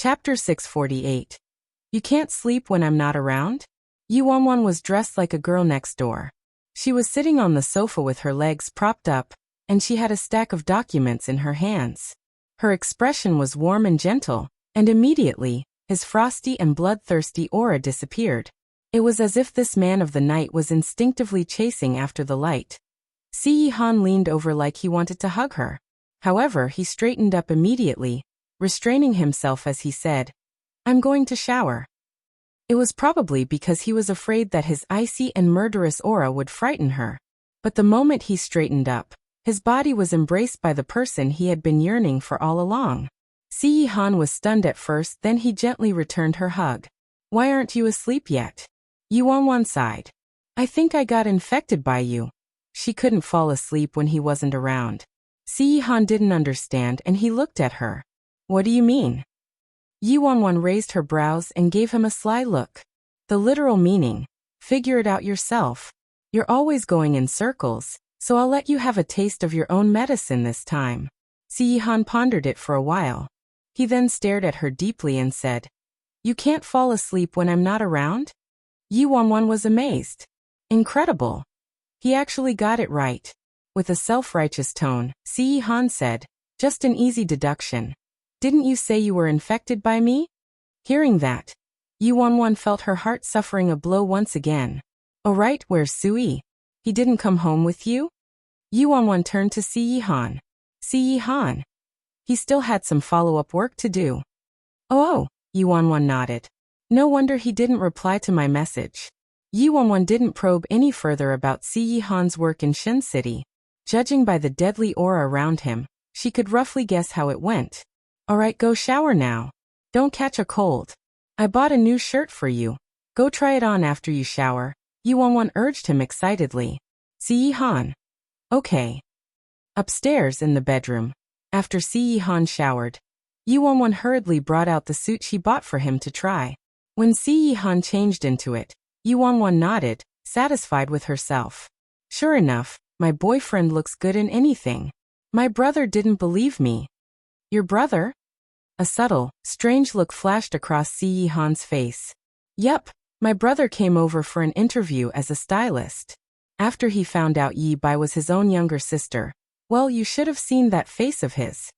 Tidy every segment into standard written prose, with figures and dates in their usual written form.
Chapter 648. You can't sleep when I'm not around? Yuanwan was dressed like a girl next door. She was sitting on the sofa with her legs propped up, and she had a stack of documents in her hands. Her expression was warm and gentle, and immediately, his frosty and bloodthirsty aura disappeared. It was as if this man of the night was instinctively chasing after the light. Si Han leaned over like he wanted to hug her. However, he straightened up immediately, restraining himself as he said, "I'm going to shower." It was probably because he was afraid that his icy and murderous aura would frighten her. But the moment he straightened up, his body was embraced by the person he had been yearning for all along. Si Han was stunned at first, then he gently returned her hug. "Why aren't you asleep yet?" Yuanwan sighed. "I think I got infected by you." She couldn't fall asleep when he wasn't around. Si Han didn't understand and he looked at her. "What do you mean?" Yuanwan raised her brows and gave him a sly look. "The literal meaning. Figure it out yourself. You're always going in circles, so I'll let you have a taste of your own medicine this time." Si Han pondered it for a while. He then stared at her deeply and said, "You can't fall asleep when I'm not around?" Yuanwan was amazed. Incredible. He actually got it right. With a self-righteous tone, Si Han said, "Just an easy deduction. Didn't you say you were infected by me?" Hearing that, Yuanwan felt her heart suffering a blow once again. "Oh right, where's Sui? He didn't come home with you?" Yuanwan turned to Si Han. "Si Han." He still had some follow-up work to do. Oh, Yuanwan nodded. "No wonder he didn't reply to my message." Yuanwan didn't probe any further about Si Han's work in Shen City. Judging by the deadly aura around him, she could roughly guess how it went. "Alright, go shower now. Don't catch a cold. I bought a new shirt for you. Go try it on after you shower," Yuanwan urged him excitedly. Si Han. "Okay." Upstairs in the bedroom, after Si Han showered, Yuanwan hurriedly brought out the suit she bought for him to try. When Si Han changed into it, Yuanwan nodded, satisfied with herself. "Sure enough, my boyfriend looks good in anything. My brother didn't believe me." "Your brother?" A subtle, strange look flashed across Si Han's face. "Yup, my brother came over for an interview as a stylist. After he found out Yi Bai was his own younger sister, well, you should have seen that face of his."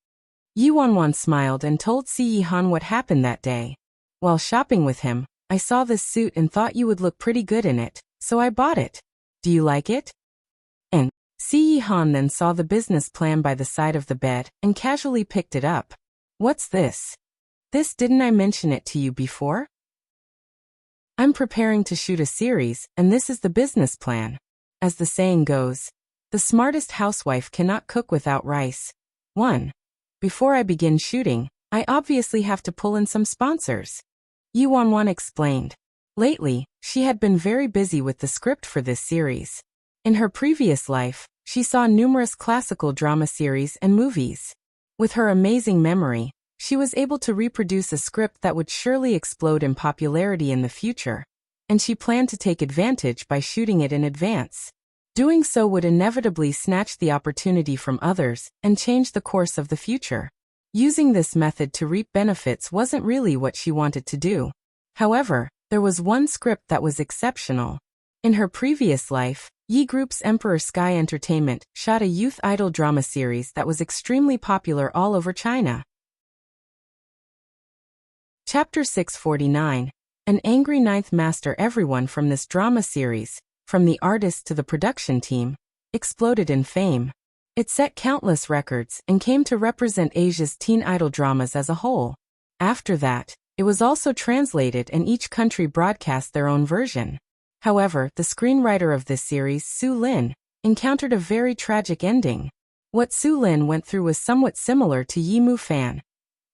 Yuanwan smiled and told Si Han what happened that day. "While shopping with him, I saw this suit and thought you would look pretty good in it, so I bought it. Do you like it?" And Si Han then saw the business plan by the side of the bed and casually picked it up. "What's this?" "This, didn't I mention it to you before? I'm preparing to shoot a series, and this is the business plan. As the saying goes, the smartest housewife cannot cook without rice. 1. Before I begin shooting, I obviously have to pull in some sponsors." Yuanwan explained. Lately, she had been very busy with the script for this series. In her previous life, she saw numerous classical drama series and movies. With her amazing memory, she was able to reproduce a script that would surely explode in popularity in the future, and she planned to take advantage by shooting it in advance. Doing so would inevitably snatch the opportunity from others and change the course of the future. Using this method to reap benefits wasn't really what she wanted to do. However, there was one script that was exceptional. In her previous life, Yi Group's Emperor Sky Entertainment shot a youth idol drama series that was extremely popular all over China. Chapter 649. An angry ninth master. Everyone from this drama series, from the artist to the production team, exploded in fame. It set countless records and came to represent Asia's teen idol dramas as a whole. After that, it was also translated and each country broadcast their own version. However, the screenwriter of this series, Su Lin, encountered a very tragic ending. What Su Lin went through was somewhat similar to Yi Mu Fan.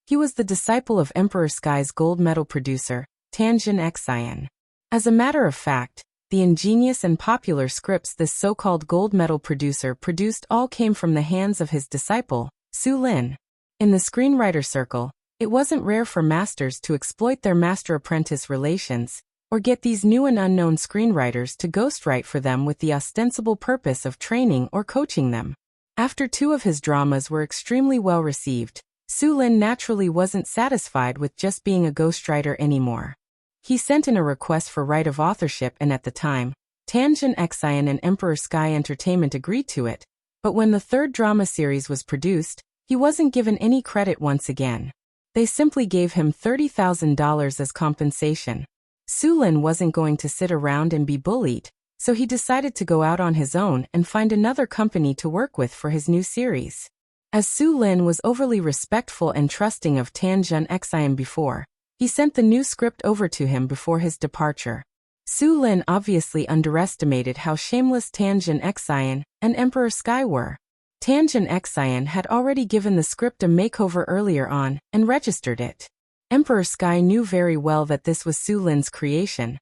He was the disciple of Emperor Sky's gold medal producer, Tanjin Xian. As a matter of fact, the ingenious and popular scripts this so-called gold medal producer produced all came from the hands of his disciple, Su Lin. In the screenwriter circle, it wasn't rare for masters to exploit their master-apprentice relations, or get these new and unknown screenwriters to ghostwrite for them with the ostensible purpose of training or coaching them. After 2 of his dramas were extremely well received, Su Lin naturally wasn't satisfied with just being a ghostwriter anymore. He sent in a request for right of authorship, and at the time, Tanjin Xian and Emperor Sky Entertainment agreed to it, but when the third drama series was produced, he wasn't given any credit once again. They simply gave him $30,000 as compensation. Su Lin wasn't going to sit around and be bullied, so he decided to go out on his own and find another company to work with for his new series. As Su Lin was overly respectful and trusting of Tanjin Xian before, he sent the new script over to him before his departure. Su Lin obviously underestimated how shameless Tanjin Xian and Emperor Sky were. Tanjin Xian had already given the script a makeover earlier on and registered it. Emperor Sky knew very well that this was Su Lin's creation,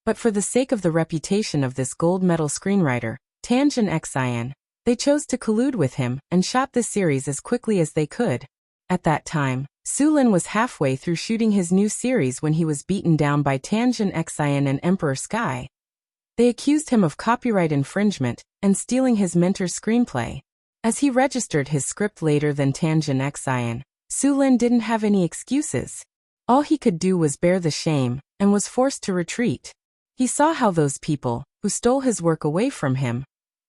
but for the sake of the reputation of this gold medal screenwriter, Tanjin Xian, they chose to collude with him and shot this series as quickly as they could. At that time, Su Lin was halfway through shooting his new series when he was beaten down by Tanjin Xian and Emperor Sky. They accused him of copyright infringement and stealing his mentor's screenplay. As he registered his script later than Tanjin Xian, Su Lin didn't have any excuses. All he could do was bear the shame and was forced to retreat. He saw how those people, who stole his work away from him,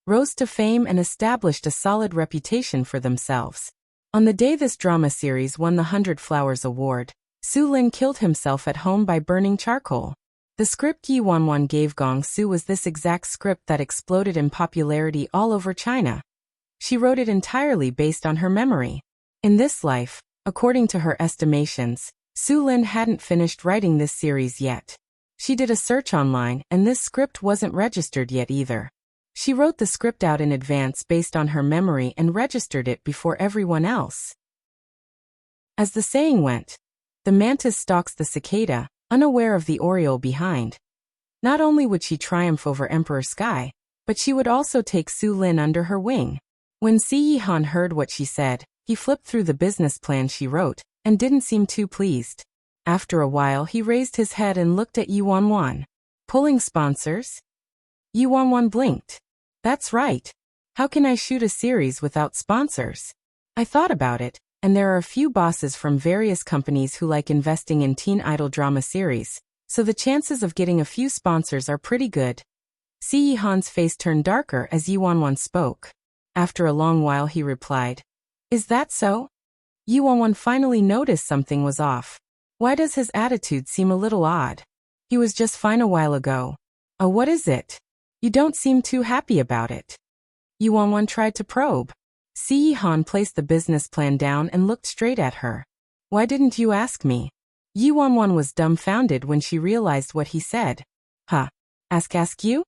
rose to fame and established a solid reputation for themselves. On the day this drama series won the 100 Flowers Award, Su Lin killed himself at home by burning charcoal. The script Yi Wanwan gave Gong Su was this exact script that exploded in popularity all over China. She wrote it entirely based on her memory. In this life, according to her estimations, Su Lin hadn't finished writing this series yet. She did a search online and this script wasn't registered yet either. She wrote the script out in advance based on her memory and registered it before everyone else. As the saying went, the mantis stalks the cicada, unaware of the oriole behind. Not only would she triumph over Emperor Sky, but she would also take Su Lin under her wing. When Si Yihan heard what she said, he flipped through the business plan she wrote and didn't seem too pleased. After a while he raised his head and looked at Yi Wanwan. Pulling sponsors? Yi Wanwan blinked. That's right. How can I shoot a series without sponsors? I thought about it, and there are a few bosses from various companies who like investing in teen idol drama series, so the chances of getting a few sponsors are pretty good. Si Yihan's face turned darker as Yi Wanwan spoke. After a long while he replied, Is that so? Yi Wanwan finally noticed something was off. Why does his attitude seem a little odd? He was just fine a while ago. Oh, what is it? You don't seem too happy about it. Yi Wanwan tried to probe. Si Yihan placed the business plan down and looked straight at her. Why didn't you ask me? Yi Wanwan was dumbfounded when she realized what he said. Huh? Ask you?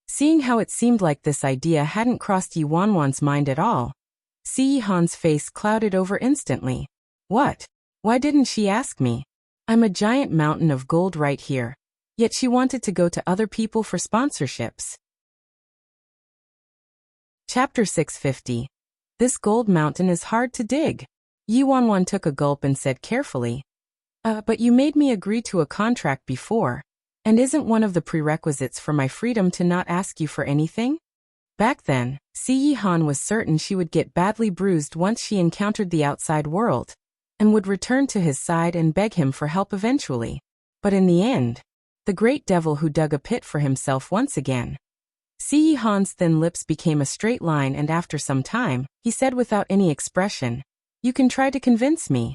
Seeing how it seemed like this idea hadn't crossed Yi Wanwan's mind at all, Si Yihan's face clouded over instantly. What? Why didn't she ask me? I'm a giant mountain of gold right here. Yet she wanted to go to other people for sponsorships. Chapter 650. This gold mountain is hard to dig. Yi Wanwan took a gulp and said carefully. But you made me agree to a contract before, and isn't one of the prerequisites for my freedom to not ask you for anything? Back then, Si Yihan was certain she would get badly bruised once she encountered the outside world, and would return to his side and beg him for help eventually. But in the end, the great devil who dug a pit for himself once again. Si Yihan's thin lips became a straight line and after some time, he said without any expression, You can try to convince me.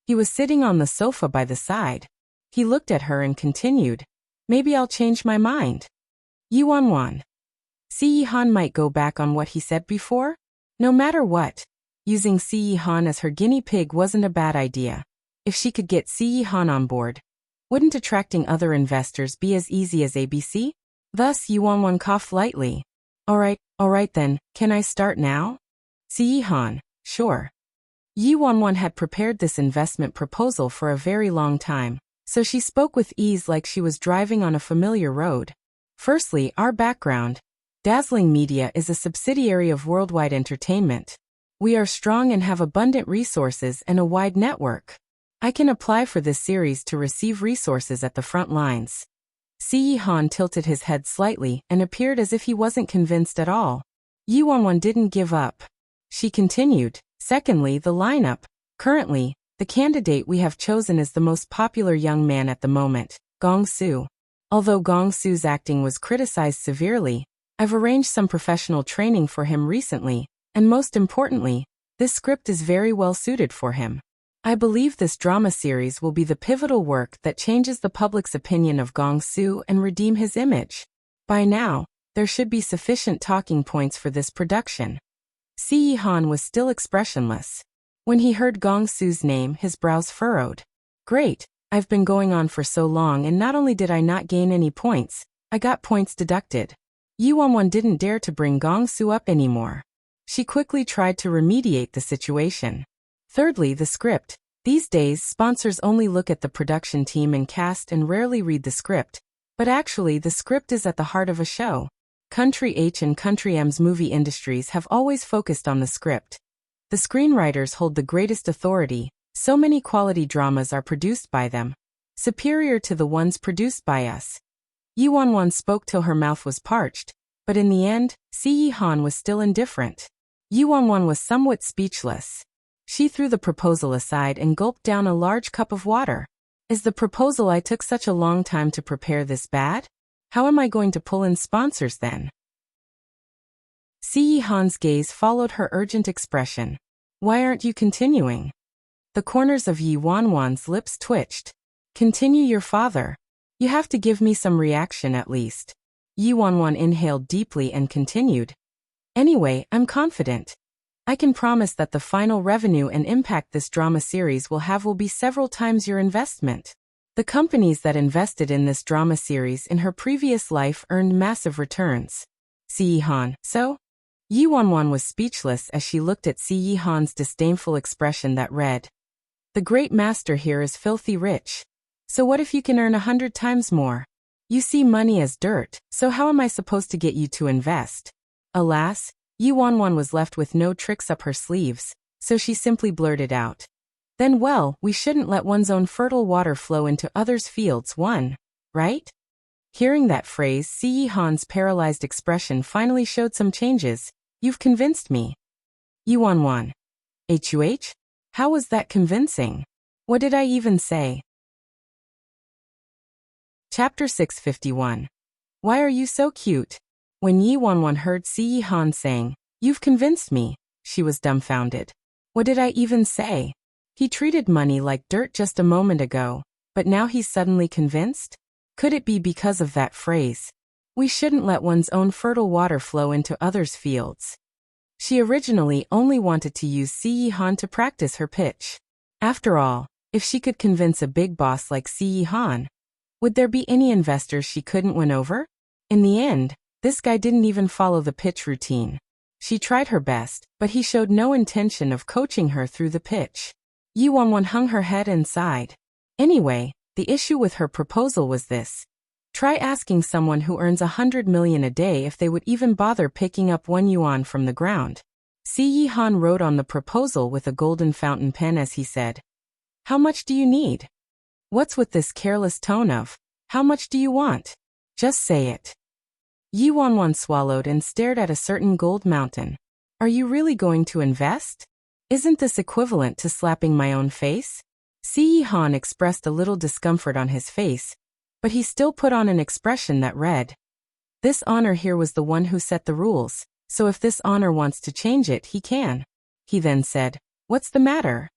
He was sitting on the sofa by the side. He looked at her and continued, Maybe I'll change my mind. Yi Wanwan. Si Yihan might go back on what he said before? No matter what, using Si Yihan as her guinea pig wasn't a bad idea. If she could get Si Yihan on board, wouldn't attracting other investors be as easy as ABC? Thus Yi Wanwan coughed lightly. All right then, can I start now? Si Yihan, sure. Yi Wanwan had prepared this investment proposal for a very long time, so she spoke with ease like she was driving on a familiar road. Firstly, our background. Dazzling Media is a subsidiary of Worldwide Entertainment. We are strong and have abundant resources and a wide network. I can apply for this series to receive resources at the front lines. Si Yihan tilted his head slightly and appeared as if he wasn't convinced at all. Yi Wanwan didn't give up. She continued, Secondly, the lineup. Currently, the candidate we have chosen is the most popular young man at the moment, Gong Su. Although Gong Su's acting was criticized severely, I've arranged some professional training for him recently, and most importantly, this script is very well suited for him. I believe this drama series will be the pivotal work that changes the public's opinion of Gong Su and redeem his image. By now, there should be sufficient talking points for this production. Si Han was still expressionless. When he heard Gong Su's name, his brows furrowed. Great, I've been going on for so long, and not only did I not gain any points, I got points deducted. Yi Wanwan didn't dare to bring Gong Su up anymore. She quickly tried to remediate the situation. Thirdly, the script. These days, sponsors only look at the production team and cast and rarely read the script. But actually, the script is at the heart of a show. Country H and Country M's movie industries have always focused on the script. The screenwriters hold the greatest authority. So many quality dramas are produced by them, superior to the ones produced by us. Yi Wanwan spoke till her mouth was parched, but in the end, Si Han was still indifferent. Yi Wanwan was somewhat speechless. She threw the proposal aside and gulped down a large cup of water. Is the proposal I took such a long time to prepare this bad? How am I going to pull in sponsors then? Si Han's gaze followed her urgent expression. Why aren't you continuing? The corners of Yi Wanwan's lips twitched. Continue your father. You have to give me some reaction at least. Yi Wanwan inhaled deeply and continued. Anyway, I'm confident. I can promise that the final revenue and impact this drama series will have will be several times your investment. The companies that invested in this drama series in her previous life earned massive returns. Si Han, so? Yi Wanwan was speechless as she looked at Si Han's disdainful expression that read, the great master here is filthy rich. So what if you can earn 100 times more? You see money as dirt, so how am I supposed to get you to invest? Alas, Yi Wanwan was left with no tricks up her sleeves, so she simply blurted out. Then well, we shouldn't let one's own fertile water flow into others' fields, right? Hearing that phrase, Si Han's paralyzed expression finally showed some changes. You've convinced me. Yi Wanwan. HUH? How was that convincing? What did I even say? Chapter 651. Why are you so cute? When Yi Wanwan heard Si Han saying, you've convinced me, she was dumbfounded. What did I even say? He treated money like dirt just a moment ago, but now he's suddenly convinced? Could it be because of that phrase? We shouldn't let one's own fertile water flow into others' fields. She originally only wanted to use Si Han to practice her pitch. After all, if she could convince a big boss like Si Han, would there be any investors she couldn't win over? In the end, this guy didn't even follow the pitch routine. She tried her best, but he showed no intention of coaching her through the pitch. Yi Wanwan hung her head and sighed. Anyway, the issue with her proposal was this. Try asking someone who earns 100 million a day if they would even bother picking up 1 yuan from the ground. Si Han wrote on the proposal with a golden fountain pen as he said, how much do you need? What's with this careless tone of, how much do you want? Just say it. Yi Wanwan swallowed and stared at a certain gold mountain. Are you really going to invest? Isn't this equivalent to slapping my own face? Si Han expressed a little discomfort on his face, but he still put on an expression that read, this honor here was the one who set the rules, so if this honor wants to change it, he can. He then said, what's the matter?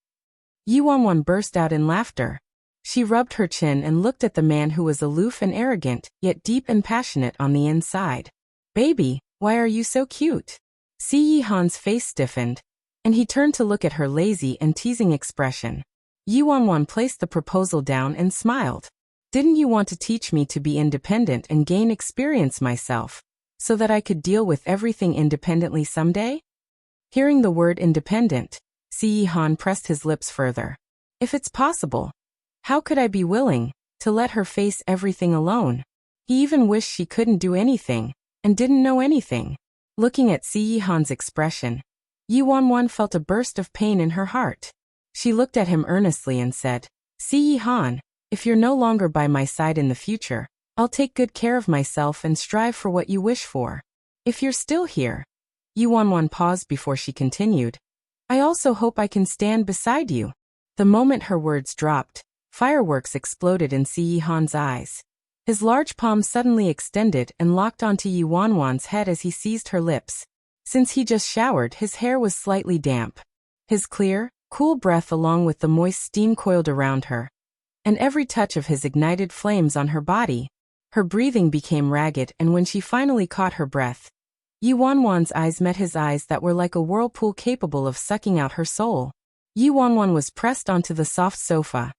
Yi Wanwan burst out in laughter. She rubbed her chin and looked at the man who was aloof and arrogant, yet deep and passionate on the inside. Baby, why are you so cute? Si Han's face stiffened, and he turned to look at her lazy and teasing expression. Yi Wanwan placed the proposal down and smiled. Didn't you want to teach me to be independent and gain experience myself, so that I could deal with everything independently someday? Hearing the word independent, Si Han pressed his lips further. If it's possible, how could I be willing to let her face everything alone? He even wished she couldn't do anything and didn't know anything. Looking at Si Han's expression, Yi Wanwan felt a burst of pain in her heart. She looked at him earnestly and said, Si Han, if you're no longer by my side in the future, I'll take good care of myself and strive for what you wish for. If you're still here. Yi Wanwan paused before she continued. I also hope I can stand beside you. The moment her words dropped, fireworks exploded in Si Yihan's eyes. His large palm suddenly extended and locked onto Yi Wanwan's head as he seized her lips. Since he just showered, his hair was slightly damp. His clear, cool breath along with the moist steam coiled around her. And every touch of his ignited flames on her body. Her breathing became ragged, and when she finally caught her breath, Yi Wanwan's eyes met his eyes that were like a whirlpool capable of sucking out her soul. Yi Wanwan was pressed onto the soft sofa.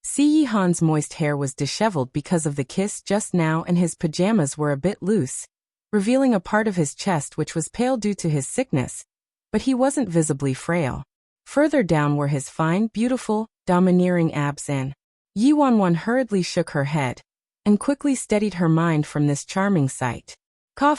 Si Yihan's moist hair was disheveled because of the kiss just now, and his pajamas were a bit loose, revealing a part of his chest which was pale due to his sickness, but he wasn't visibly frail. Further down were his fine, beautiful, domineering abs and Yi Wanwan hurriedly shook her head and quickly steadied her mind from this charming sight.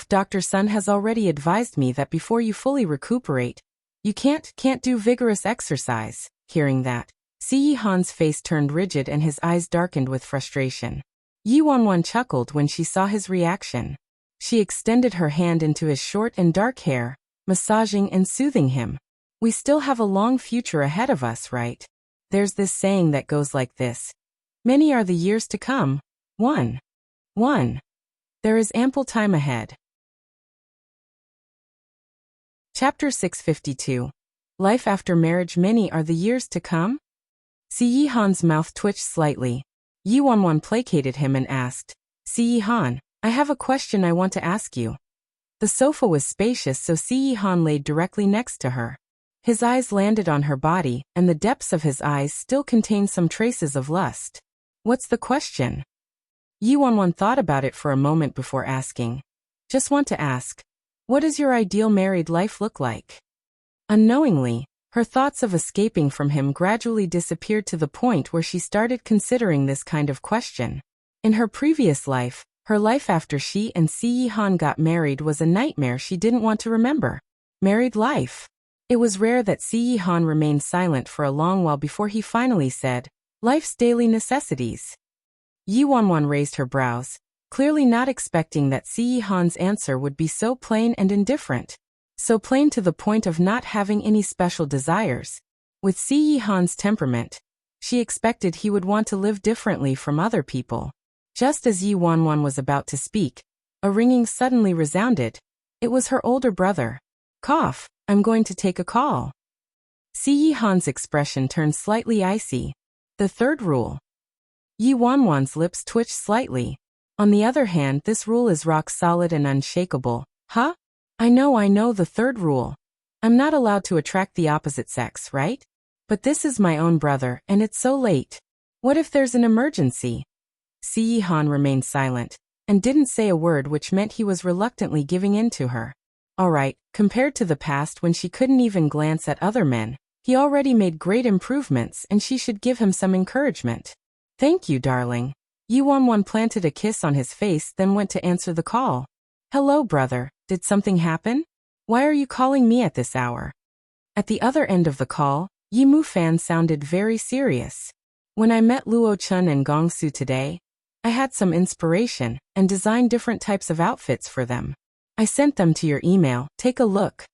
Dr. Sun has already advised me that before you fully recuperate, you can't do vigorous exercise. Hearing that, Si Yihan's face turned rigid and his eyes darkened with frustration. Yi Wanwan chuckled when she saw his reaction. She extended her hand into his short and dark hair, massaging and soothing him. We still have a long future ahead of us, right? There's this saying that goes like this. Many are the years to come. One. There is ample time ahead. Chapter 652. Life after marriage. Many are the years to come? Si Yihan's mouth twitched slightly. Yi Wanwan placated him and asked, Si Yihan, I have a question I want to ask you. The sofa was spacious, so Si Yihan laid directly next to her. His eyes landed on her body, and the depths of his eyes still contained some traces of lust. What's the question? Yi Wanwan thought about it for a moment before asking. Just want to ask, what does your ideal married life look like? Unknowingly, her thoughts of escaping from him gradually disappeared to the point where she started considering this kind of question. In her previous life, her life after she and Si Yihan got married was a nightmare she didn't want to remember. Married life. It was rare that Si Yihan remained silent for a long while before he finally said, life's daily necessities. Yi Wanwan raised her brows, clearly not expecting that Si Yihan's answer would be so plain and indifferent. So plain to the point of not having any special desires. With Si Yihan's temperament, she expected he would want to live differently from other people. Just as Yi Wanwan was about to speak, a ringing suddenly resounded. It was her older brother. I'm going to take a call. Si Yihan's expression turned slightly icy. The third rule. Yi Wanwan's lips twitched slightly. On the other hand, this rule is rock solid and unshakable. Huh? I know the third rule. I'm not allowed to attract the opposite sex, right? But this is my own brother, and it's so late. What if there's an emergency? Si Yihan remained silent, and didn't say a word, which meant he was reluctantly giving in to her. Alright, compared to the past when she couldn't even glance at other men, he already made great improvements, and she should give him some encouragement. Thank you, darling. Yi Wanwan planted a kiss on his face, then went to answer the call. Hello, brother. Did something happen? Why are you calling me at this hour? At the other end of the call, Yi Mufan sounded very serious. When I met Luo Chun and Gong Su today, I had some inspiration and designed different types of outfits for them. I sent them to your email. Take a look.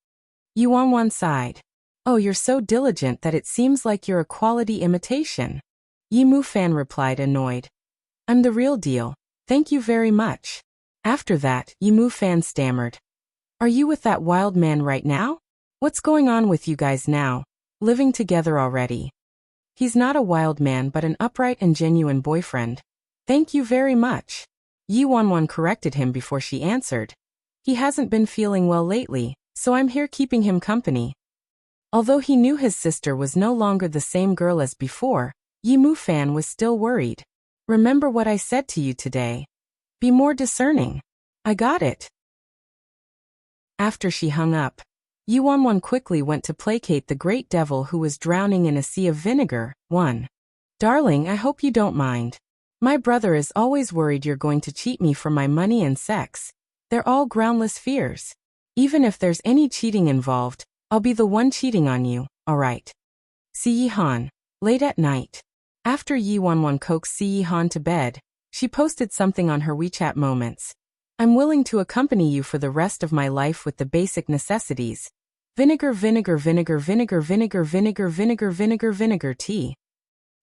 Yi Wanwan sighed. Oh, you're so diligent that it seems like you're a quality imitation. Yi Mufan replied, annoyed. I'm the real deal. Thank you very much. After that, Yi Mufan stammered. Are you with that wild man right now? What's going on with you guys now? Living together already? He's not a wild man but an upright and genuine boyfriend. Thank you very much. Yi Wanwan corrected him before she answered. He hasn't been feeling well lately, so I'm here keeping him company. Although he knew his sister was no longer the same girl as before, Yi Mufan was still worried. Remember what I said to you today. Be more discerning. I got it. After she hung up, Yi Wanwan quickly went to placate the great devil who was drowning in a sea of vinegar. 1. Darling, I hope you don't mind. My brother is always worried you're going to cheat me for my money and sex. They're all groundless fears. Even if there's any cheating involved, I'll be the one cheating on you, alright? Si Yihan. Late at night. After Yi Wanwan coaxed Si Yihan to bed, she posted something on her WeChat moments. I'm willing to accompany you for the rest of my life with the basic necessities. Vinegar, vinegar, vinegar, vinegar, vinegar, vinegar, vinegar, vinegar, vinegar tea.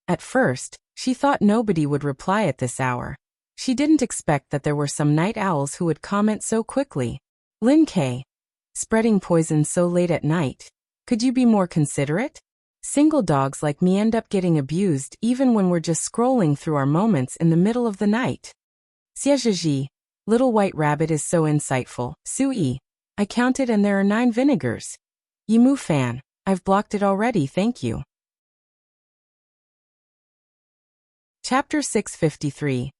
At first, she thought nobody would reply at this hour. She didn't expect that there were some night owls who would comment so quickly. Lin K. Spreading poison so late at night. Could you be more considerate? Single dogs like me end up getting abused even when we're just scrolling through our moments in the middle of the night. Xiaozhi. Little White Rabbit is so insightful. Sui. I counted and there are 9 vinegars. Yimu fan. I've blocked it already, thank you. Chapter 653.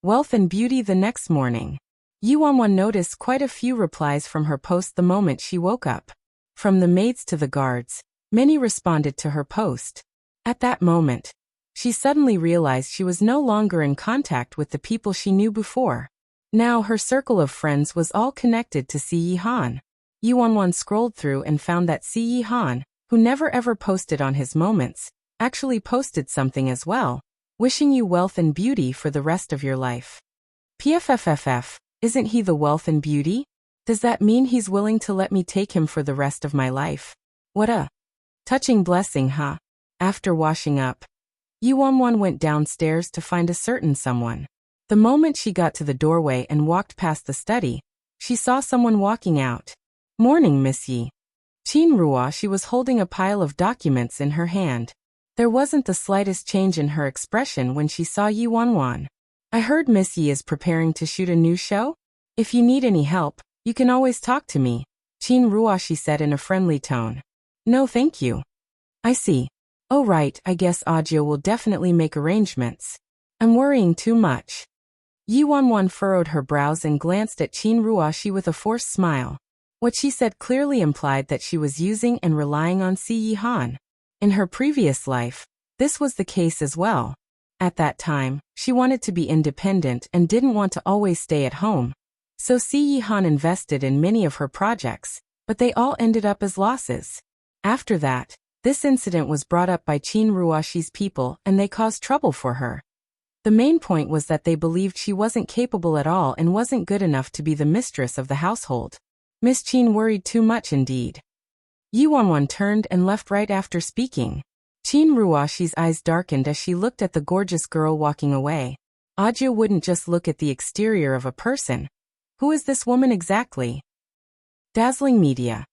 Wealth and Beauty. The next morning, Yuanwan noticed quite a few replies from her post the moment she woke up. From the maids to the guards, many responded to her post. At that moment, she suddenly realized she was no longer in contact with the people she knew before. Now her circle of friends was all connected to Si Yihan. Yuanwan scrolled through and found that Si Yihan, who never ever posted on his moments, actually posted something as well. Wishing you wealth and beauty for the rest of your life. PFFFF, isn't he the wealth and beauty? Does that mean he's willing to let me take him for the rest of my life? What a touching blessing, huh? After washing up, Yuanwan went downstairs to find a certain someone. The moment she got to the doorway and walked past the study, she saw someone walking out. Morning, Miss Yi. Qin Ruo. She was holding a pile of documents in her hand. There wasn't the slightest change in her expression when she saw Yuanwan. I heard Miss Yi is preparing to shoot a new show? If you need any help, you can always talk to me. Qin Ruo, she said in a friendly tone. No thank you. I see. Oh right, I guess Audio will definitely make arrangements. I'm worrying too much. Yuanwan furrowed her brows and glanced at Qin Ruo with a forced smile. What she said clearly implied that she was using and relying on Si Yihan. In her previous life, this was the case as well. At that time, she wanted to be independent and didn't want to always stay at home. So Si Yihan invested in many of her projects, but they all ended up as losses. After that, this incident was brought up by Qin Ruo's people and they caused trouble for her. The main point was that they believed she wasn't capable at all and wasn't good enough to be the mistress of the household. Miss Qin worried too much indeed. Yuanwan turned and left right after speaking. Qin Ruo's eyes darkened as she looked at the gorgeous girl walking away. Audio wouldn't just look at the exterior of a person. Who is this woman exactly? Dazzling media.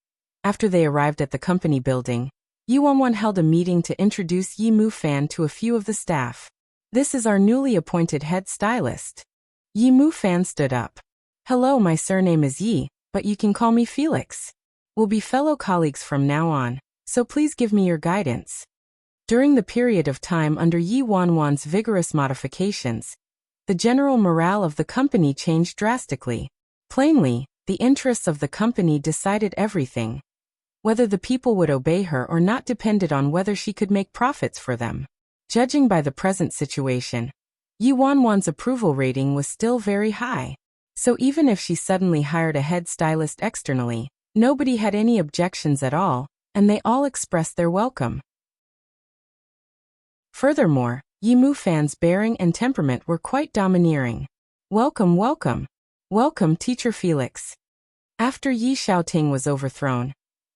After they arrived at the company building, Yuanwan held a meeting to introduce Yi Mu Fan to a few of the staff. This is our newly appointed head stylist. Yi Mu Fan stood up. Hello, my surname is Yi, but you can call me Felix. We'll be fellow colleagues from now on, so please give me your guidance. During the period of time under Yi Wanwan's vigorous modifications, the general morale of the company changed drastically. Plainly, the interests of the company decided everything. Whether the people would obey her or not depended on whether she could make profits for them. Judging by the present situation, Yi Wanwan's approval rating was still very high. So even if she suddenly hired a head stylist externally, nobody had any objections at all, and they all expressed their welcome. Furthermore, Yi Mu Fan's bearing and temperament were quite domineering. Welcome, welcome. Welcome, Teacher Felix. After Yi Xiaoting was overthrown,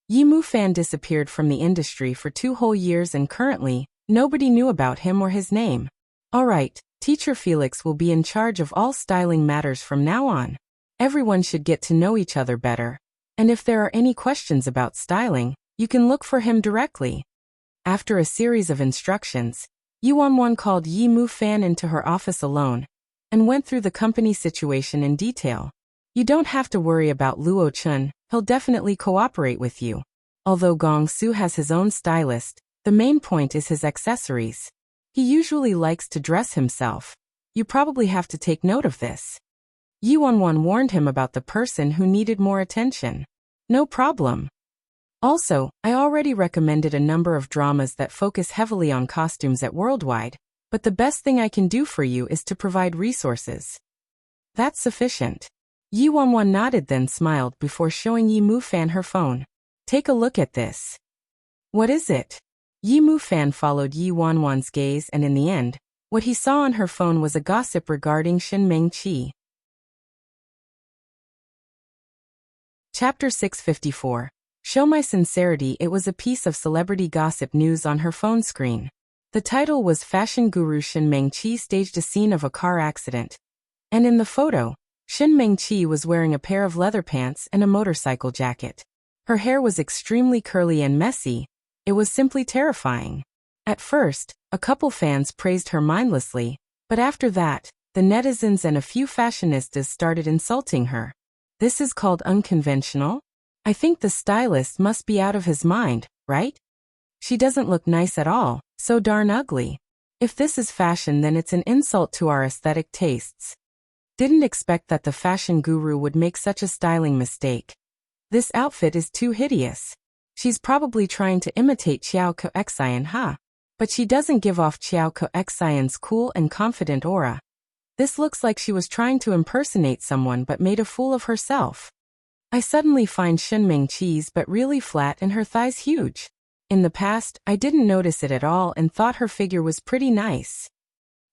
Yi Mu Fan disappeared from the industry for 2 whole years and currently, nobody knew about him or his name. Alright, Teacher Felix will be in charge of all styling matters from now on. Everyone should get to know each other better. And if there are any questions about styling, you can look for him directly. After a series of instructions, Yuanwan called Yi Mu Fan into her office alone and went through the company situation in detail. You don't have to worry about Luo Chun, he'll definitely cooperate with you. Although Gong Su has his own stylist, the main point is his accessories. He usually likes to dress himself. You probably have to take note of this. Yuanwan warned him about the person who needed more attention. No problem. Also, I already recommended a number of dramas that focus heavily on costumes at Worldwide, but the best thing I can do for you is to provide resources. That's sufficient. Yuanwan nodded then smiled before showing Yi Mu Fan her phone. Take a look at this. What is it? Yi Mu Fan followed Yi Wanwan's gaze and in the end, what he saw on her phone was a gossip regarding Shen Mengqi. Chapter 654. Show my sincerity, it was a piece of celebrity gossip news on her phone screen. The title was Fashion Guru Shin Mengqi staged a scene of a car accident. And in the photo, Shin Mengqi was wearing a pair of leather pants and a motorcycle jacket. Her hair was extremely curly and messy. It was simply terrifying. At first, a couple fans praised her mindlessly, but after that, the netizens and a few fashionistas started insulting her. This is called unconventional? I think the stylist must be out of his mind, right? She doesn't look nice at all, so darn ugly. If this is fashion, then it's an insult to our aesthetic tastes. Didn't expect that the fashion guru would make such a styling mistake. This outfit is too hideous. She's probably trying to imitate Qiao Koexian, huh? But she doesn't give off Qiao Koexian's cool and confident aura. This looks like she was trying to impersonate someone but made a fool of herself. I suddenly find Shin Mengqi's butt really flat and her thighs huge. In the past, I didn't notice it at all and thought her figure was pretty nice.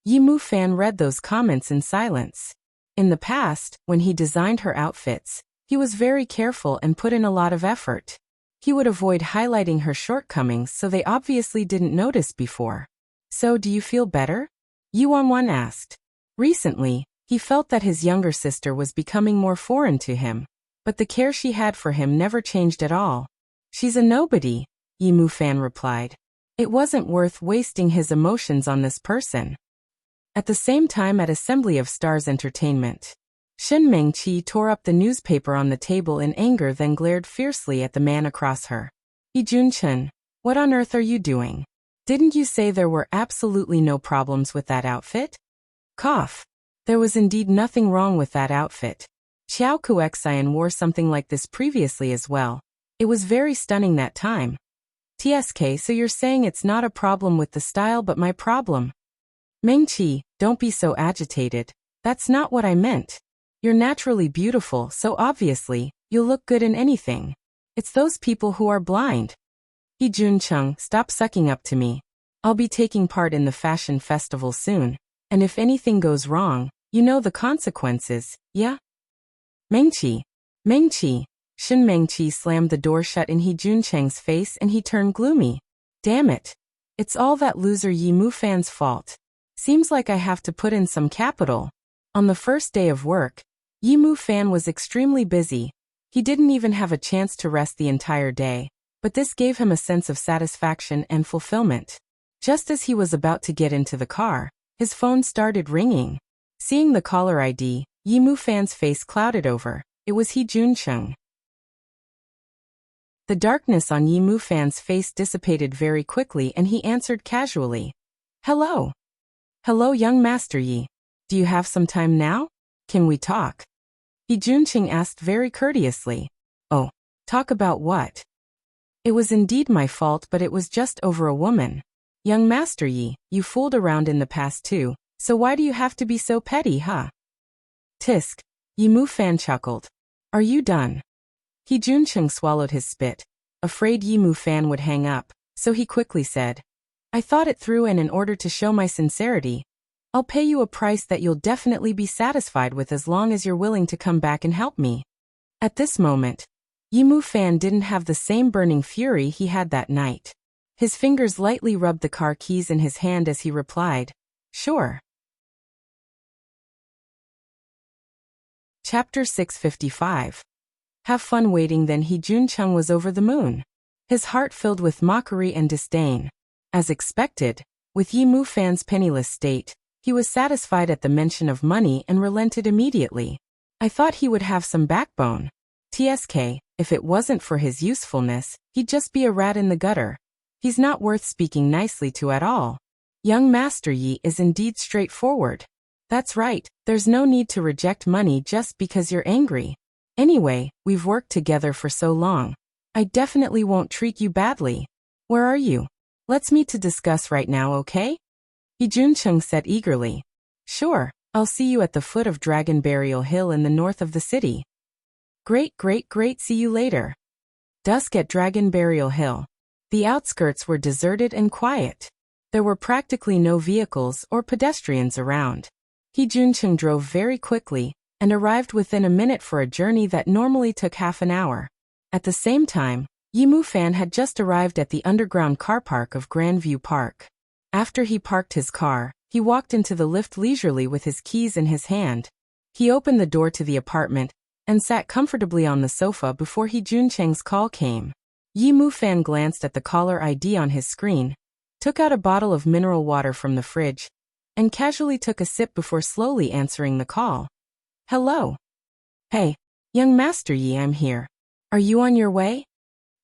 Yimu Fan read those comments in silence. In the past, when he designed her outfits, he was very careful and put in a lot of effort. He would avoid highlighting her shortcomings so they obviously didn't notice before. So do you feel better? Yuanwan asked. Recently, he felt that his younger sister was becoming more foreign to him, but the care she had for him never changed at all. She's a nobody, Yimu Fan replied. It wasn't worth wasting his emotions on this person. At the same time at Assembly of Stars Entertainment, Shin Mengqi tore up the newspaper on the table in anger, then glared fiercely at the man across her. Junchen, what on earth are you doing? Didn't you say there were absolutely no problems with that outfit? Cough. There was indeed nothing wrong with that outfit. Qiao Koexian wore something like this previously as well. It was very stunning that time. TSK, so you're saying it's not a problem with the style but my problem? Mengqi, don't be so agitated. That's not what I meant. You're naturally beautiful, so obviously, you'll look good in anything. It's those people who are blind. Juncheng, stop sucking up to me. I'll be taking part in the fashion festival soon, and if anything goes wrong, you know the consequences, yeah? Mengqi. Shin Mengqi slammed the door shut in Juncheng's face and he turned gloomy. Damn it. It's all that loser Yimu Fan's fault. Seems like I have to put in some capital. On the first day of work, Yimu Fan was extremely busy. He didn't even have a chance to rest the entire day, but this gave him a sense of satisfaction and fulfillment. Just as he was about to get into the car, his phone started ringing. Seeing the caller ID, Yimu Fan's face clouded over. It was Juncheng. The darkness on Yimu Fan's face dissipated very quickly and he answered casually. Hello. Hello, young Master Yi. Do you have some time now? Can we talk? Juncheng asked very courteously. Oh, talk about what? It was indeed my fault, but it was just over a woman. Young Master Yi, you fooled around in the past too, so why do you have to be so petty, huh? Tisk. Yimu Fan chuckled. Are you done? Juncheng swallowed his spit, afraid Yimu Fan would hang up, so he quickly said, I thought it through and in order to show my sincerity, I'll pay you a price that you'll definitely be satisfied with as long as you're willing to come back and help me. At this moment, Yimu Fan didn't have the same burning fury he had that night. His fingers lightly rubbed the car keys in his hand as he replied, Sure. Chapter 655. Have fun waiting. Then Juncheng was over the moon. His heart filled with mockery and disdain. As expected, with Yimu Fan's penniless state, he was satisfied at the mention of money and relented immediately. I thought he would have some backbone. TSK, if it wasn't for his usefulness, he'd just be a rat in the gutter. He's not worth speaking nicely to at all. Young Master Yi is indeed straightforward. That's right, there's no need to reject money just because you're angry. Anyway, we've worked together for so long. I definitely won't treat you badly. Where are you? Let's meet to discuss right now, okay? Juncheng said eagerly. Sure, I'll see you at the foot of Dragon Burial Hill in the north of the city. Great, see you later. Dusk at Dragon Burial Hill. The outskirts were deserted and quiet. There were practically no vehicles or pedestrians around. Juncheng drove very quickly and arrived within a minute for a journey that normally took half an hour. At the same time, Yi Mufan had just arrived at the underground car park of Grandview Park. After he parked his car, he walked into the lift leisurely with his keys in his hand. He opened the door to the apartment and sat comfortably on the sofa before He Juncheng's call came. Yi Mufan glanced at the caller ID on his screen, took out a bottle of mineral water from the fridge, and casually took a sip before slowly answering the call. Hello. Hey, young Master Yi, I'm here. Are you on your way?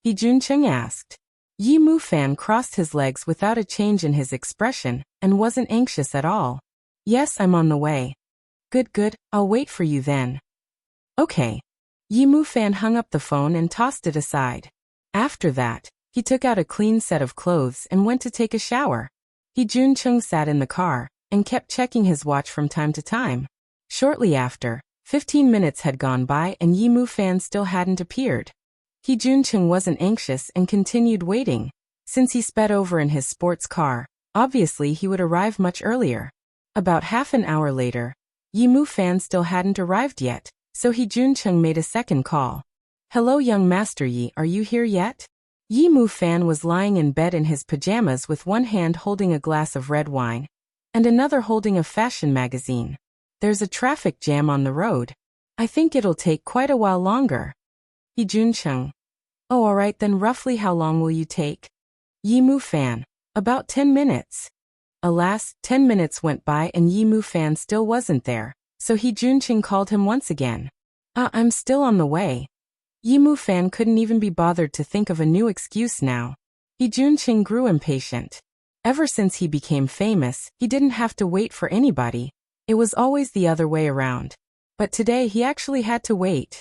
He Juncheng asked. Yi Mufan crossed his legs without a change in his expression and wasn't anxious at all. Yes, I'm on the way. Good, I'll wait for you then. Okay. Yi Mufan hung up the phone and tossed it aside. After that, he took out a clean set of clothes and went to take a shower. He Juncheng sat in the car and kept checking his watch from time to time. Shortly after, 15 minutes had gone by and Yi Mufan still hadn't appeared. He Juncheng wasn't anxious and continued waiting. Since he sped over in his sports car, obviously he would arrive much earlier. About half an hour later, Yi Mufan still hadn't arrived yet, so He Juncheng made a second call. Hello young Master Yi, are you here yet? Yi Mufan was lying in bed in his pajamas with one hand holding a glass of red wine, and another holding a fashion magazine. There's a traffic jam on the road. I think it'll take quite a while longer. He Juncheng. Oh, alright then, roughly how long will you take? Yi Mufan. About 10 minutes. Alas, 10 minutes went by and Yi Mufan still wasn't there, so He Juncheng called him once again. I'm still on the way. Yi Mufan couldn't even be bothered to think of a new excuse now. He Juncheng grew impatient. Ever since he became famous, he didn't have to wait for anybody. It was always the other way around. But today he actually had to wait.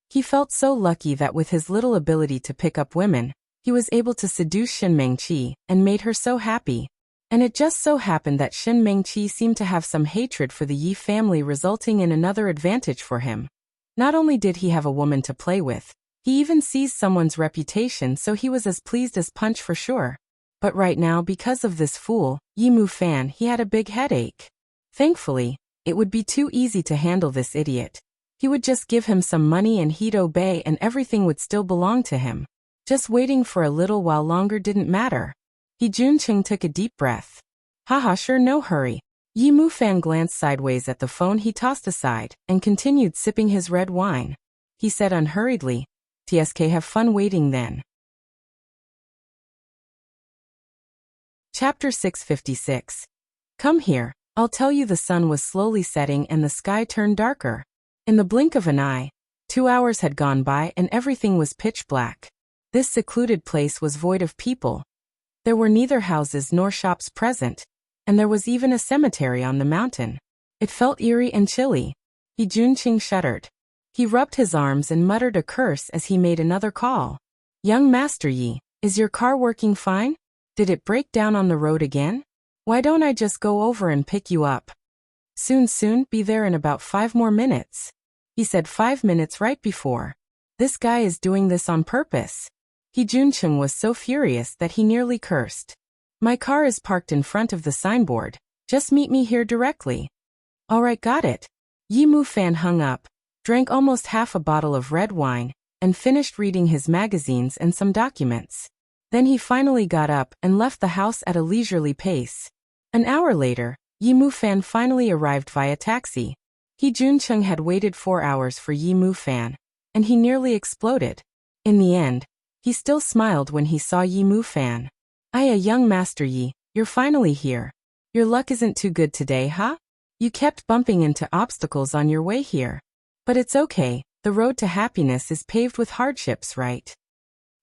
He felt so lucky that with his little ability to pick up women, he was able to seduce Shin Mengqi and made her so happy. And it just so happened that Shin Mengqi seemed to have some hatred for the Yi family, resulting in another advantage for him. Not only did he have a woman to play with, he even seized someone's reputation, so he was as pleased as Punch for sure. But right now, because of this fool, Yi Mufan, he had a big headache. Thankfully, it would be too easy to handle this idiot. He would just give him some money and he'd obey and everything would still belong to him. Just waiting for a little while longer didn't matter. He Juncheng took a deep breath. Haha, sure, no hurry. Yi Mufan glanced sideways at the phone he tossed aside and continued sipping his red wine. He said unhurriedly, "TSK, have fun waiting then." Chapter 656. Come here, I'll tell you. The sun was slowly setting and the sky turned darker. In the blink of an eye, 2 hours had gone by and everything was pitch black. This secluded place was void of people. There were neither houses nor shops present, and there was even a cemetery on the mountain. It felt eerie and chilly. He Juncheng shuddered. He rubbed his arms and muttered a curse as he made another call. Young Master Yi, is your car working fine? Did it break down on the road again? Why don't I just go over and pick you up? Soon, be there in about 5 more minutes. He said 5 minutes right before. This guy is doing this on purpose. He Juncheng was so furious that he nearly cursed. My car is parked in front of the signboard. Just meet me here directly. Alright, got it. Yi Mufan hung up, drank almost half a bottle of red wine, and finished reading his magazines and some documents. Then he finally got up and left the house at a leisurely pace. An hour later, Yi Mufan finally arrived via taxi. He Juncheng had waited 4 hours for Yi Mufan, and he nearly exploded. In the end, he still smiled when he saw Yi Mufan. Aya, young Master Yi, you're finally here. Your luck isn't too good today, huh? You kept bumping into obstacles on your way here. But it's okay, the road to happiness is paved with hardships, right?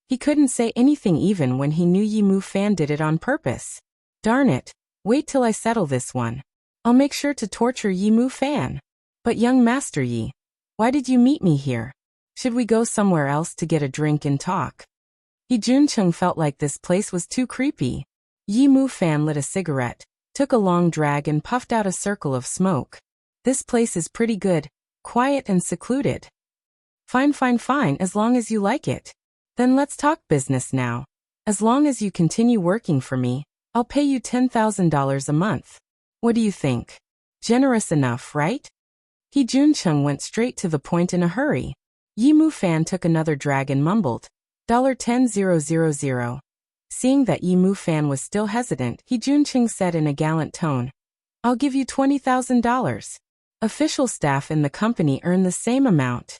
He couldn't say anything even when he knew Yi Mufan did it on purpose. Darn it, wait till I settle this one. I'll make sure to torture Yi Mufan. But young Master Yi, why did you meet me here? Should we go somewhere else to get a drink and talk? He Juncheng felt like this place was too creepy. Yi Mufan lit a cigarette, took a long drag and puffed out a circle of smoke. This place is pretty good, quiet and secluded. Fine, as long as you like it. Then let's talk business now. As long as you continue working for me, I'll pay you $10,000 a month. What do you think? Generous enough, right? He Juncheng went straight to the point in a hurry. Yi Mu Fan took another drag and mumbled, $10,000. Seeing that Yi Mu Fan was still hesitant, He Junqing said in a gallant tone, I'll give you $20,000. Official staff in the company earn the same amount.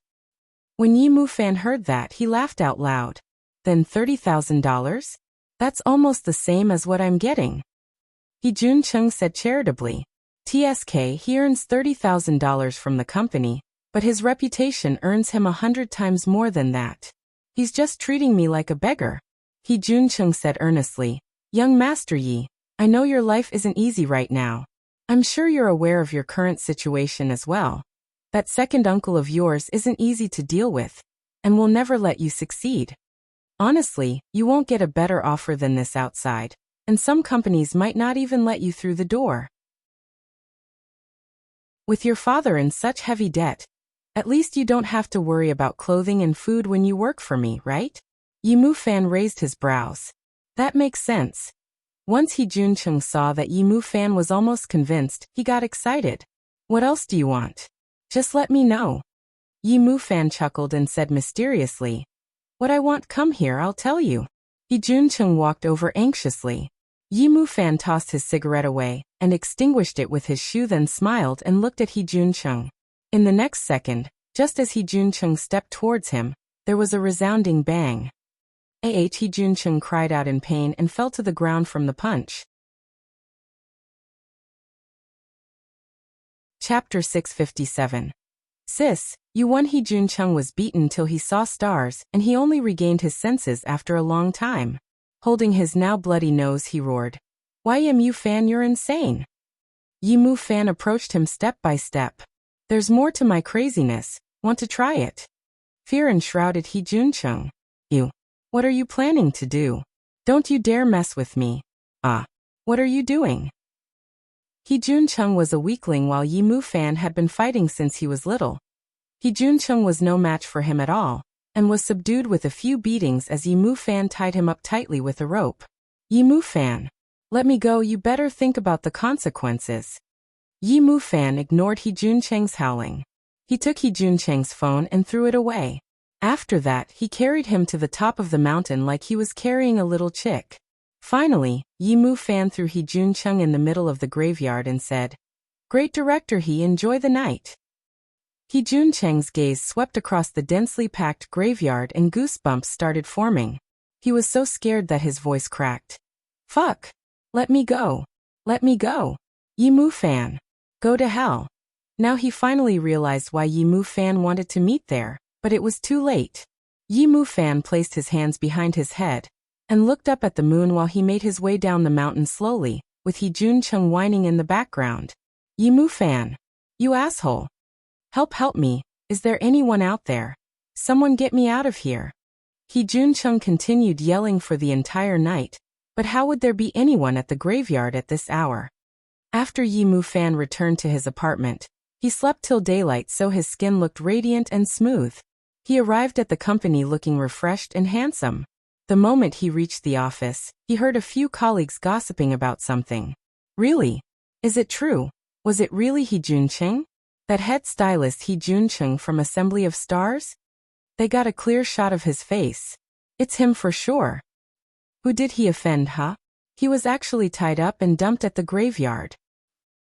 When Yi Mu Fan heard that, he laughed out loud. Then $30,000? That's almost the same as what I'm getting. He Junqing said charitably. TSK, he earns $30,000 from the company, but his reputation earns him 100 times more than that. He's just treating me like a beggar. He Junqing said earnestly, Young Master Yi, I know your life isn't easy right now. I'm sure you're aware of your current situation as well. That second uncle of yours isn't easy to deal with, and will never let you succeed. Honestly, you won't get a better offer than this outside, and some companies might not even let you through the door. With your father in such heavy debt, at least you don't have to worry about clothing and food when you work for me, right? Yi Mu Fan raised his brows. That makes sense. Once He Junqing saw that Yi Mu Fan was almost convinced, he got excited. What else do you want? Just let me know. Yi Mu Fan chuckled and said mysteriously, What I want, come here, I'll tell you. He Junqing walked over anxiously. Yi Mu Fan tossed his cigarette away and extinguished it with his shoe, then smiled and looked at He Junqing. In the next second, just as He Junqing stepped towards him, there was a resounding bang. He Junqing cried out in pain and fell to the ground from the punch. Chapter 657. Sis, you won. He Junqing was beaten till he saw stars, and he only regained his senses after a long time. Holding his now bloody nose, he roared, Yi Mu Fan, you're insane. Yi Mu Fan approached him step by step. There's more to my craziness, want to try it? Fear enshrouded He Junqing. You. What are you planning to do? Don't you dare mess with me. What are you doing? He Junqing was a weakling while Yi Mu Fan had been fighting since he was little. He Junqing was no match for him at all, and was subdued with a few beatings as Yi Mu Fan tied him up tightly with a rope. Yi Mu Fan, let me go, you better think about the consequences. Yi Mu Fan ignored He Junqing's howling. He took He Junqing's phone and threw it away. After that, he carried him to the top of the mountain like he was carrying a little chick. Finally, Yi Mu Fan threw He Junqing in the middle of the graveyard and said, Great director, he enjoy the night. He Junqing's gaze swept across the densely packed graveyard and goosebumps started forming. He was so scared that his voice cracked. Fuck! Let me go! Let me go! Yi Mu Fan! Go to hell! Now he finally realized why Yi Mu Fan wanted to meet there, but it was too late. Yi Mu Fan placed his hands behind his head and looked up at the moon while he made his way down the mountain slowly, with He Junqing whining in the background. Yi Mu Fan! You asshole! Help me, is there anyone out there? Someone get me out of here. He Junqing continued yelling for the entire night, but how would there be anyone at the graveyard at this hour? After Yi Mu Fan returned to his apartment, he slept till daylight so his skin looked radiant and smooth. He arrived at the company looking refreshed and handsome. The moment he reached the office, he heard a few colleagues gossiping about something. Really? Is it true? Was it really He Junqing? That head stylist He Junqing from Assembly of Stars? They got a clear shot of his face. It's him for sure. Who did he offend, huh? He was actually tied up and dumped at the graveyard.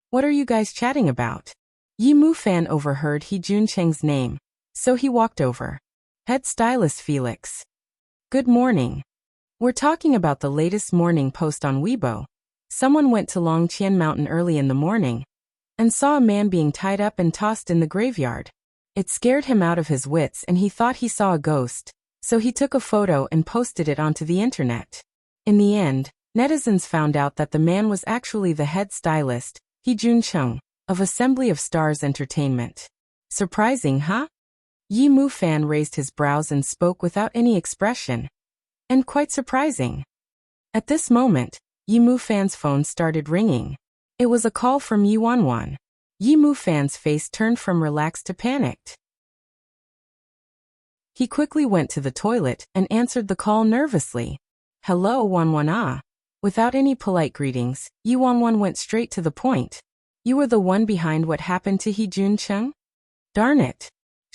What are you guys chatting about? Yi Mu Fan overheard He Junqing's name, so he walked over. Head stylist Felix. Good morning. We're talking about the latest morning post on Weibo. Someone went to Longqian Mountain early in the morning and saw a man being tied up and tossed in the graveyard. It scared him out of his wits and he thought he saw a ghost, so he took a photo and posted it onto the internet. In the end, netizens found out that the man was actually the head stylist, He Junqing, of Assembly of Stars Entertainment. Surprising, huh? Yi Mu Fan raised his brows and spoke without any expression. And quite surprising. At this moment, Yi Mu Fan's phone started ringing. It was a call from Yi Wanwan. Yi Mu Fan's face turned from relaxed to panicked. He quickly went to the toilet and answered the call nervously. Hello, Wanwan. Without any polite greetings, Yi Wanwan went straight to the point. You were the one behind what happened to He Junqing? Darn it.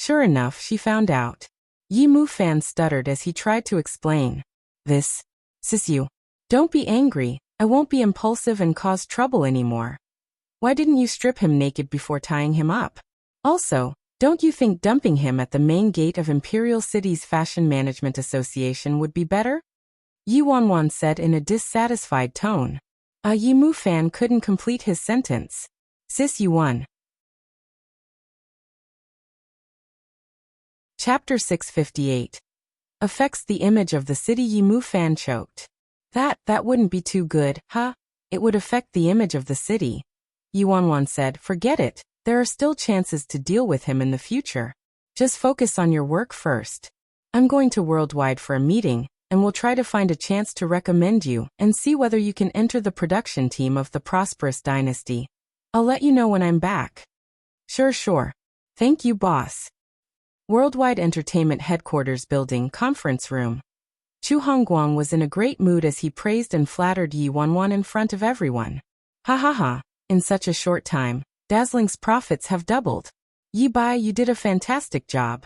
Sure enough, she found out. Yi Mufan stuttered as he tried to explain. Sis you. Don't be angry, I won't be impulsive and cause trouble anymore. Why didn't you strip him naked before tying him up? Also, don't you think dumping him at the main gate of Imperial City's Fashion Management Association would be better? Yi Wanwan said in a dissatisfied tone. Yi Mufan couldn't complete his sentence. Sis you won. Chapter 658. Affects the image of the city. Yi Mufan choked. That wouldn't be too good, huh? It would affect the image of the city. Yi Wanwan said, forget it, there are still chances to deal with him in the future. Just focus on your work first. I'm going to Worldwide for a meeting, and we'll try to find a chance to recommend you and see whether you can enter the production team of the Prosperous Dynasty. I'll let you know when I'm back. Sure. Thank you, boss. Worldwide Entertainment Headquarters Building Conference Room. Chu Hongguang was in a great mood as he praised and flattered Yi Wanwan in front of everyone. Ha. In such a short time, Dazzling's profits have doubled. Yi Bai, you did a fantastic job.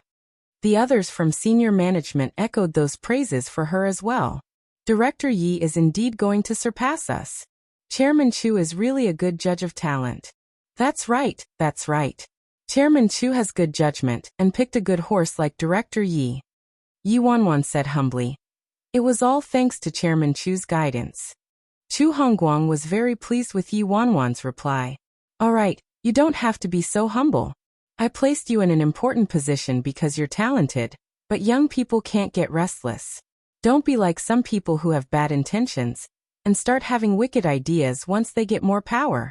The others from senior management echoed those praises for her as well. Director Yi is indeed going to surpass us. Chairman Chu is really a good judge of talent. That's right. Chairman Chu has good judgment and picked a good horse like Director Yi. Yi Wanwan said humbly. It was all thanks to Chairman Chu's guidance. Chu Hongguang was very pleased with Yi Wanwan's reply. All right, you don't have to be so humble. I placed you in an important position because you're talented, but young people can't get restless. Don't be like some people who have bad intentions and start having wicked ideas once they get more power.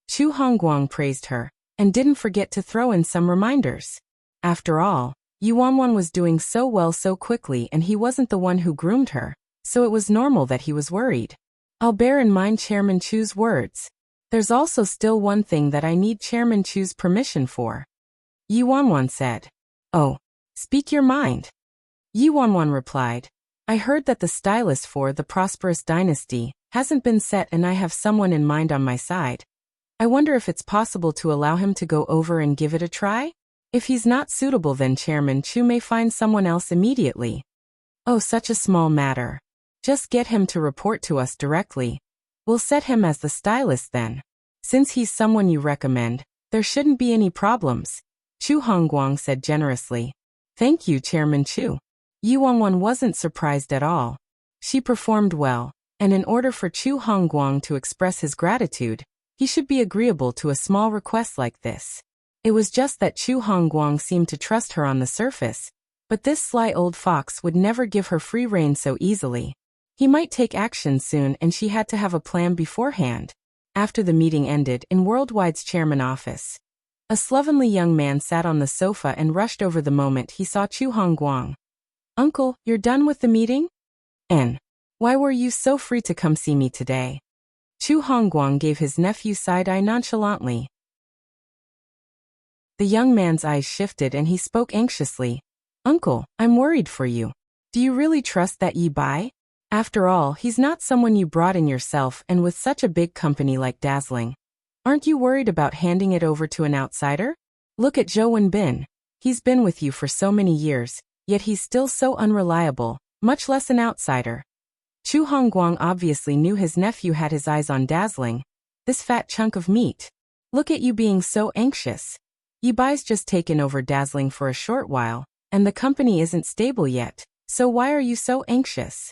Chu Hongguang praised her and didn't forget to throw in some reminders. After all, Yi Wanwan was doing so well so quickly and he wasn't the one who groomed her, so it was normal that he was worried. I'll bear in mind Chairman Chu's words. There's also still one thing that I need Chairman Chu's permission for. Yi Wanwan said. Oh, speak your mind. Yi Wanwan replied. I heard that the stylist for the Prosperous Dynasty hasn't been set and I have someone in mind on my side. I wonder if it's possible to allow him to go over and give it a try? If he's not suitable, then Chairman Chu may find someone else immediately. Oh, such a small matter. Just get him to report to us directly. We'll set him as the stylist then. Since he's someone you recommend, there shouldn't be any problems. Chu Hongguang said generously. Thank you, Chairman Chu. Yi Wanwan wasn't surprised at all. She performed well, and in order for Chu Hongguang to express his gratitude, he should be agreeable to a small request like this. It was just that Chu Hongguang seemed to trust her on the surface, but this sly old fox would never give her free rein so easily. He might take action soon and she had to have a plan beforehand. After the meeting ended in Worldwide's chairman office, a slovenly young man sat on the sofa and rushed over the moment he saw Chu Hongguang. Uncle, you're done with the meeting? And why were you so free to come see me today? Chu Hongguang gave his nephew side-eye nonchalantly. The young man's eyes shifted and he spoke anxiously. Uncle, I'm worried for you. Do you really trust that Yi Bai? After all, he's not someone you brought in yourself, and with such a big company like Dazzling. Aren't you worried about handing it over to an outsider? Look at Zhou Wenbin. He's been with you for so many years, yet he's still so unreliable, much less an outsider. Chu Hongguang obviously knew his nephew had his eyes on Dazzling, this fat chunk of meat. Look at you being so anxious. Yi Bai's just taken over Dazzling for a short while, and the company isn't stable yet, so why are you so anxious?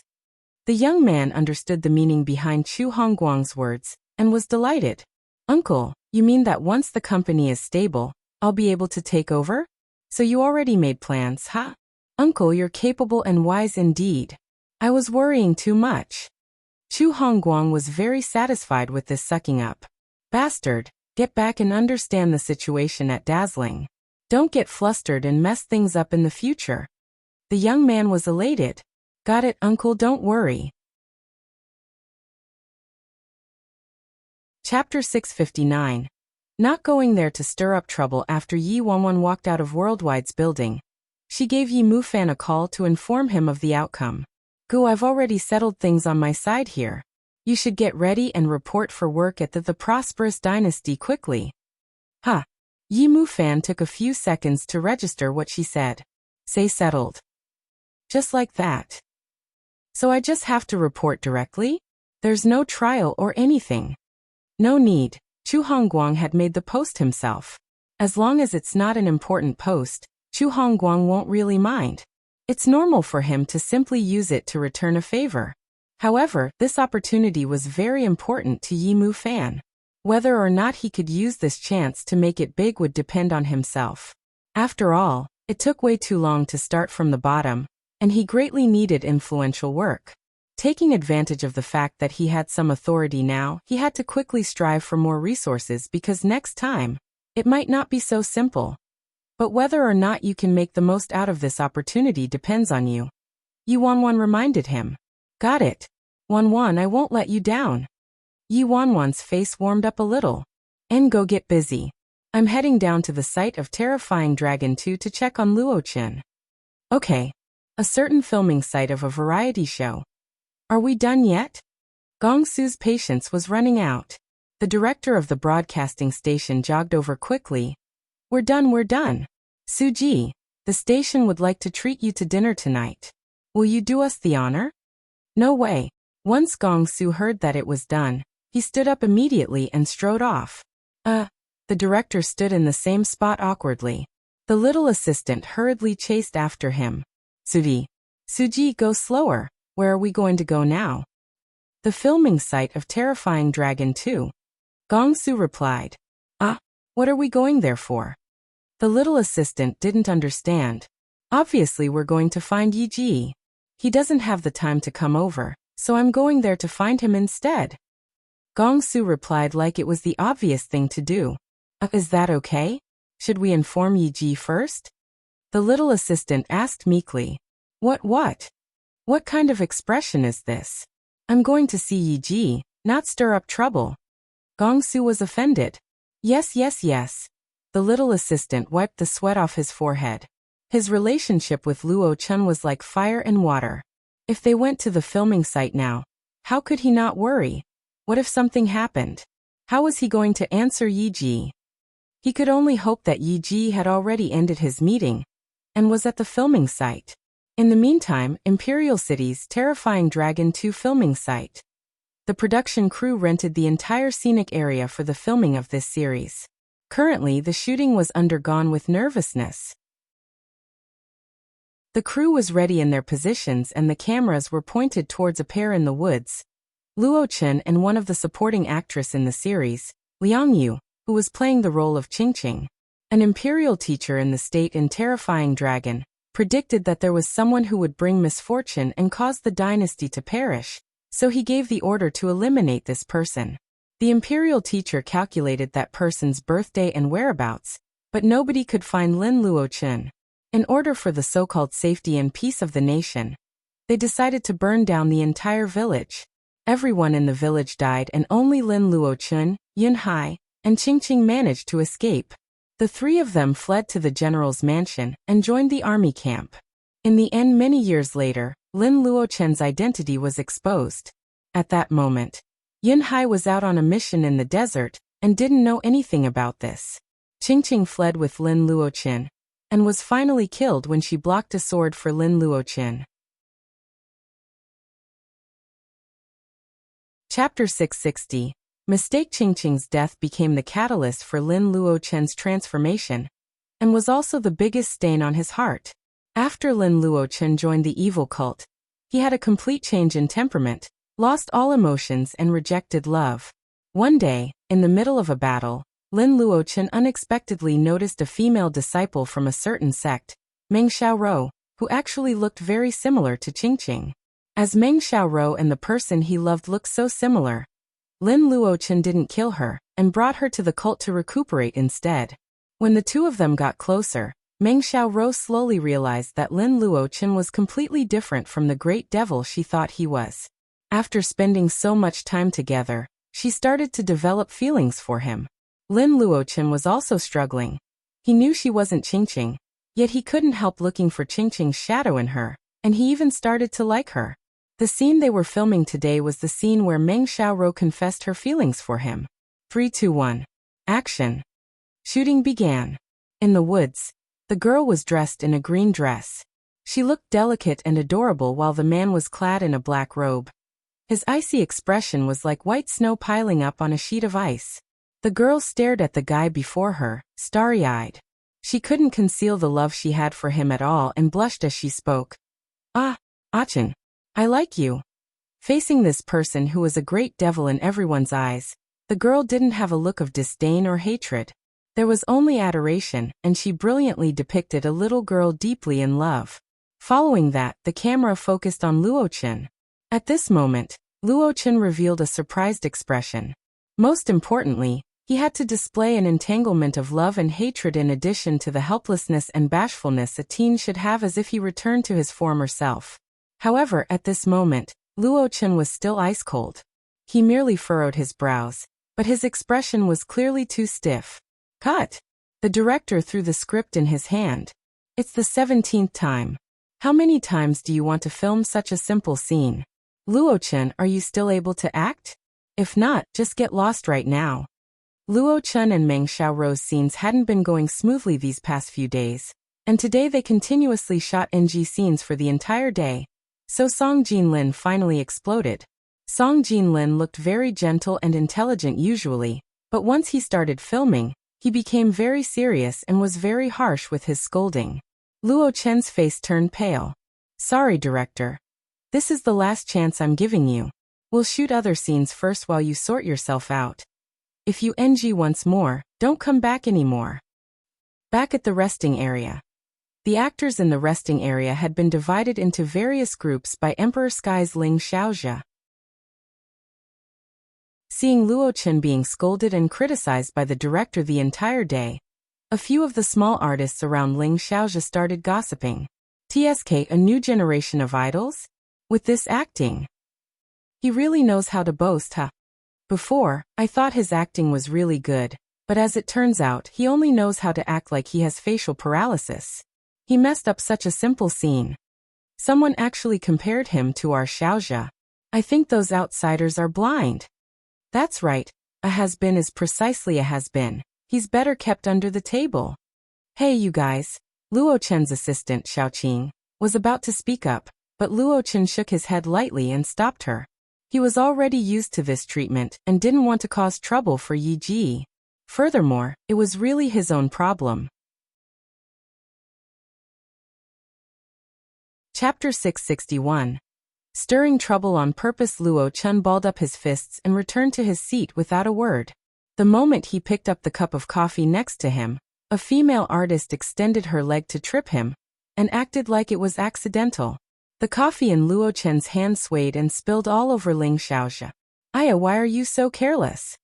The young man understood the meaning behind Chu Hongguang's words, and was delighted. Uncle, you mean that once the company is stable, I'll be able to take over? So you already made plans, huh? Uncle, you're capable and wise indeed. I was worrying too much. Chu Hongguang was very satisfied with this sucking up. Bastard, get back and understand the situation at Dazzling. Don't get flustered and mess things up in the future. The young man was elated. Got it, Uncle, don't worry. Chapter 659. Not going there to stir up trouble. After Yi Wanwan walked out of Worldwide's building, she gave Yi Mufan a call to inform him of the outcome. Gu, I've already settled things on my side here. You should get ready and report for work at the Prosperous Dynasty quickly. Huh. Yi Fan took a few seconds to register what she said. Say settled. Just like that. So I just have to report directly? There's no trial or anything. No need. Chu Hongguang had made the post himself. As long as it's not an important post, Chu Hongguang won't really mind. It's normal for him to simply use it to return a favor. However, this opportunity was very important to Yi Fan. Whether or not he could use this chance to make it big would depend on himself. After all, it took way too long to start from the bottom, and he greatly needed influential work. Taking advantage of the fact that he had some authority now, he had to quickly strive for more resources because next time, it might not be so simple. But whether or not you can make the most out of this opportunity depends on you. Yi Wanwan reminded him. Got it. Wanwan, I won't let you down. Yi Wanwan's face warmed up a little. And go get busy. I'm heading down to the site of Terrifying Dragon 2 to check on Luo Chen. Okay. A certain filming site of a variety show. Are we done yet? Gong Su's patience was running out. The director of the broadcasting station jogged over quickly. We're done. Suji, the station would like to treat you to dinner tonight. Will you do us the honor? No way. Once Gong Su heard that it was done, he stood up immediately and strode off. The director stood in the same spot awkwardly. The little assistant hurriedly chased after him. Suji, go slower. Where are we going to go now? The filming site of Terrifying Dragon 2. Gong Su replied. What are we going there for? The little assistant didn't understand. Obviously we're going to find Yi Ji. He doesn't have the time to come over, so I'm going there to find him instead. Gong Su replied like it was the obvious thing to do. Is that okay? Should we inform Yi Ji first? The little assistant asked meekly. What? What kind of expression is this? I'm going to see Yi Ji, not stir up trouble. Gong Su was offended. Yes. The little assistant wiped the sweat off his forehead. His relationship with Luo Chen was like fire and water. If they went to the filming site now, how could he not worry? What if something happened? How was he going to answer Yi Ji? He could only hope that Yi Ji had already ended his meeting and was at the filming site. In the meantime, Imperial City's Terrifying Dragon 2 filming site. The production crew rented the entire scenic area for the filming of this series. Currently, the shooting was undergone with nervousness. The crew was ready in their positions and the cameras were pointed towards a pair in the woods. Luo Chen and one of the supporting actress in the series, Liang Yu, who was playing the role of Qingqing, an imperial teacher in the state in Terrifying Dragon, predicted that there was someone who would bring misfortune and cause the dynasty to perish, so he gave the order to eliminate this person. The imperial teacher calculated that person's birthday and whereabouts, but nobody could find Lin Luo Chen. In order for the so-called safety and peace of the nation, they decided to burn down the entire village. Everyone in the village died and only Lin Luo Chen, Yun Hai, and Qingqing managed to escape. The three of them fled to the general's mansion and joined the army camp. In the end, many years later, Lin Luo Chen's identity was exposed. At that moment, Yun Hai was out on a mission in the desert and didn't know anything about this. Qingqing fled with Lin Luo Chen and was finally killed when she blocked a sword for Lin Luo Chen. Chapter 660. Mistake. Qingqing's death became the catalyst for Lin Luo Chen's transformation and was also the biggest stain on his heart. After Lin Luo Chen joined the evil cult, he had a complete change in temperament, lost all emotions and rejected love. One day, in the middle of a battle, Lin Luo Chen unexpectedly noticed a female disciple from a certain sect, Meng Xiaorou, who actually looked very similar to Qingqing. As Meng Xiaorou and the person he loved looked so similar, Lin Luo Chen didn't kill her and brought her to the cult to recuperate instead. When the two of them got closer, Meng Xiaorou slowly realized that Lin Luo Chen was completely different from the great devil she thought he was. After spending so much time together, she started to develop feelings for him. Lin Luo Chen was also struggling. He knew she wasn't Qingqing, yet he couldn't help looking for Qingqing's shadow in her, and he even started to like her. The scene they were filming today was the scene where Meng Xiaorou confessed her feelings for him. 3, 2, 1. Action. Shooting began. In the woods, the girl was dressed in a green dress. She looked delicate and adorable while the man was clad in a black robe. His icy expression was like white snow piling up on a sheet of ice. The girl stared at the guy before her, starry-eyed. She couldn't conceal the love she had for him at all and blushed as she spoke. "Ah, Achin, I like you." Facing this person who was a great devil in everyone's eyes, the girl didn't have a look of disdain or hatred. There was only adoration, and she brilliantly depicted a little girl deeply in love. Following that, the camera focused on Luochen. At this moment, Luochen revealed a surprised expression. Most importantly, he had to display an entanglement of love and hatred in addition to the helplessness and bashfulness a teen should have as if he returned to his former self. However, at this moment, Luochen was still ice-cold. He merely furrowed his brows, but his expression was clearly too stiff. "Cut!" The director threw the script in his hand. "It's the 17th time. How many times do you want to film such a simple scene? Luochen, are you still able to act? If not, just get lost right now." Luochen and Meng Xiaoro's scenes hadn't been going smoothly these past few days, and today they continuously shot NG scenes for the entire day. So Song Jinlin finally exploded. Song Jinlin looked very gentle and intelligent usually, but once he started filming, he became very serious and was very harsh with his scolding. Luochen's face turned pale. "Sorry, director. This is the last chance I'm giving you. We'll shoot other scenes first while you sort yourself out. If you NG once more, don't come back anymore." Back at the resting area. The actors in the resting area had been divided into various groups by Emperor Sky's Ling Xiaozhe. Seeing Luochen being scolded and criticized by the director the entire day, a few of the small artists around Ling Xiaozhe started gossiping. "TSK, a new generation of idols? With this acting? He really knows how to boast, huh? Before, I thought his acting was really good, but as it turns out, he only knows how to act like he has facial paralysis. He messed up such a simple scene. Someone actually compared him to our Xiaozhe. I think those outsiders are blind." "That's right, a has-been is precisely a has-been. He's better kept under the table." "Hey you guys," Luochen's assistant, Xiaoqing, was about to speak up, but Luochen shook his head lightly and stopped her. He was already used to this treatment and didn't want to cause trouble for Yi Ji. Furthermore, it was really his own problem. Chapter 661. Stirring trouble on purpose. Luochen balled up his fists and returned to his seat without a word. The moment he picked up the cup of coffee next to him, a female artist extended her leg to trip him, and acted like it was accidental. The coffee in Luochen's hand swayed and spilled all over Ling Xiaozhe. "Aya, why are you so careless?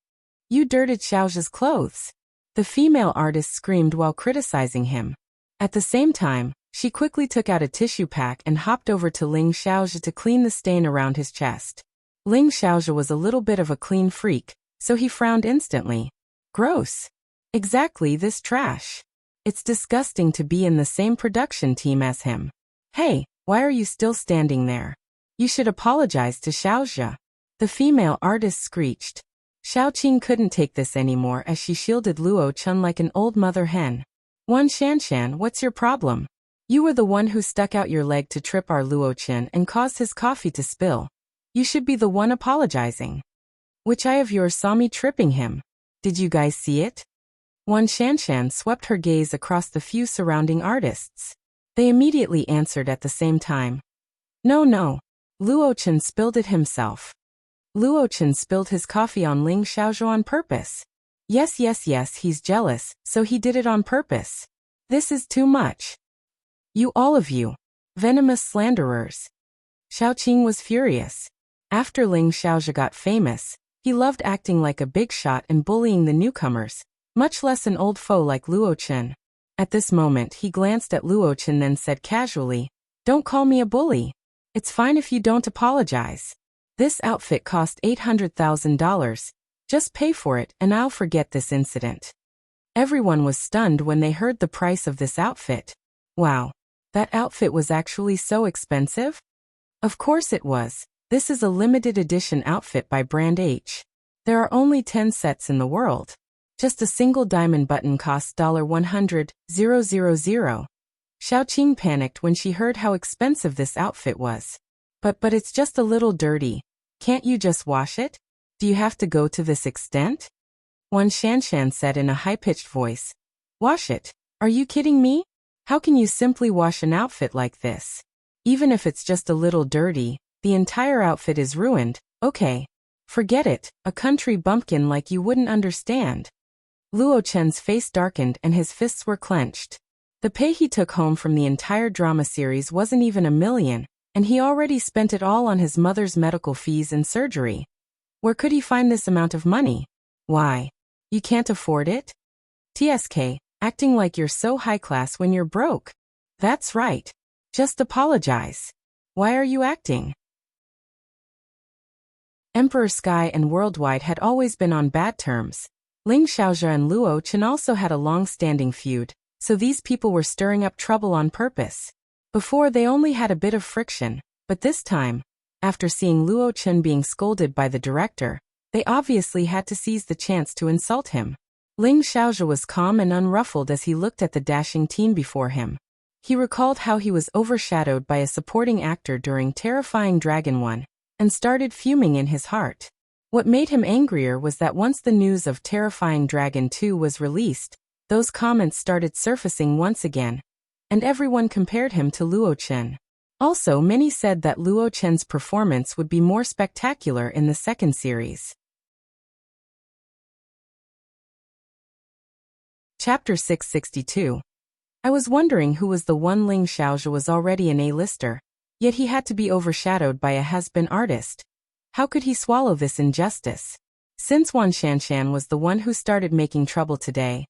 You dirted Xiaozhe's clothes." The female artist screamed while criticizing him. At the same time, she quickly took out a tissue pack and hopped over to Ling Xiaozhe to clean the stain around his chest. Ling Xiaozhe was a little bit of a clean freak, so he frowned instantly. "Gross. Exactly, this trash. It's disgusting to be in the same production team as him. Hey, why are you still standing there? You should apologize to Xiaozhe." The female artist screeched. Xiaoqing couldn't take this anymore as she shielded Luochen like an old mother hen. "Wan Shanshan, what's your problem? You were the one who stuck out your leg to trip our Luochen and caused his coffee to spill. You should be the one apologizing. Which eye of yours saw me tripping him? Did you guys see it?" Wan Shanshan swept her gaze across the few surrounding artists. They immediately answered at the same time. No. Luochen spilled it himself." Luochen spilled his coffee on Ling Xiaozhe on purpose. Yes, he's jealous, so he did it on purpose. This is too much. You all of you. Venomous slanderers. Xiaoqing was furious. After Ling Xiaozhe got famous, he loved acting like a big shot and bullying the newcomers, much less an old foe like Luochen. At this moment he glanced at Luochen then said casually, "Don't call me a bully. It's fine if you don't apologize. This outfit cost $800,000. Just pay for it and I'll forget this incident." Everyone was stunned when they heard the price of this outfit. Wow, that outfit was actually so expensive? Of course it was. This is a limited edition outfit by Brand H. There are only 10 sets in the world. Just a single diamond button costs $100,000. Xiaoqing panicked when she heard how expensive this outfit was. But it's just a little dirty. Can't you just wash it? Do you have to go to this extent? Wan Shanshan said in a high-pitched voice. Wash it? Are you kidding me? How can you simply wash an outfit like this? Even if it's just a little dirty, the entire outfit is ruined. Okay. Forget it, a country bumpkin like you wouldn't understand. Luo Chen's face darkened and his fists were clenched. The pay he took home from the entire drama series wasn't even $1 million, and he already spent it all on his mother's medical fees and surgery. Where could he find this amount of money? Why? You can't afford it? TSK, acting like you're so high class when you're broke. That's right. Just apologize. Why are you acting? Emperor Sky and Worldwide had always been on bad terms. Ling Xiaojia and Luo Chen also had a long-standing feud, so these people were stirring up trouble on purpose. Before they only had a bit of friction, but this time, after seeing Luo Chen being scolded by the director, they obviously had to seize the chance to insult him. Ling Xiaojia was calm and unruffled as he looked at the dashing teen before him. He recalled how he was overshadowed by a supporting actor during Terrifying Dragon 1, and started fuming in his heart. What made him angrier was that once the news of Terrifying Dragon 2 was released, those comments started surfacing once again, and everyone compared him to Luo Chen. Also, many said that Luo Chen's performance would be more spectacular in the second series. Chapter 662. I was wondering who was the one. Ling Xiaojia was already an A-lister, yet he had to be overshadowed by a has-been artist. How could he swallow this injustice? Since Wan Shanshan was the one who started making trouble today,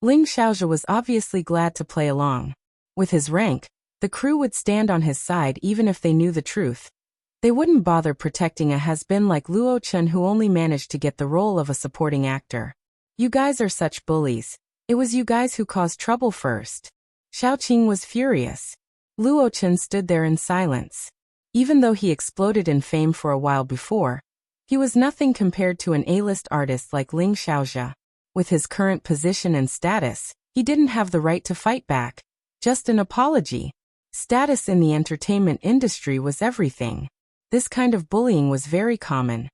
Ling Xiaojia was obviously glad to play along. With his rank, the crew would stand on his side even if they knew the truth. They wouldn't bother protecting a has-been like Luo Chen who only managed to get the role of a supporting actor. You guys are such bullies. It was you guys who caused trouble first. Xiaoqing was furious. Luo Chen stood there in silence. Even though he exploded in fame for a while before, he was nothing compared to an A-list artist like Ling Xiaojia. With his current position and status, he didn't have the right to fight back. Just an apology. Status in the entertainment industry was everything. This kind of bullying was very common.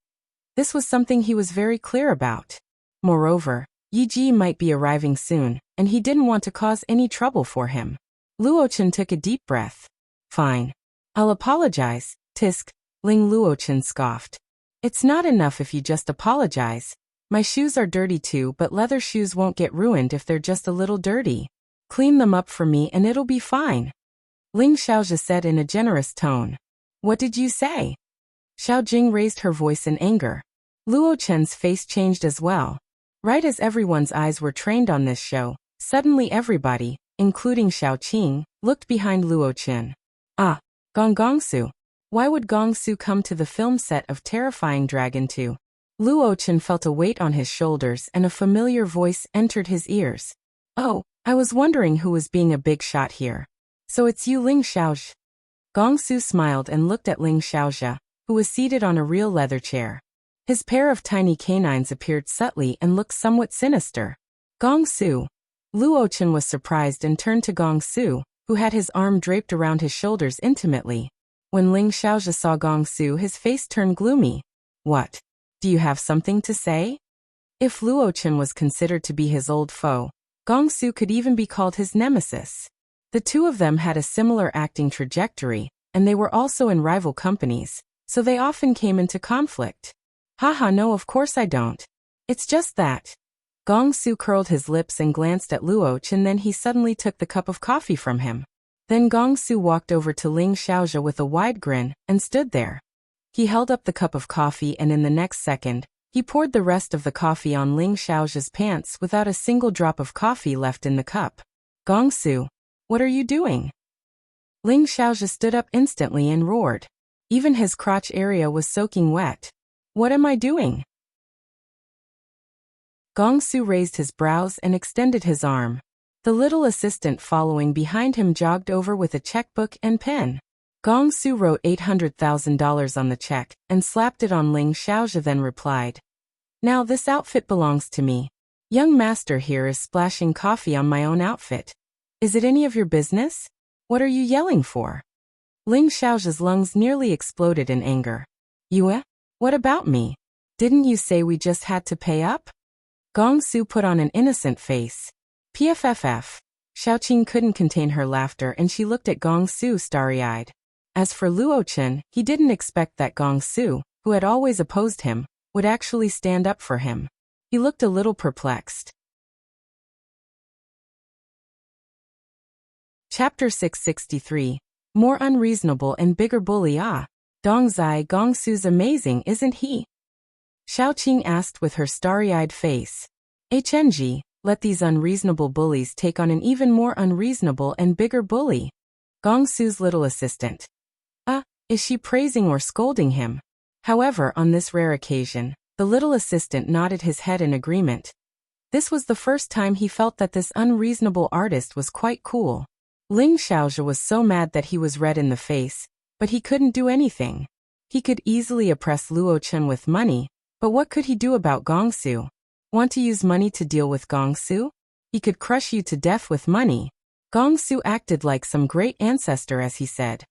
This was something he was very clear about. Moreover, Yi Ji might be arriving soon, and he didn't want to cause any trouble for him. Luo Chen took a deep breath. Fine. I'll apologize, tisk, Ling Luo Chen scoffed. It's not enough if you just apologize. My shoes are dirty too, but leather shoes won't get ruined if they're just a little dirty. Clean them up for me and it'll be fine. Ling Xiaojia said in a generous tone. What did you say? Xiao Jing raised her voice in anger. Luo Chen's face changed as well. Right as everyone's eyes were trained on this show, suddenly everybody, including Xiaoqing, looked behind Luo Chen. Ah, Gongsu. Why would Gongsu come to the film set of Terrifying Dragon 2? Luo Chen felt a weight on his shoulders and a familiar voice entered his ears. Oh, I was wondering who was being a big shot here. So it's you, Ling Xiaojia. Gongsu smiled and looked at Ling Xiaojia, who was seated on a real leather chair. His pair of tiny canines appeared subtly and looked somewhat sinister. Gongsu. Luo Chen was surprised and turned to Gongsu, who had his arm draped around his shoulders intimately. When Ling Xiaojia saw Gongsu, his face turned gloomy. What? Do you have something to say? If Luo Chen was considered to be his old foe, Gongsu could even be called his nemesis. The two of them had a similar acting trajectory, and they were also in rival companies, so they often came into conflict. Haha, no, of course I don't. It's just that. Gongsu curled his lips and glanced at Luo Chen, then he suddenly took the cup of coffee from him. Then Gongsu walked over to Ling Xiaojia with a wide grin and stood there. He held up the cup of coffee and in the next second, he poured the rest of the coffee on Ling Xiaojia's pants without a single drop of coffee left in the cup. Gongsu, what are you doing? Ling Xiaojia stood up instantly and roared. Even his crotch area was soaking wet. What am I doing? Gongsu raised his brows and extended his arm. The little assistant following behind him jogged over with a checkbook and pen. Gongsu wrote $800,000 on the check and slapped it on Ling Xiaojia, then replied, Now this outfit belongs to me. Young master here is splashing coffee on my own outfit. Is it any of your business? What are you yelling for? Ling Xiao's lungs nearly exploded in anger. Yue? What about me? Didn't you say we just had to pay up? Gong Su put on an innocent face. PFFF. Xiaoqing couldn't contain her laughter and she looked at Gong Su starry-eyed. As for Luo Chen, he didn't expect that Gong Su, who had always opposed him, would actually stand up for him. He looked a little perplexed. Chapter 663. More unreasonable and bigger bully. Dongzai, Gong Su's amazing, isn't he? Xiaoqing asked with her starry-eyed face. HNG, let these unreasonable bullies take on an even more unreasonable and bigger bully. Gong Su's little assistant. Is she praising or scolding him? However, on this rare occasion, the little assistant nodded his head in agreement. This was the first time he felt that this unreasonable artist was quite cool. Ling Xiaozhe was so mad that he was red in the face, but he couldn't do anything. He could easily oppress Luo Chen with money, but what could he do about Gong Su? Want to use money to deal with Gong Su? He could crush you to death with money. Gong Su acted like some great ancestor as he said.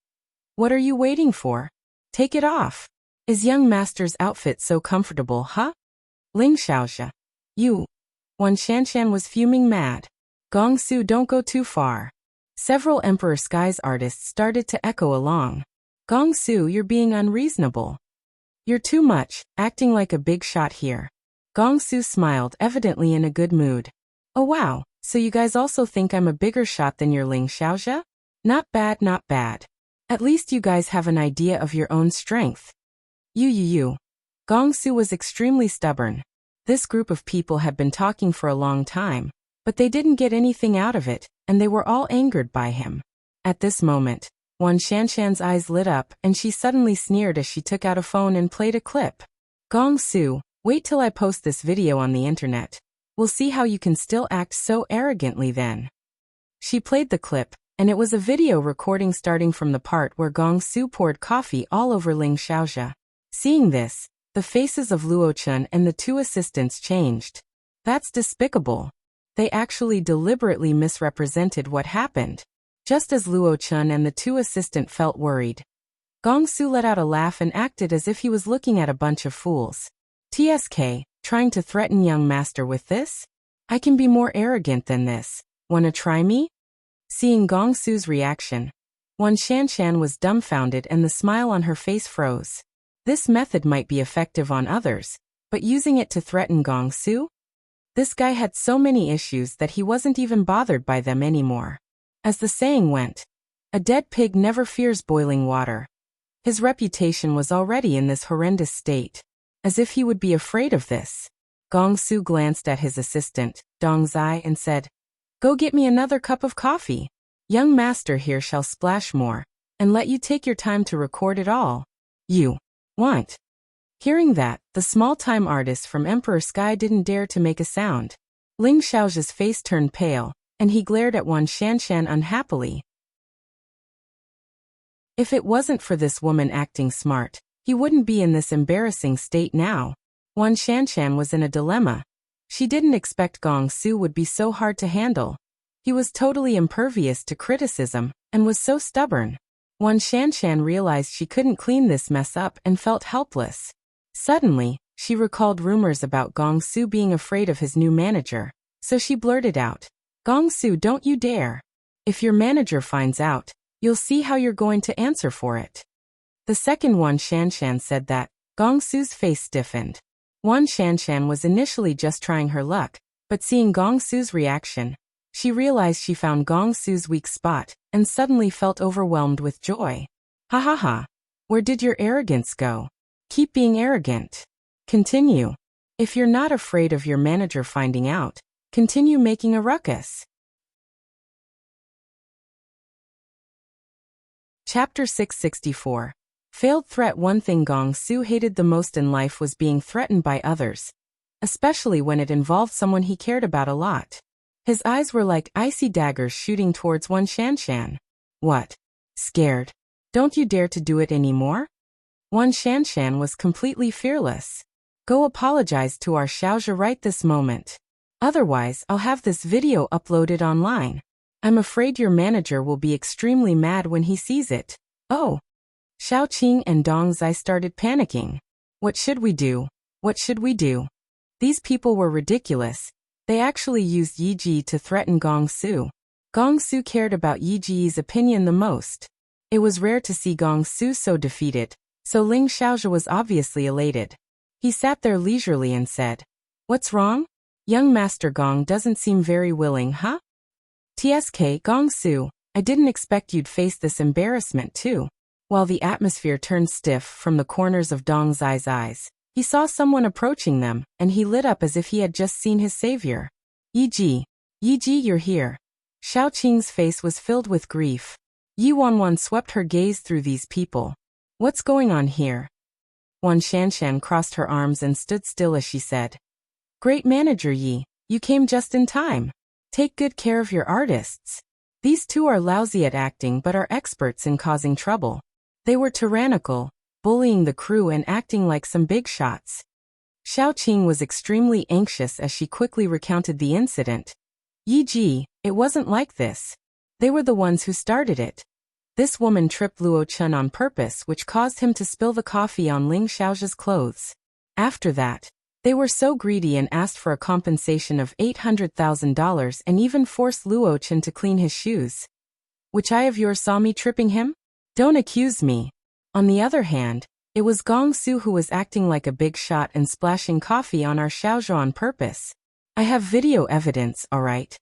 What are you waiting for? Take it off. Is young master's outfit so comfortable, huh? Ling Xiaozhe. You. Wan Shanshan was fuming mad. Gong Su, don't go too far. Several Emperor Sky's artists started to echo along. Gong Su, you're being unreasonable. You're too much, acting like a big shot here. Gong Su smiled, evidently in a good mood. Oh wow, so you guys also think I'm a bigger shot than your Ling Xiaozhe? Not bad, not bad. At least you guys have an idea of your own strength. You. Gong Su was extremely stubborn. This group of people had been talking for a long time, but they didn't get anything out of it, and they were all angered by him. At this moment, Wan Shanshan's eyes lit up and she suddenly sneered as she took out a phone and played a clip. Gong Su, wait till I post this video on the internet. We'll see how you can still act so arrogantly then. She played the clip, and it was a video recording starting from the part where Gong Su poured coffee all over Ling Xiaozhe. Seeing this, the faces of Luo Chen and the two assistants changed. That's despicable. They actually deliberately misrepresented what happened. Just as Luo Chen and the two assistants felt worried, Gong Su let out a laugh and acted as if he was looking at a bunch of fools. TSK, trying to threaten young master with this? I can be more arrogant than this. Wanna try me? Seeing Gong Su's reaction, Wan Shanshan was dumbfounded and the smile on her face froze. This method might be effective on others, but using it to threaten Gong Su? This guy had so many issues that he wasn't even bothered by them anymore. As the saying went, a dead pig never fears boiling water. His reputation was already in this horrendous state. As if he would be afraid of this. Gong Su glanced at his assistant, Dong Zai, and said, Go get me another cup of coffee. Young master here shall splash more, and let you take your time to record it all. You want. Hearing that, the small-time artist from Emperor Sky didn't dare to make a sound. Ling Xiaozhe's face turned pale, and he glared at Wan Shanshan unhappily. If it wasn't for this woman acting smart, he wouldn't be in this embarrassing state now. Wan Shanshan was in a dilemma. She didn't expect Gong Su would be so hard to handle. He was totally impervious to criticism, and was so stubborn. Wan Shanshan realized she couldn't clean this mess up and felt helpless. Suddenly, she recalled rumors about Gong Su being afraid of his new manager, so she blurted out, Gong Su, don't you dare. If your manager finds out, you'll see how you're going to answer for it. The second Wan Shanshan said that, Gong Su's face stiffened. Wan Shanshan was initially just trying her luck, but seeing Gong Su's reaction, she realized she found Gong Su's weak spot, and suddenly felt overwhelmed with joy. Ha ha ha. Where did your arrogance go? Keep being arrogant. Continue. If you're not afraid of your manager finding out, continue making a ruckus. Chapter 664. Failed threat. One thing Gong Su hated the most in life was being threatened by others, especially when it involved someone he cared about a lot. His eyes were like icy daggers shooting towards Wan Shanshan. What? Scared? Don't you dare to do it anymore? Wan Shanshan was completely fearless. Go apologize to our Xiaozhe right this moment. Otherwise, I'll have this video uploaded online. I'm afraid your manager will be extremely mad when he sees it. Oh. Xiaoqing and Dong Zai started panicking. What should we do? What should we do? These people were ridiculous. They actually used Yi Ji to threaten Gong Su. Gong Su cared about Yi Ji's opinion the most. It was rare to see Gong Su so defeated, so Ling Xiaozhi was obviously elated. He sat there leisurely and said, "What's wrong? Young Master Gong doesn't seem very willing, huh?" "TSK, Gong Su, I didn't expect you'd face this embarrassment too." While the atmosphere turned stiff from the corners of Dong Zai's eyes, he saw someone approaching them, and he lit up as if he had just seen his savior. Yi Ji, you're here." Xiaoqing's face was filled with grief. Yi Wanwan swept her gaze through these people. "What's going on here?" Wan Shanshan crossed her arms and stood still as she said, "Great Manager Yi, you came just in time. Take good care of your artists. These two are lousy at acting but are experts in causing trouble. They were tyrannical, bullying the crew and acting like some big shots." Xiaoqing was extremely anxious as she quickly recounted the incident. "Yi Ji, it wasn't like this. They were the ones who started it. This woman tripped Luo Chun on purpose, which caused him to spill the coffee on Ling Xiaozhi's clothes. After that, they were so greedy and asked for a compensation of $800,000 and even forced Luo Chun to clean his shoes. Which eye of yours saw me tripping him? Don't accuse me. On the other hand, it was Gong Su who was acting like a big shot and splashing coffee on our Xiaozhi on purpose. I have video evidence, alright."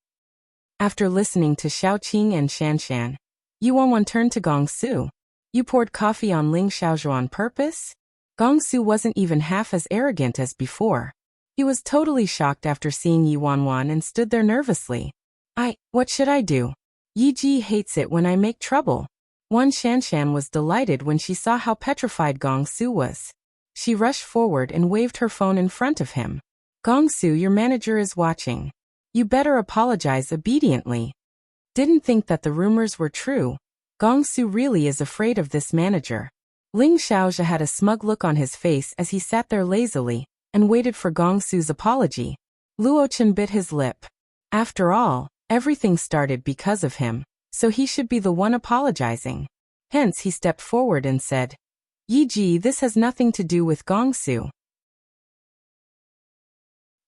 After listening to Xiaoqing and Shanshan, Yi Wanwan turned to Gong Su. "You poured coffee on Ling Xiaozhi on purpose?" Gong Su wasn't even half as arrogant as before. He was totally shocked after seeing Yi Wanwan and stood there nervously. What should I do? Yi Ji hates it when I make trouble." Wan Shanshan was delighted when she saw how petrified Gong Su was. She rushed forward and waved her phone in front of him. "Gong Su, your manager is watching. You better apologize obediently." Didn't think that the rumors were true. Gong Su really is afraid of this manager. Ling Xiaozhi had a smug look on his face as he sat there lazily and waited for Gong Su's apology. Luo Chen bit his lip. After all, everything started because of him, so he should be the one apologizing. Hence he stepped forward and said, "Yi Ji, this has nothing to do with Gong Su.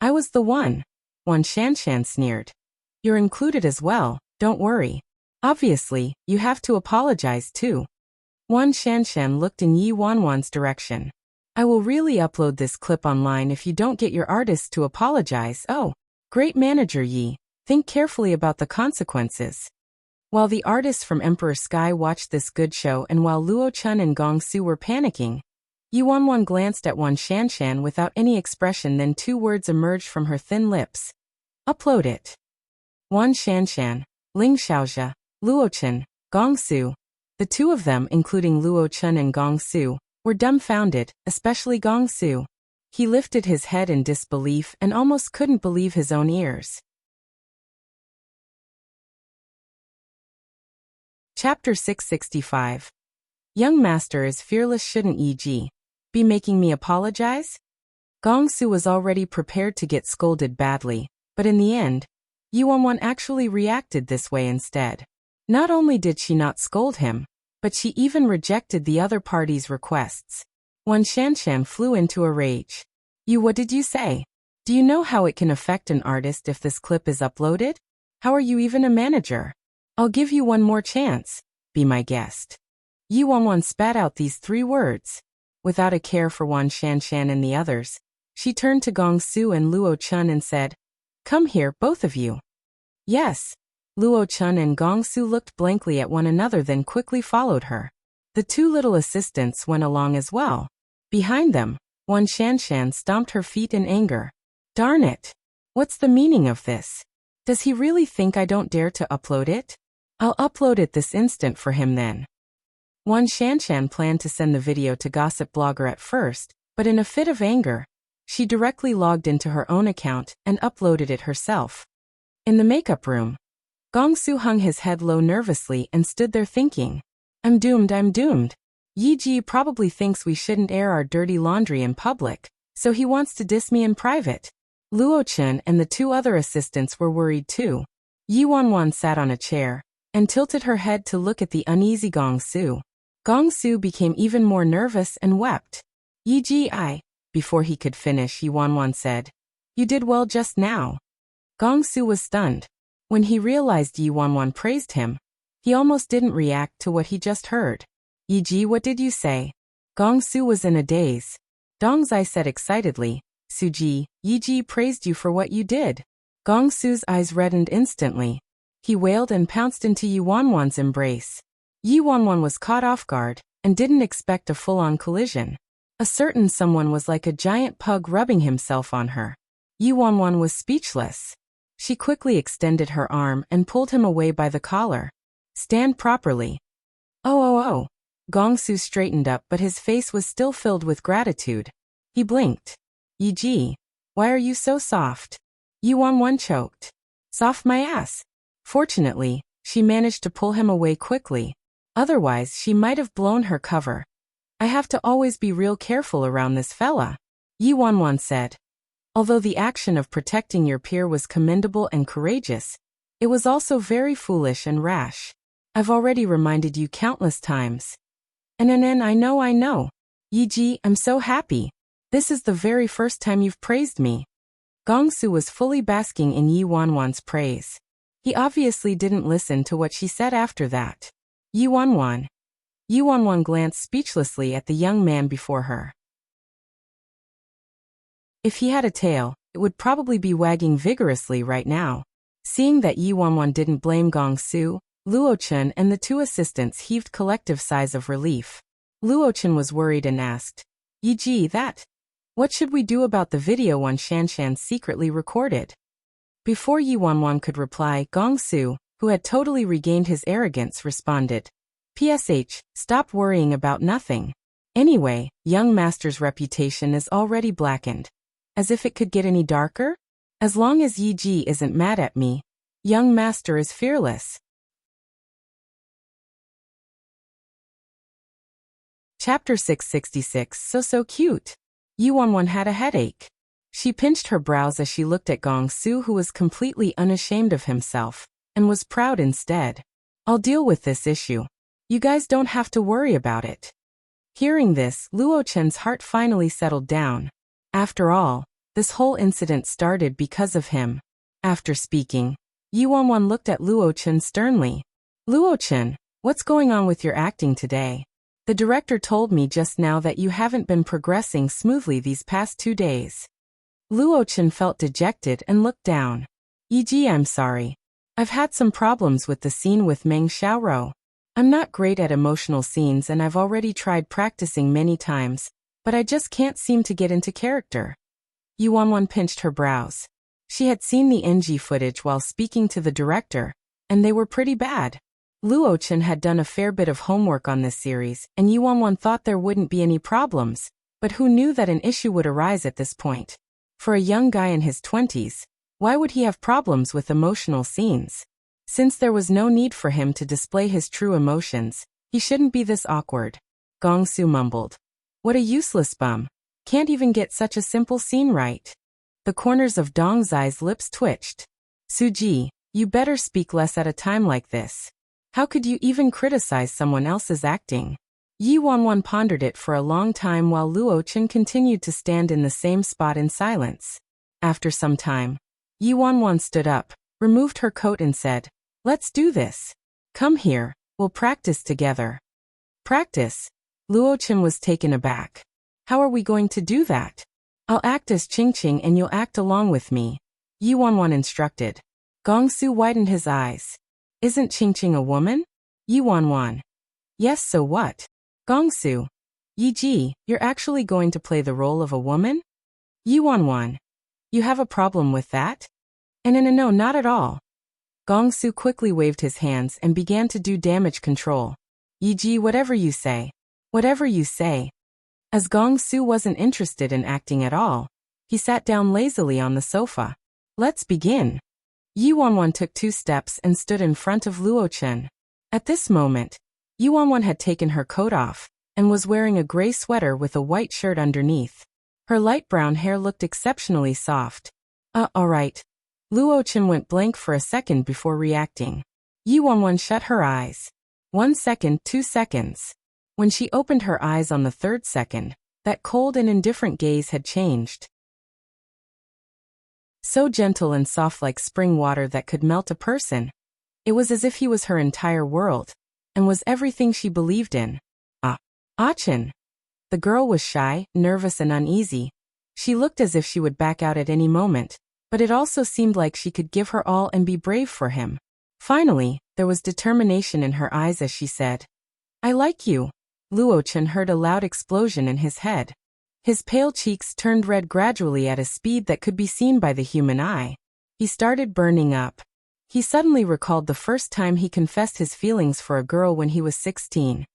I was the one." Wan Shanshan sneered. "You're included as well, don't worry. Obviously, you have to apologize too." Wan Shanshan looked in Yi Wanwan's direction. "I will really upload this clip online if you don't get your artists to apologize." "Oh, great Manager Yi, think carefully about the consequences." While the artists from Emperor Sky watched this good show and while Luo Chun and Gong Su were panicking, Yi Wanwan glanced at Wan Shanshan without any expression, then two words emerged from her thin lips. "Upload it." Wan Shanshan, Ling Xiaozhi, Luo Chun, Gong Su. The two of them, including Luo Chun and Gong Su, were dumbfounded, especially Gong Su. He lifted his head in disbelief and almost couldn't believe his own ears. Chapter 665. Young Master is fearless. Shouldn't Yi Ji be making me apologize? Gong Su was already prepared to get scolded badly, but in the end, Yi Wanwan actually reacted this way instead. Not only did she not scold him, but she even rejected the other party's requests. Wan Shanshan flew into a rage. What did you say? Do you know how it can affect an artist if this clip is uploaded? How are you even a manager? I'll give you one more chance. Be my guest." Yi Wanwan spat out these 3 words. Without a care for Wan Shanshan and the others, she turned to Gong Su and Luo Chun and said, "Come here, both of you." "Yes." Luo Chun and Gong Su looked blankly at one another, then quickly followed her. The 2 little assistants went along as well. Behind them, Wan Shanshan stomped her feet in anger. "Darn it! What's the meaning of this? Does he really think I don't dare to upload it? I'll upload it this instant for him then." Wan Shanshan planned to send the video to Gossip Blogger at first, but in a fit of anger, she directly logged into her own account and uploaded it herself. In the makeup room, Gong Su hung his head low nervously and stood there thinking, I'm doomed. Yi Ji probably thinks we shouldn't air our dirty laundry in public, so he wants to diss me in private. Luo Chen and the two other assistants were worried too. Yi Wanwan sat on a chair and tilted her head to look at the uneasy Gong Su. Gong Su became even more nervous and wept. Yi Ji, before he could finish, Yi Wanwan said, "You did well just now." Gong Su was stunned. When he realized Yi Wanwan praised him, he almost didn't react to what he just heard. "Yi Ji, what did you say?" Gong Su was in a daze. Dong Zai said excitedly, "Suji, Yi Ji praised you for what you did." Gong Su's eyes reddened instantly. He wailed and pounced into Yi Wanwan's embrace. Yi Wanwan was caught off guard and didn't expect a full-on collision. A certain someone was like a giant pug rubbing himself on her. Yi Wanwan was speechless. She quickly extended her arm and pulled him away by the collar. "Stand properly." Oh. Gong Su straightened up, but his face was still filled with gratitude. He blinked. "Yi Ji, why are you so soft?" Yi Wanwan choked. "Soft my ass." Fortunately, she managed to pull him away quickly. Otherwise, she might have blown her cover. "I have to always be real careful around this fella," Yi Wanwan said. Although the action of protecting your peer was commendable and courageous, it was also very foolish and rash. "I've already reminded you countless times." And I know. Yi Ji, I'm so happy. This is the very first time you've praised me." Gong Su was fully basking in Yi Wanwan's praise. He obviously didn't listen to what she said after that. Yi Wanwan glanced speechlessly at the young man before her. If he had a tail, it would probably be wagging vigorously right now. Seeing that Yi Wanwan didn't blame Gong Su, Luo Chen and the two assistants heaved collective sighs of relief. Luo Chen was worried and asked, "Yi Ji, what should we do about the video Wan Shanshan secretly recorded?" Before Yi Wanwan could reply, Gong Su, who had totally regained his arrogance, responded, "PSH, stop worrying about nothing. Anyway, young master's reputation is already blackened. As if it could get any darker? As long as Yi Ji isn't mad at me, young master is fearless." Chapter 666, So cute. Yi Wanwan had a headache. She pinched her brows as she looked at Gong Su, who was completely unashamed of himself, and was proud instead. "I'll deal with this issue. You guys don't have to worry about it." Hearing this, Luo Chen's heart finally settled down. After all, this whole incident started because of him. After speaking, Yi Wanwan looked at Luo Chen sternly. "Luo Chen, what's going on with your acting today? The director told me just now that you haven't been progressing smoothly these past 2 days." Luo Chen felt dejected and looked down. "Yi Ji, I'm sorry. I've had some problems with the scene with Meng Xiaorou. I'm not great at emotional scenes and I've already tried practicing many times, but I just can't seem to get into character." Yi Wanwan pinched her brows. She had seen the NG footage while speaking to the director, and they were pretty bad. Luo Chen had done a fair bit of homework on this series, and Yi Wanwan thought there wouldn't be any problems, but who knew that an issue would arise at this point? For a young guy in his 20s, why would he have problems with emotional scenes? Since there was no need for him to display his true emotions, he shouldn't be this awkward. Gong Su mumbled. "What a useless bum. Can't even get such a simple scene right." The corners of Dong Zai's lips twitched. "Suji, you better speak less at a time like this. How could you even criticize someone else's acting?" Yi Wanwan pondered it for a long time while Luo Chen continued to stand in the same spot in silence. After some time, Yi Wanwan stood up, removed her coat and said, "Let's do this. Come here, we'll practice together." "Practice?" Luo Chen was taken aback. "How are we going to do that?" "I'll act as Ching Ching and you'll act along with me," Yi Wanwan instructed. Gong Su widened his eyes. "Isn't Ching Ching a woman?" Yi Wanwan. "Yes, so what?" Gong Su. "Yi Ji, you're actually going to play the role of a woman?" Yi Wanwan. "You have a problem with that?" No, not at all." Gong Su quickly waved his hands and began to do damage control. "Yi Ji, whatever you say. Whatever you say." As Gong Su wasn't interested in acting at all, he sat down lazily on the sofa. "Let's begin." Yi Wanwan took 2 steps and stood in front of Luo Chen. At this moment, Yi Wanwan had taken her coat off and was wearing a gray sweater with a white shirt underneath. Her light brown hair looked exceptionally soft. Alright. Luo Chen went blank for a second before reacting. Yi Wanwan shut her eyes. 1 second, 2 seconds. When she opened her eyes on the 3rd second, that cold and indifferent gaze had changed. So gentle and soft like spring water that could melt a person. It was as if he was her entire world, and was everything she believed in. Chen. The girl was shy, nervous and uneasy. She looked as if she would back out at any moment, but it also seemed like she could give her all and be brave for him. Finally, there was determination in her eyes as she said, "I like you." Luo Chen heard a loud explosion in his head. His pale cheeks turned red gradually at a speed that could be seen by the human eye. He started burning up. He suddenly recalled the first time he confessed his feelings for a girl when he was 16.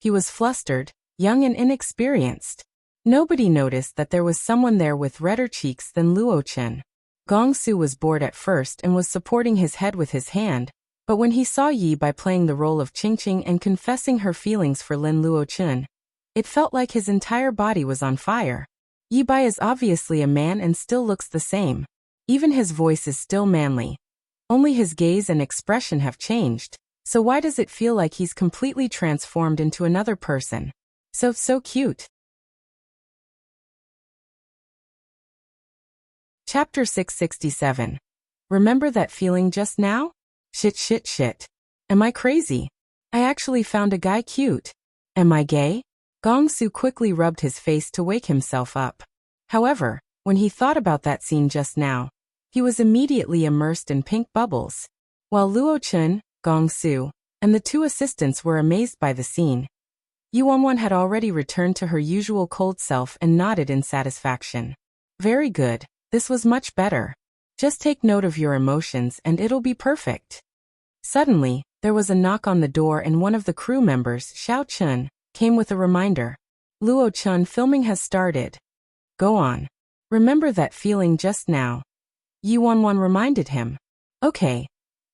He was flustered, young and inexperienced. Nobody noticed that there was someone there with redder cheeks than Luo Chen. Gong Su was bored at first and was supporting his head with his hand, but when he saw Yi Bai playing the role of Qingqing and confessing her feelings for Lin Luo Chen, it felt like his entire body was on fire. Yi Bai is obviously a man and still looks the same. Even his voice is still manly. Only his gaze and expression have changed, so why does it feel like he's completely transformed into another person? So cute. Chapter 667. Remember that feeling just now? Shit. Am I crazy? I actually found a guy cute. Am I gay? Gong Su quickly rubbed his face to wake himself up. However, when he thought about that scene just now, he was immediately immersed in pink bubbles. While Luo Chen, Gong Su, and the 2 assistants were amazed by the scene, Yi Wanwan had already returned to her usual cold self and nodded in satisfaction. Very good, this was much better. Just take note of your emotions and it'll be perfect. Suddenly, there was a knock on the door and one of the crew members, Xiao Chun, came with a reminder. Luo Chen, filming has started. Go on. Remember that feeling just now? Yi Wanwan reminded him. Okay.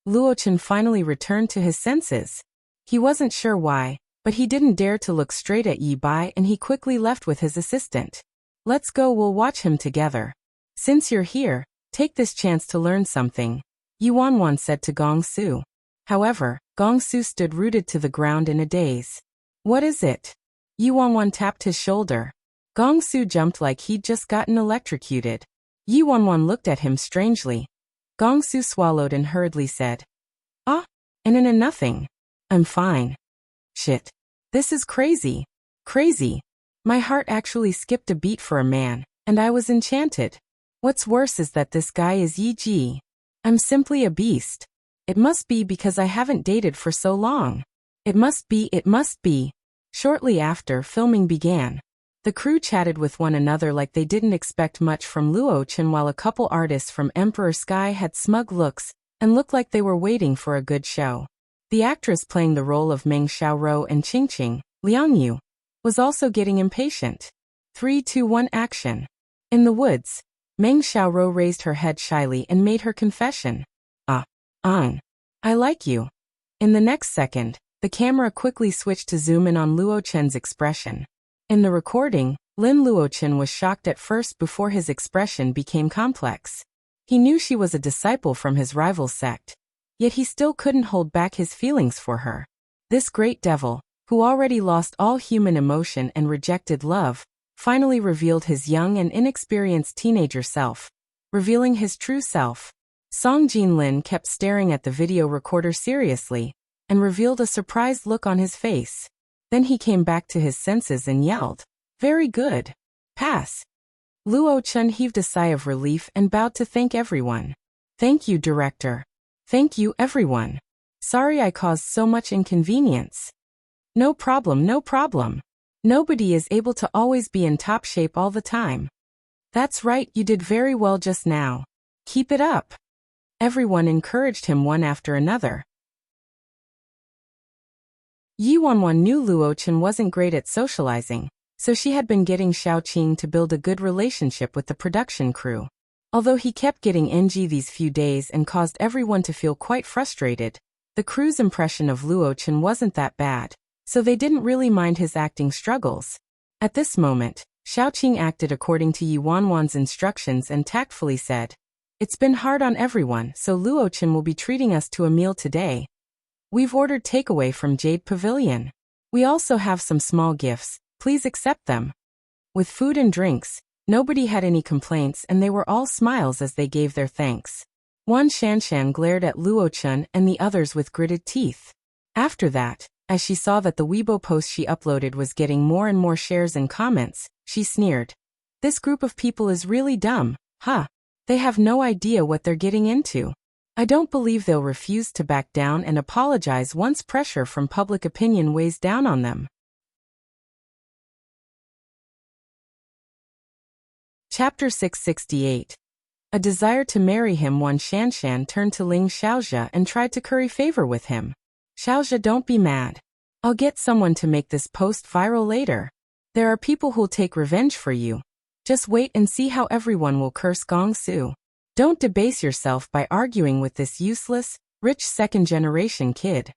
Luo Chen finally returned to his senses. He wasn't sure why, but he didn't dare to look straight at Yi Bai and he quickly left with his assistant. Let's go, we'll watch him together. Since you're here, take this chance to learn something, Yi Wanwan said to Gong Su. However, Gong Su stood rooted to the ground in a daze. What is it? Yi Wanwan tapped his shoulder. Gong Su jumped like he'd just gotten electrocuted. Yi Wanwan looked at him strangely. Gong Su swallowed and hurriedly said, and nothing. I'm fine. Shit. This is crazy. Crazy. My heart actually skipped a beat for a man, and I was enchanted. What's worse is that this guy is Yi Ji. I'm simply a beast. It must be because I haven't dated for so long. It must be. Shortly after, filming began. The crew chatted with one another like they didn't expect much from Luo Chen, while a couple artists from Emperor Sky had smug looks and looked like they were waiting for a good show. The actress playing the role of Meng Xiaorou and Qingqing, Liang Yu, was also getting impatient. 3, 2, 1, action. In the woods, Meng Xiaorou raised her head shyly and made her confession. I like you. In the next second, the camera quickly switched to zoom in on Luo Chen's expression. In the recording, Lin Luo Chen was shocked at first before his expression became complex. He knew she was a disciple from his rival sect, yet he still couldn't hold back his feelings for her. This great devil, who already lost all human emotion and rejected love, finally revealed his young and inexperienced teenager self, revealing his true self. Song Jinlin kept staring at the video recorder seriously, and revealed a surprised look on his face. Then he came back to his senses and yelled, "Very good. Pass." Luo Chen heaved a sigh of relief and bowed to thank everyone. "Thank you, director. Thank you, everyone. Sorry I caused so much inconvenience." No problem. Nobody is able to always be in top shape all the time. That's right, you did very well just now. Keep it up. Everyone encouraged him one after another. Yi Wanwan knew Luo Chen wasn't great at socializing, so she had been getting Xiaoqing to build a good relationship with the production crew. Although he kept getting NG these few days and caused everyone to feel quite frustrated, the crew's impression of Luo Chen wasn't that bad, so they didn't really mind his acting struggles. At this moment, Xiaoqing acted according to Yi Wanwan's instructions and tactfully said, It's been hard on everyone, so Luochen will be treating us to a meal today. We've ordered takeaway from Jade Pavilion. We also have some small gifts, please accept them. With food and drinks, nobody had any complaints and they were all smiles as they gave their thanks. Wan Shanshan glared at Luochen and the others with gritted teeth. After that, as she saw that the Weibo post she uploaded was getting more and more shares and comments, she sneered. This group of people is really dumb, huh? They have no idea what they're getting into. I don't believe they'll refuse to back down and apologize once pressure from public opinion weighs down on them. Chapter 668. A desire to marry him. Wan Shanshan turned to Ling Xiaozhe and tried to curry favor with him. Xiaozhe, don't be mad. I'll get someone to make this post viral later. There are people who'll take revenge for you. Just wait and see how everyone will curse Gongsu. Don't debase yourself by arguing with this useless, rich second-generation kid.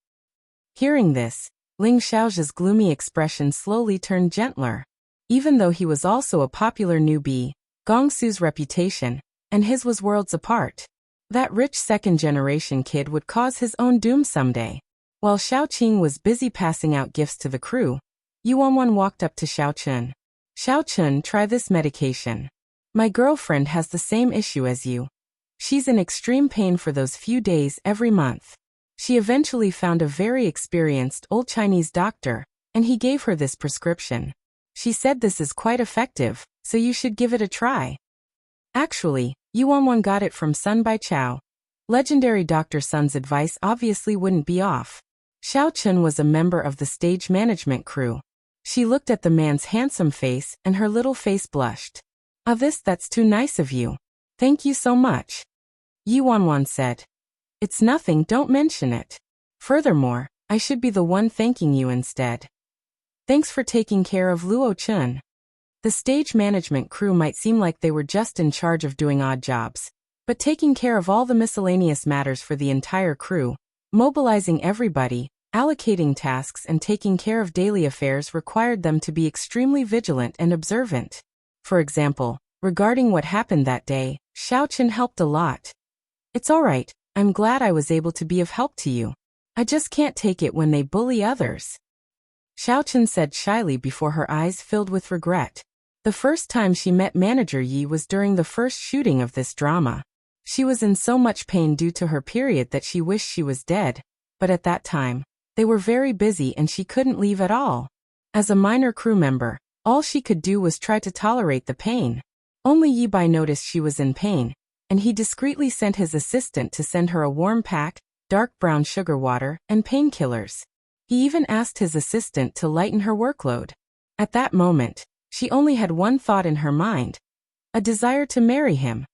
Hearing this, Ling Xiaozhe's gloomy expression slowly turned gentler. Even though he was also a popular newbie, Gongsu's reputation and his was worlds apart. That rich second-generation kid would cause his own doom someday. While Xiaoqing was busy passing out gifts to the crew, Yuanwan walked up to Xiaochun. Xiaochun, try this medication. My girlfriend has the same issue as you. She's in extreme pain for those few days every month. She eventually found a very experienced old Chinese doctor, and he gave her this prescription. She said this is quite effective, so you should give it a try. Actually, Yuanwan got it from Sun Bai Chao. Legendary Dr. Sun's advice obviously wouldn't be off. Xiaochun was a member of the stage management crew. She looked at the man's handsome face and her little face blushed. That's too nice of you. Thank you so much. Yuanwan said. It's nothing, don't mention it. Furthermore, I should be the one thanking you instead. Thanks for taking care of Luochen. The stage management crew might seem like they were just in charge of doing odd jobs, but taking care of all the miscellaneous matters for the entire crew, mobilizing everybody, allocating tasks and taking care of daily affairs required them to be extremely vigilant and observant. For example, regarding what happened that day, Xiaochun helped a lot. It's alright, I'm glad I was able to be of help to you. I just can't take it when they bully others. Xiaochun said shyly before her eyes filled with regret. The first time she met Manager Yi was during the first shooting of this drama. She was in so much pain due to her period that she wished she was dead, but at that time, they were very busy and she couldn't leave at all. As a minor crew member, all she could do was try to tolerate the pain. Only Yi Bai noticed she was in pain, and he discreetly sent his assistant to send her a warm pack, dark brown sugar water, and painkillers. He even asked his assistant to lighten her workload. At that moment, she only had one thought in her mind. A desire to marry him.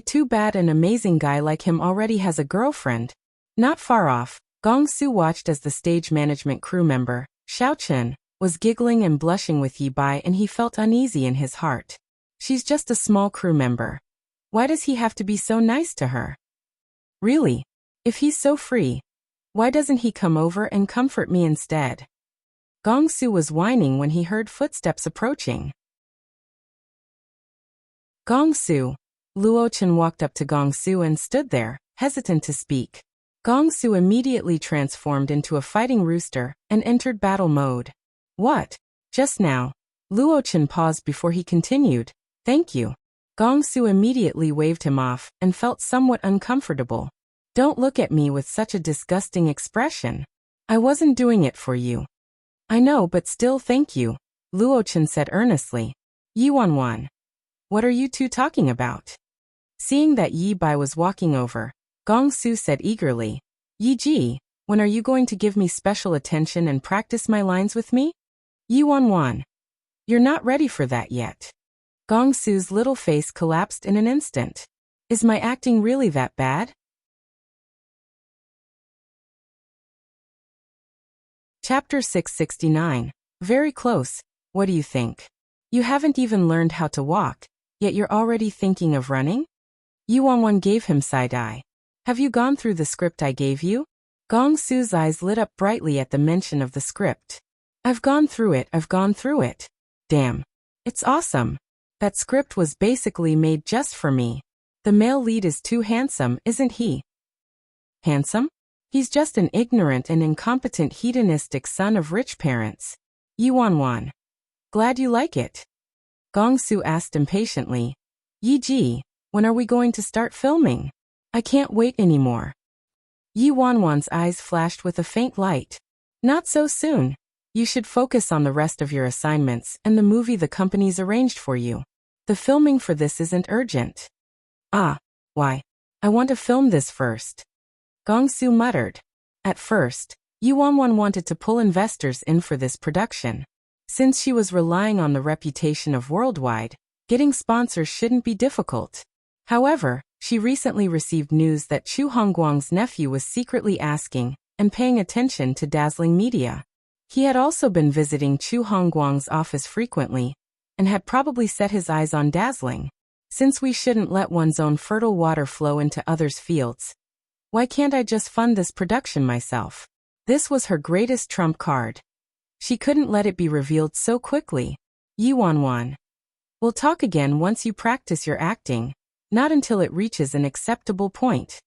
Too bad an amazing guy like him already has a girlfriend. Not far off, Gongsu watched as the stage management crew member, Xiaochun, was giggling and blushing with Yi Bai and he felt uneasy in his heart. She's just a small crew member. Why does he have to be so nice to her? Really? If he's so free, why doesn't he come over and comfort me instead? Gongsu was whining when he heard footsteps approaching. Gongsu. Luochen walked up to Gongsu and stood there, hesitant to speak. Gongsu immediately transformed into a fighting rooster and entered battle mode. What? Just now. Luochen paused before he continued. Thank you. Gongsu immediately waved him off and felt somewhat uncomfortable. Don't look at me with such a disgusting expression. I wasn't doing it for you. I know, but still thank you, Luochen said earnestly. Yuanwan. What are you two talking about? Seeing that Yi Bai was walking over, Gongsu said eagerly. Yi Ji, when are you going to give me special attention and practice my lines with me? Yuanwan. You're not ready for that yet. Gongsu's little face collapsed in an instant. Is my acting really that bad? Chapter 669. Very close. What do you think? You haven't even learned how to walk, yet you're already thinking of running? Yuanwan gave him side-eye. Have you gone through the script I gave you? Gongsu's eyes lit up brightly at the mention of the script. I've gone through it. Damn. It's awesome. That script was basically made just for me. The male lead is too handsome, isn't he? Handsome? He's just an ignorant and incompetent hedonistic son of rich parents. Yuan. Glad you like it. Gongsu asked impatiently. Yi, when are we going to start filming? I can't wait anymore. Yuan's eyes flashed with a faint light. Not so soon. You should focus on the rest of your assignments and the movie the company's arranged for you. The filming for this isn't urgent. Ah, why? I want to film this first. Gongsu muttered. At first, Yuan wanted to pull investors in for this production. Since she was relying on the reputation of Worldwide, getting sponsors shouldn't be difficult. However, she recently received news that Chu Hongguang's nephew was secretly asking and paying attention to dazzling media. He had also been visiting Chu Hongguang's office frequently and had probably set his eyes on dazzling. Since we shouldn't let one's own fertile water flow into others' fields, why can't I just fund this production myself? This was her greatest trump card. She couldn't let it be revealed so quickly. Yuan. We'll talk again once you practice your acting, not until it reaches an acceptable point.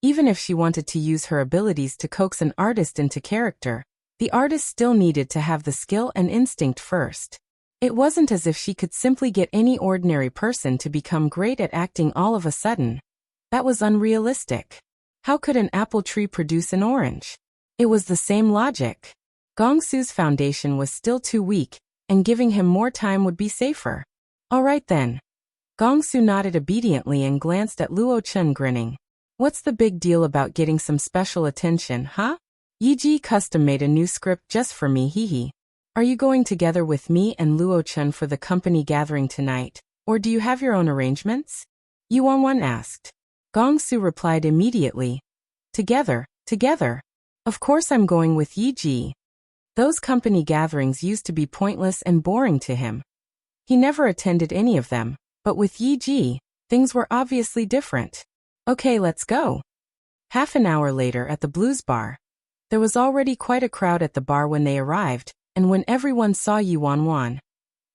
Even if she wanted to use her abilities to coax an artist into character, the artist still needed to have the skill and instinct first. It wasn't as if she could simply get any ordinary person to become great at acting all of a sudden. That was unrealistic. How could an apple tree produce an orange? It was the same logic. Gongsu's foundation was still too weak, and giving him more time would be safer. All right then. Gongsu nodded obediently and glanced at Luo Chen grinning. What's the big deal about getting some special attention, huh? Yi custom made a new script just for me, hehe. Are you going together with me and Luo Chen for the company gathering tonight, or do you have your own arrangements? Yuan asked. Gongsu replied immediately. Together. Of course I'm going with Yi. Those company gatherings used to be pointless and boring to him. He never attended any of them, but with Yi, things were obviously different. Okay, let's go. Half an hour later at the blues bar. There was already quite a crowd at the bar when they arrived, and when everyone saw Yuan,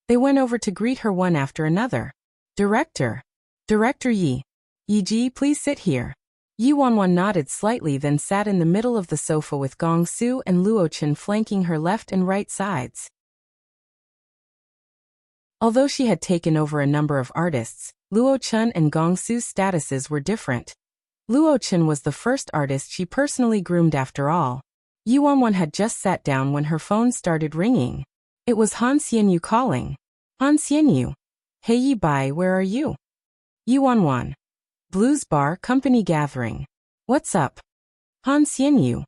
they went over to greet her one after another. Director Yi. Yi, please sit here. Yuan nodded slightly, then sat in the middle of the sofa with Gongsu and Luo Chen flanking her left and right sides. Although she had taken over a number of artists, Luo Chen and Gongsu's statuses were different. Luo Chen was the first artist she personally groomed after all. Yuan had just sat down when her phone started ringing. It was Han Xianyu calling. Han Xianyu. Hey Yi Bai, where are you? Yuan. Blues bar company gathering. What's up? Han Xianyu.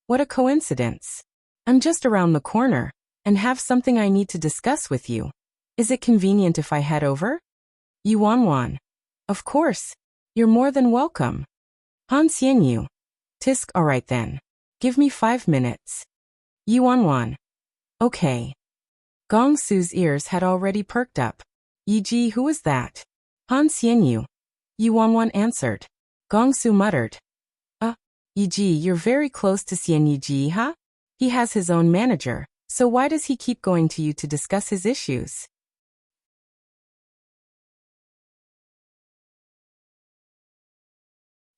What a coincidence. I'm just around the corner, and have something I need to discuss with you. Is it convenient if I head over? Yuan. Of course. You're more than welcome. Han Xianyu. Tisk, alright then. Give me 5 minutes. Yuan. Okay. Gongsu's ears had already perked up. Yi, who is that? Han Xianyu. Yuan answered. Gongsu muttered. Yi, you're very close to Xianyu, huh? He has his own manager, so why does he keep going to you to discuss his issues?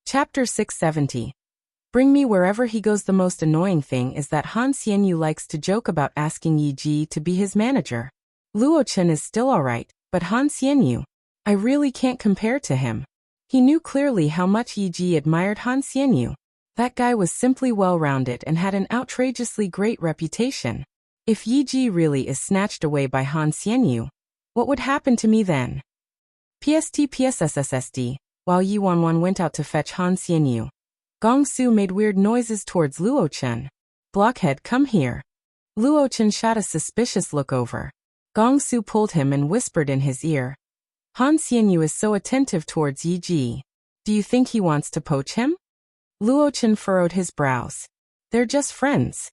Chapter 670. Bring me wherever he goes. The most annoying thing is that Han Xianyu likes to joke about asking Yi to be his manager. Luo Chen is still alright, but Han Xianyu, I really can't compare to him. He knew clearly how much Yi admired Han Xianyu. That guy was simply well-rounded and had an outrageously great reputation. If Yi really is snatched away by Han Xianyu, what would happen to me then? PSSSSD, while Yuan went out to fetch Han Xianyu, Gongsu made weird noises towards Luo Chen. Blockhead, come here. Luo Chen shot a suspicious look over. Gongsu pulled him and whispered in his ear. Han Xianyu is so attentive towards Yi. Do you think he wants to poach him? Luo Chen furrowed his brows. They're just friends.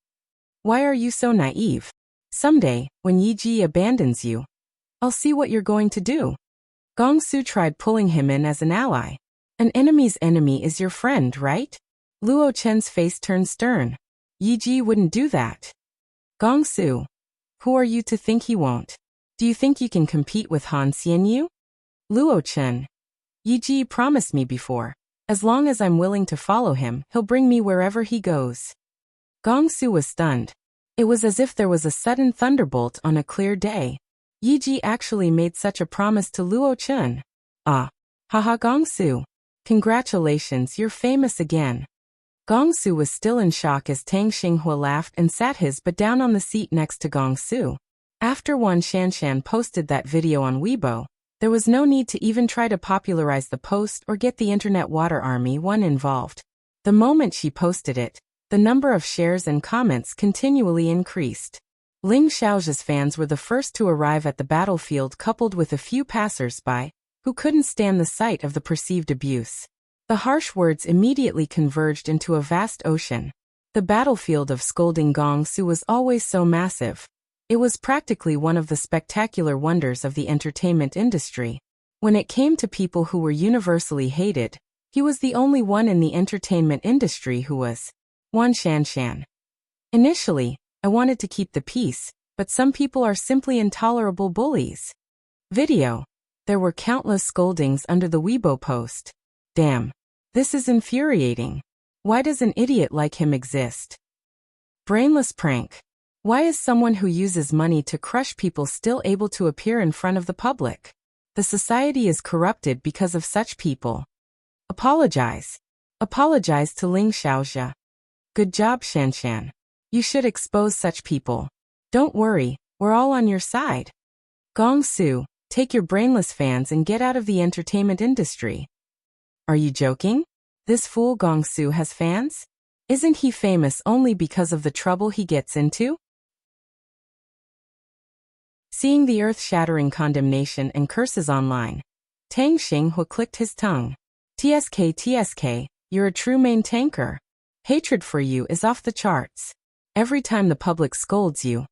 Why are you so naive? Someday, when Yi abandons you, I'll see what you're going to do. Gongsu tried pulling him in as an ally. An enemy's enemy is your friend, right? Luo Chen's face turned stern. Yi wouldn't do that. Gongsu. Who are you to think he won't? Do you think you can compete with Han Xianyu? Luo Chen. Yi promised me before. As long as I'm willing to follow him, he'll bring me wherever he goes. Gongsu was stunned. It was as if there was a sudden thunderbolt on a clear day. Yi actually made such a promise to Luo Chun. Ah. Haha Gongsu. Congratulations, you're famous again. Gongsu was still in shock as Tang Xinghua laughed and sat his butt down on the seat next to Gongsu. After Wan Shanshan posted that video on Weibo, there was no need to even try to popularize the post or get the internet water army involved. The moment she posted it, the number of shares and comments continually increased. Ling Xiaojia's fans were the first to arrive at the battlefield, coupled with a few passers-by who couldn't stand the sight of the perceived abuse. The harsh words immediately converged into a vast ocean. The battlefield of scolding Gongsu was always so massive. It was practically one of the spectacular wonders of the entertainment industry. When it came to people who were universally hated, he was the only one in the entertainment industry who was Wan Shanshan. Initially, I wanted to keep the peace, but some people are simply intolerable bullies. Video. There were countless scoldings under the Weibo post. Damn. This is infuriating. Why does an idiot like him exist? Brainless prank. Why is someone who uses money to crush people still able to appear in front of the public? The society is corrupted because of such people. Apologize. Apologize to Ling Xiaojia. Good job, Shanshan. You should expose such people. Don't worry, we're all on your side. Gongsu, take your brainless fans and get out of the entertainment industry. Are you joking? This fool Gongsu has fans? Isn't he famous only because of the trouble he gets into? Seeing the earth-shattering condemnation and curses online, Tang Xinghua clicked his tongue. TSK, you're a true main tanker. Hatred for you is off the charts. Every time the public scolds you,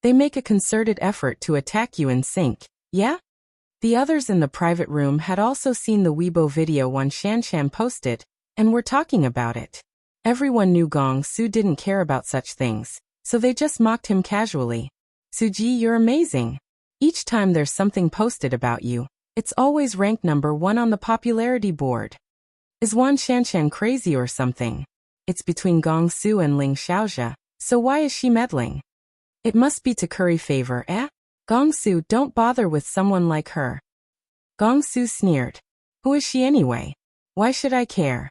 they make a concerted effort to attack you in sync, yeah? The others in the private room had also seen the Weibo video Wan Shanshan posted, and were talking about it. Everyone knew Gongsu didn't care about such things, so they just mocked him casually. Suji, you're amazing. Each time there's something posted about you, it's always ranked number 1 on the popularity board. Is Wan Shanshan crazy or something? It's between Gongsu and Ling Xiaojia, so why is she meddling? It must be to curry favor, eh? Gongsu, don't bother with someone like her. Gongsu sneered. Who is she anyway? Why should I care?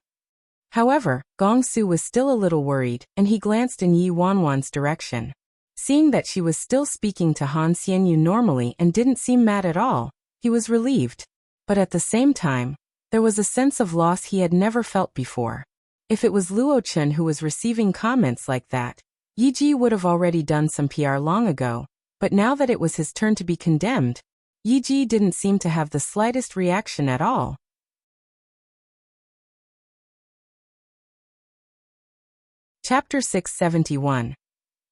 However, Gongsu was still a little worried, and he glanced in Yi Wanwan's direction. Seeing that she was still speaking to Han Xianyu normally and didn't seem mad at all, he was relieved. But at the same time, there was a sense of loss he had never felt before. If it was Luo Chun who was receiving comments like that, Yi would have already done some PR long ago, but now that it was his turn to be condemned, Yi didn't seem to have the slightest reaction at all. Chapter 671.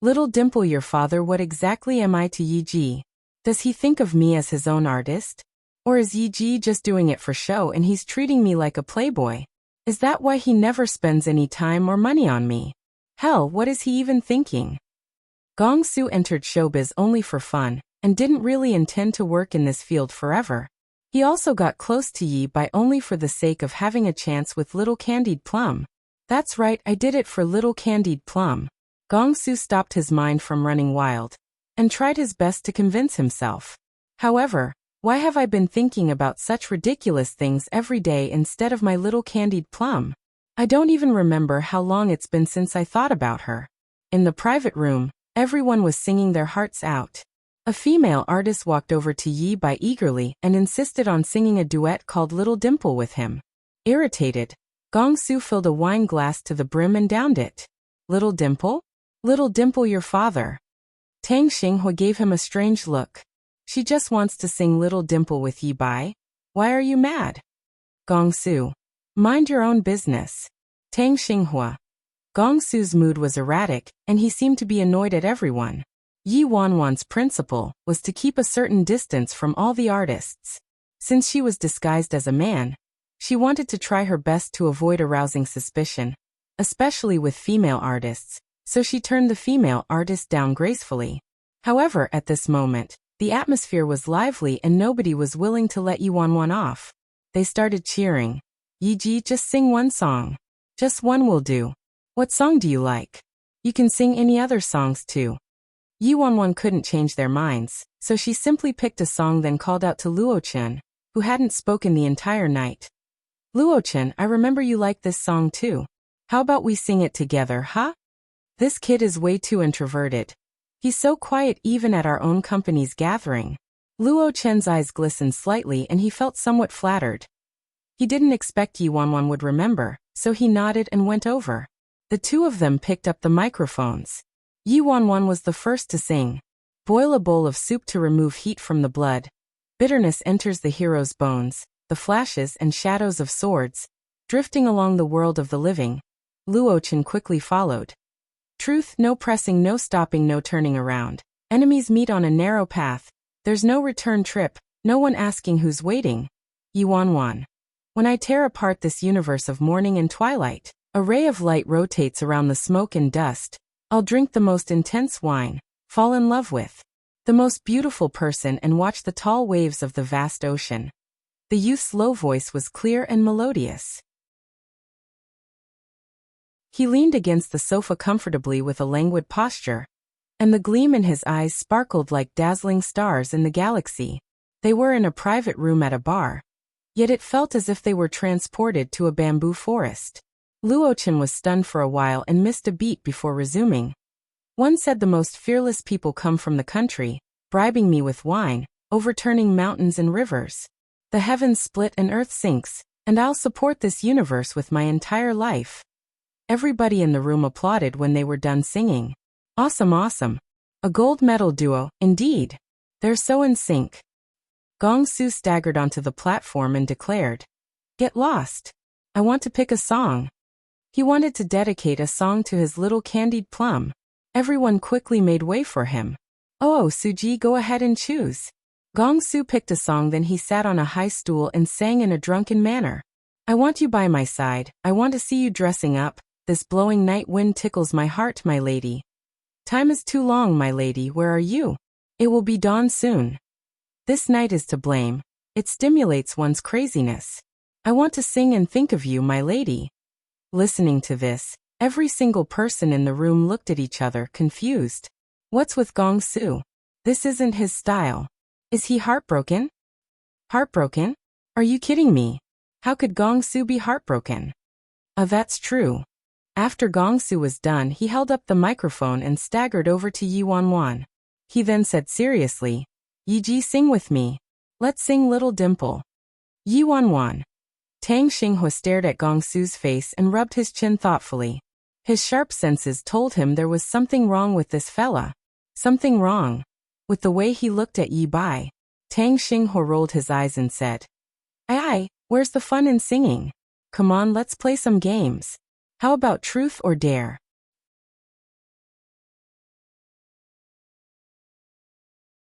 Little Dimple, your father, what exactly am I to Yi? Does he think of me as his own artist? Or is Yi just doing it for show and he's treating me like a playboy? Is that why he never spends any time or money on me? Hell, what is he even thinking? Gongsu entered showbiz only for fun, and didn't really intend to work in this field forever. He also got close to Yi by only for the sake of having a chance with Little Candied Plum. That's right, I did it for Little Candied Plum. Gongsu stopped his mind from running wild, and tried his best to convince himself. However, why have I been thinking about such ridiculous things every day instead of my Little Candied Plum? I don't even remember how long it's been since I thought about her. In the private room, everyone was singing their hearts out. A female artist walked over to Yi Bai eagerly and insisted on singing a duet called Little Dimple with him. Irritated, Gongsu filled a wine glass to the brim and downed it. Little Dimple? Little Dimple, your father. Tang Xinghua gave him a strange look. She just wants to sing Little Dimple with Yi Bai. Why are you mad? Gongsu. Mind your own business. Tang Xinghua. Gongsu's mood was erratic, and he seemed to be annoyed at everyone. Yi Wanwan's principle was to keep a certain distance from all the artists. Since she was disguised as a man, she wanted to try her best to avoid arousing suspicion, especially with female artists, so she turned the female artist down gracefully. However, at this moment, the atmosphere was lively and nobody was willing to let Yi Wanwan off. They started cheering. Yiji, just sing one song. Just one will do. What song do you like? You can sing any other songs too. Yuanwan couldn't change their minds, so she simply picked a song, then called out to Luochen, who hadn't spoken the entire night. Luochen, I remember you like this song too. How about we sing it together, huh? This kid is way too introverted. He's so quiet even at our own company's gathering. Luochen's eyes glistened slightly and he felt somewhat flattered. He didn't expect Yuanwan would remember, so he nodded and went over. The two of them picked up the microphones. Yuanwan was the first to sing. Boil a bowl of soup to remove heat from the blood. Bitterness enters the hero's bones, the flashes and shadows of swords, drifting along the world of the living. Luochen quickly followed. Truth, no pressing, no stopping, no turning around. Enemies meet on a narrow path. There's no return trip, no one asking who's waiting. Yuanwan. When I tear apart this universe of morning and twilight, a ray of light rotates around the smoke and dust. I'll drink the most intense wine, fall in love with the most beautiful person and watch the tall waves of the vast ocean. The youth's low voice was clear and melodious. He leaned against the sofa comfortably with a languid posture, and the gleam in his eyes sparkled like dazzling stars in the galaxy. They were in a private room at a bar, yet it felt as if they were transported to a bamboo forest. Luochen was stunned for a while and missed a beat before resuming. One said the most fearless people come from the country, bribing me with wine, overturning mountains and rivers. The heavens split and earth sinks, and I'll support this universe with my entire life. Everybody in the room applauded when they were done singing. Awesome, awesome. A gold medal duo, indeed. They're so in sync. Gong Su staggered onto the platform and declared, "Get lost. I want to pick a song." He wanted to dedicate a song to his little candied plum. Everyone quickly made way for him. "Oh, Suji, go ahead and choose." Gong Su picked a song, then he sat on a high stool and sang in a drunken manner. "I want you by my side, I want to see you dressing up. This blowing night wind tickles my heart, my lady. Time is too long, my lady, where are you? It will be dawn soon. This night is to blame. It stimulates one's craziness. I want to sing and think of you, my lady." Listening to this, every single person in the room looked at each other, confused. What's with Gong Su? This isn't his style. Is he heartbroken? Heartbroken? Are you kidding me? How could Gong Su be heartbroken? That's true. After Gong Su was done, he held up the microphone and staggered over to Yuanwan. He then said seriously, "Yiji, sing with me. Let's sing Little Dimple." Yuanwan. Tang Xinghua stared at Gong Su's face and rubbed his chin thoughtfully. His sharp senses told him there was something wrong with this fella. Something wrong with the way he looked at Yi Bai. Tang Xinghua rolled his eyes and said, Aye, where's the fun in singing? Come on, let's play some games. How about truth or dare?"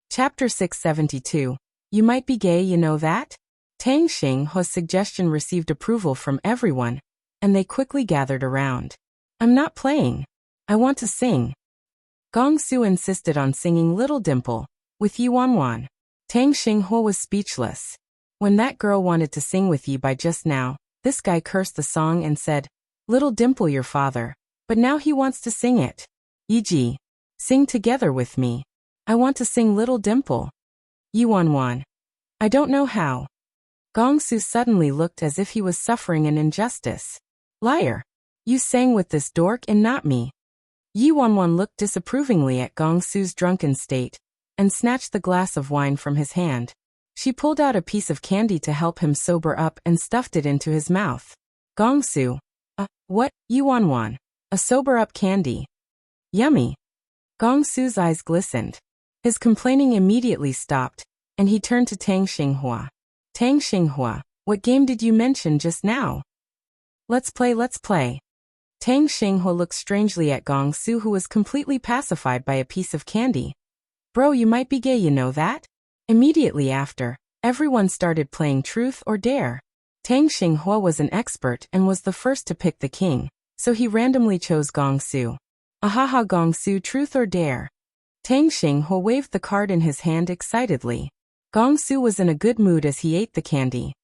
Chapter 672. You might be gay, you know that? Tang Xinghua's suggestion received approval from everyone, and they quickly gathered around. "I'm not playing. I want to sing." Gong Su insisted on singing Little Dimple with Yuanwan. Tang Xinghua was speechless. When that girl wanted to sing with Yi Bai just now, this guy cursed the song and said, "Little Dimple your father," but now he wants to sing it. Yiji, sing together with me. I want to sing Little Dimple. Yuanwan. I don't know how. Gong Su suddenly looked as if he was suffering an injustice. Liar. You sang with this dork and not me. Yuanwan looked disapprovingly at Gong Su's drunken state, and snatched the glass of wine from his hand. She pulled out a piece of candy to help him sober up and stuffed it into his mouth. Gong Su. What, Yuanwan? A sober-up candy. Yummy. Gong Su's eyes glistened. His complaining immediately stopped, and he turned to Tang Xinghua. Tang Xinghua, what game did you mention just now? Let's play, let's play. Tang Xinghua looked strangely at Gong Su, who was completely pacified by a piece of candy. Bro, you might be gay, you know that? Immediately after, everyone started playing truth or dare. Tang Xinghua was an expert and was the first to pick the king, so he randomly chose Gong Su. Ahaha, Gong Su, truth or dare? Tang Xinghua waved the card in his hand excitedly. Gong Su was in a good mood as he ate the candy.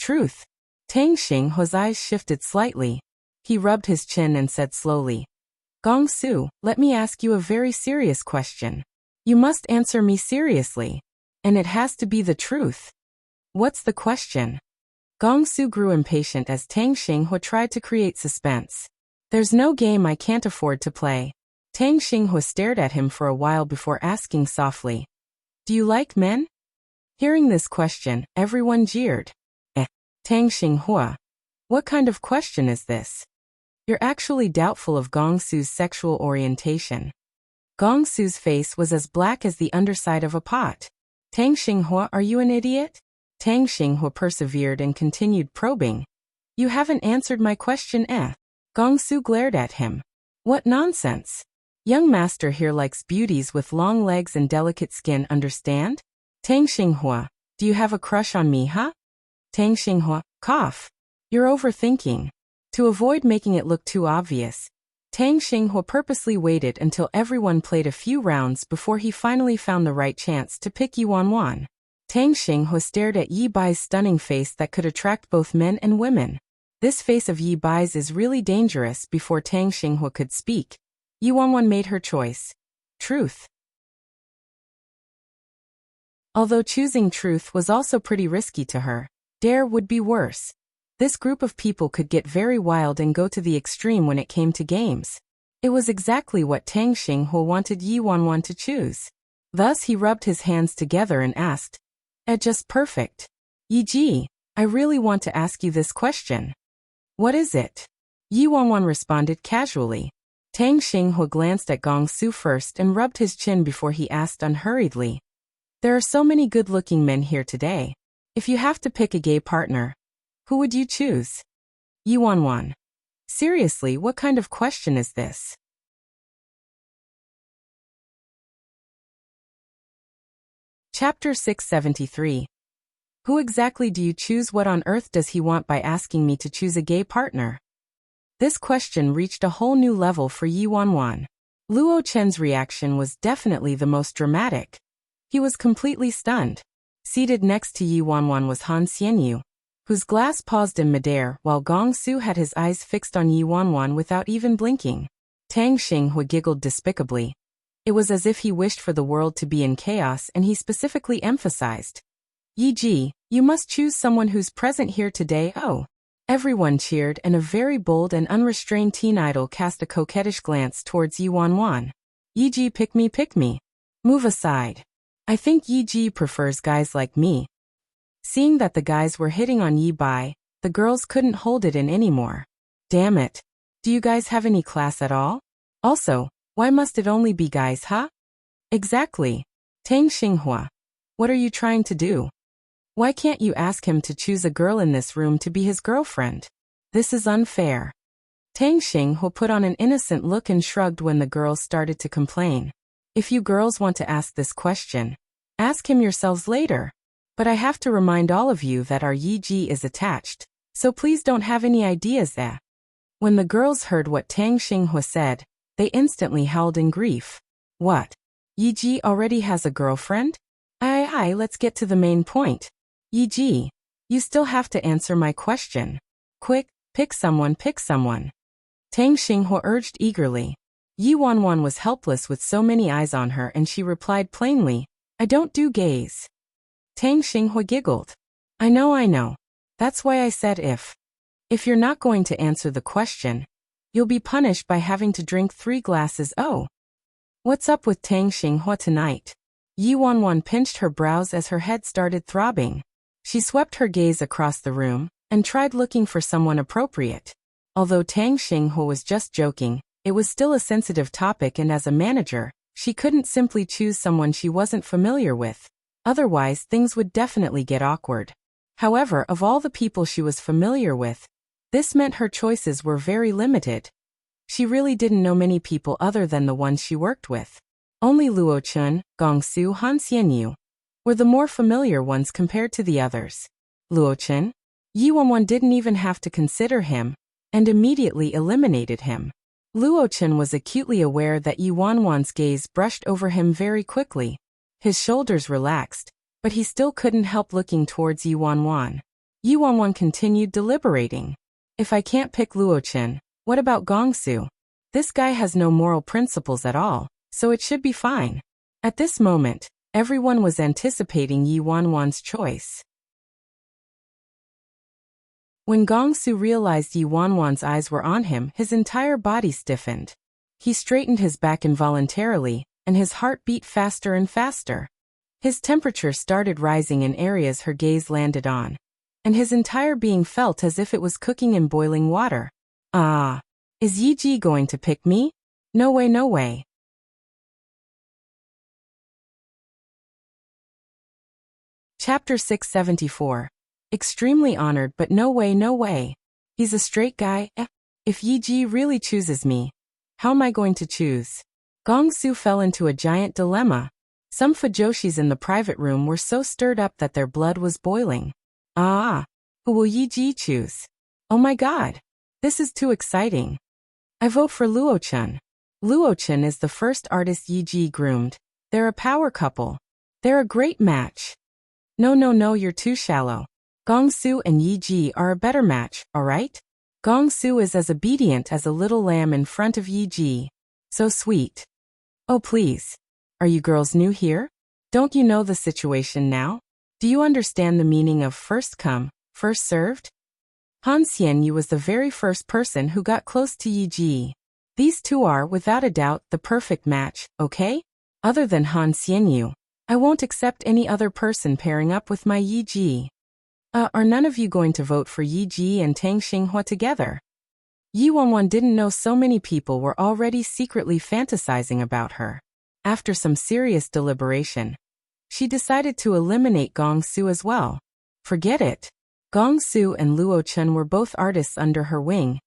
Truth. Tang Xinghua's eyes shifted slightly. He rubbed his chin and said slowly, Gong Su, let me ask you a very serious question. You must answer me seriously. And it has to be the truth. What's the question? Gong Su grew impatient as Tang Xinghua tried to create suspense. There's no game I can't afford to play. Tang Xinghua stared at him for a while before asking softly, Do you like men? Hearing this question, everyone jeered. Tang Xinghua. What kind of question is this? You're actually doubtful of Gong Su's sexual orientation. Gong Su's face was as black as the underside of a pot. Tang Xinghua, are you an idiot? Tang Xinghua persevered and continued probing. You haven't answered my question, Gong Su glared at him. What nonsense. Young master here likes beauties with long legs and delicate skin, understand? Tang Xinghua, do you have a crush on me, huh? Tang Xinghua, cough. You're overthinking. To avoid making it look too obvious, Tang Xinghua purposely waited until everyone played a few rounds before he finally found the right chance to pick Yi Wanwan. Tang Xinghua stared at Yi Bai's stunning face that could attract both men and women. This face of Yi Bai's is really dangerous. Before Tang Xinghua could speak, Yi Wanwan made her choice. Truth. Although choosing truth was also pretty risky to her, dare would be worse. This group of people could get very wild and go to the extreme when it came to games. It was exactly what Tang Xinghua wanted Yi Wanwan to choose. Thus he rubbed his hands together and asked, just perfect. Yi Ji, I really want to ask you this question. What is it? Yi Wanwan responded casually. Tang Xinghua glanced at Gong Su first and rubbed his chin before he asked unhurriedly. There are so many good-looking men here today. If you have to pick a gay partner, who would you choose? Yi Wanwan. Seriously, what kind of question is this? Chapter 673. Who exactly do you choose? What on earth does he want by asking me to choose a gay partner? This question reached a whole new level for Yi Wanwan. Luo Chen's reaction was definitely the most dramatic. He was completely stunned. Seated next to Yi Wanwan was Han Xianyu, whose glass paused in midair while Gong Su had his eyes fixed on Yi Wanwan without even blinking. Tang Xinghua giggled despicably. It was as if he wished for the world to be in chaos, and he specifically emphasized, Yi Ji, you must choose someone who's present here today. Oh. Everyone cheered, and a very bold and unrestrained teen idol cast a coquettish glance towards Yi Wanwan. Yi Ji, pick me. Move aside. I think Yi Ji prefers guys like me. Seeing that the guys were hitting on Yi Bai, the girls couldn't hold it in anymore. Damn it. Do you guys have any class at all? Also, why must it only be guys, huh? Exactly. Tang Xinghua. What are you trying to do? Why can't you ask him to choose a girl in this room to be his girlfriend? This is unfair. Tang Xinghua put on an innocent look and shrugged when the girls started to complain. If you girls want to ask this question, ask him yourselves later. But I have to remind all of you that our Yi Ji is attached, so please don't have any ideas there. When the girls heard what Tang Xinghua said, they instantly howled in grief. What? Yi Ji already has a girlfriend? Aye, let's get to the main point. Yi Ji, you still have to answer my question. Quick, pick someone. Tang Xinghua urged eagerly. Yi Wanwan was helpless with so many eyes on her, and she replied plainly, I don't do gays. Tang Xinghua giggled. I know. That's why I said if. If you're not going to answer the question, you'll be punished by having to drink 3 glasses. Oh. What's up with Tang Xinghua tonight? Yi Wanwan pinched her brows as her head started throbbing. She swept her gaze across the room and tried looking for someone appropriate. Although Tang Xinghua was just joking, it was still a sensitive topic, and as a manager, she couldn't simply choose someone she wasn't familiar with. Otherwise, things would definitely get awkward. However, of all the people she was familiar with, this meant her choices were very limited. She really didn't know many people other than the ones she worked with. Only Luo Chun, Gong Su, Han Xianyu were the more familiar ones compared to the others. Luo Chun? Yi Wanwan didn't even have to consider him, and immediately eliminated him. Luo Chun was acutely aware that Yi Wanwan's gaze brushed over him very quickly. His shoulders relaxed, but he still couldn't help looking towards Yi Wanwan. Yi Wanwan continued deliberating. If I can't pick Luo Chen, what about Gongsu? This guy has no moral principles at all, so it should be fine. At this moment, everyone was anticipating Yi Wanwan's choice. When Gongsu realized Yi Wanwan's eyes were on him, his entire body stiffened. He straightened his back involuntarily, and his heart beat faster and faster. His temperature started rising in areas her gaze landed on, and his entire being felt as if it was cooking in boiling water. Ah! Is Yi Ji going to pick me? No way, no way. Chapter 674. Extremely honored, but no way, no way. He's a straight guy. If Yi Ji really chooses me, how am I going to choose? Gongsu fell into a giant dilemma. Some fujoshis in the private room were so stirred up that their blood was boiling. Ah! Who will Yi Ji choose? Oh my god! This is too exciting. I vote for Luo Chen. Luo Chen is the first artist Yi Ji groomed. They're a power couple. They're a great match. No, you're too shallow. Gongsu and Yi Ji are a better match, alright? Gongsu is as obedient as a little lamb in front of Yi Ji. So sweet. Oh please. Are you girls new here? Don't you know the situation now? Do you understand the meaning of first come, first served? Han Xianyu was the very first person who got close to Yi Ji. These two are, without a doubt, the perfect match, okay? Other than Han Xianyu, I won't accept any other person pairing up with my Yi Ji. Are none of you going to vote for Yi Ji and Tang Xinghua together? Yi Wanwan didn't know so many people were already secretly fantasizing about her. After some serious deliberation, she decided to eliminate Gongsu as well. Forget it. Gongsu and Luo Chen were both artists under her wing.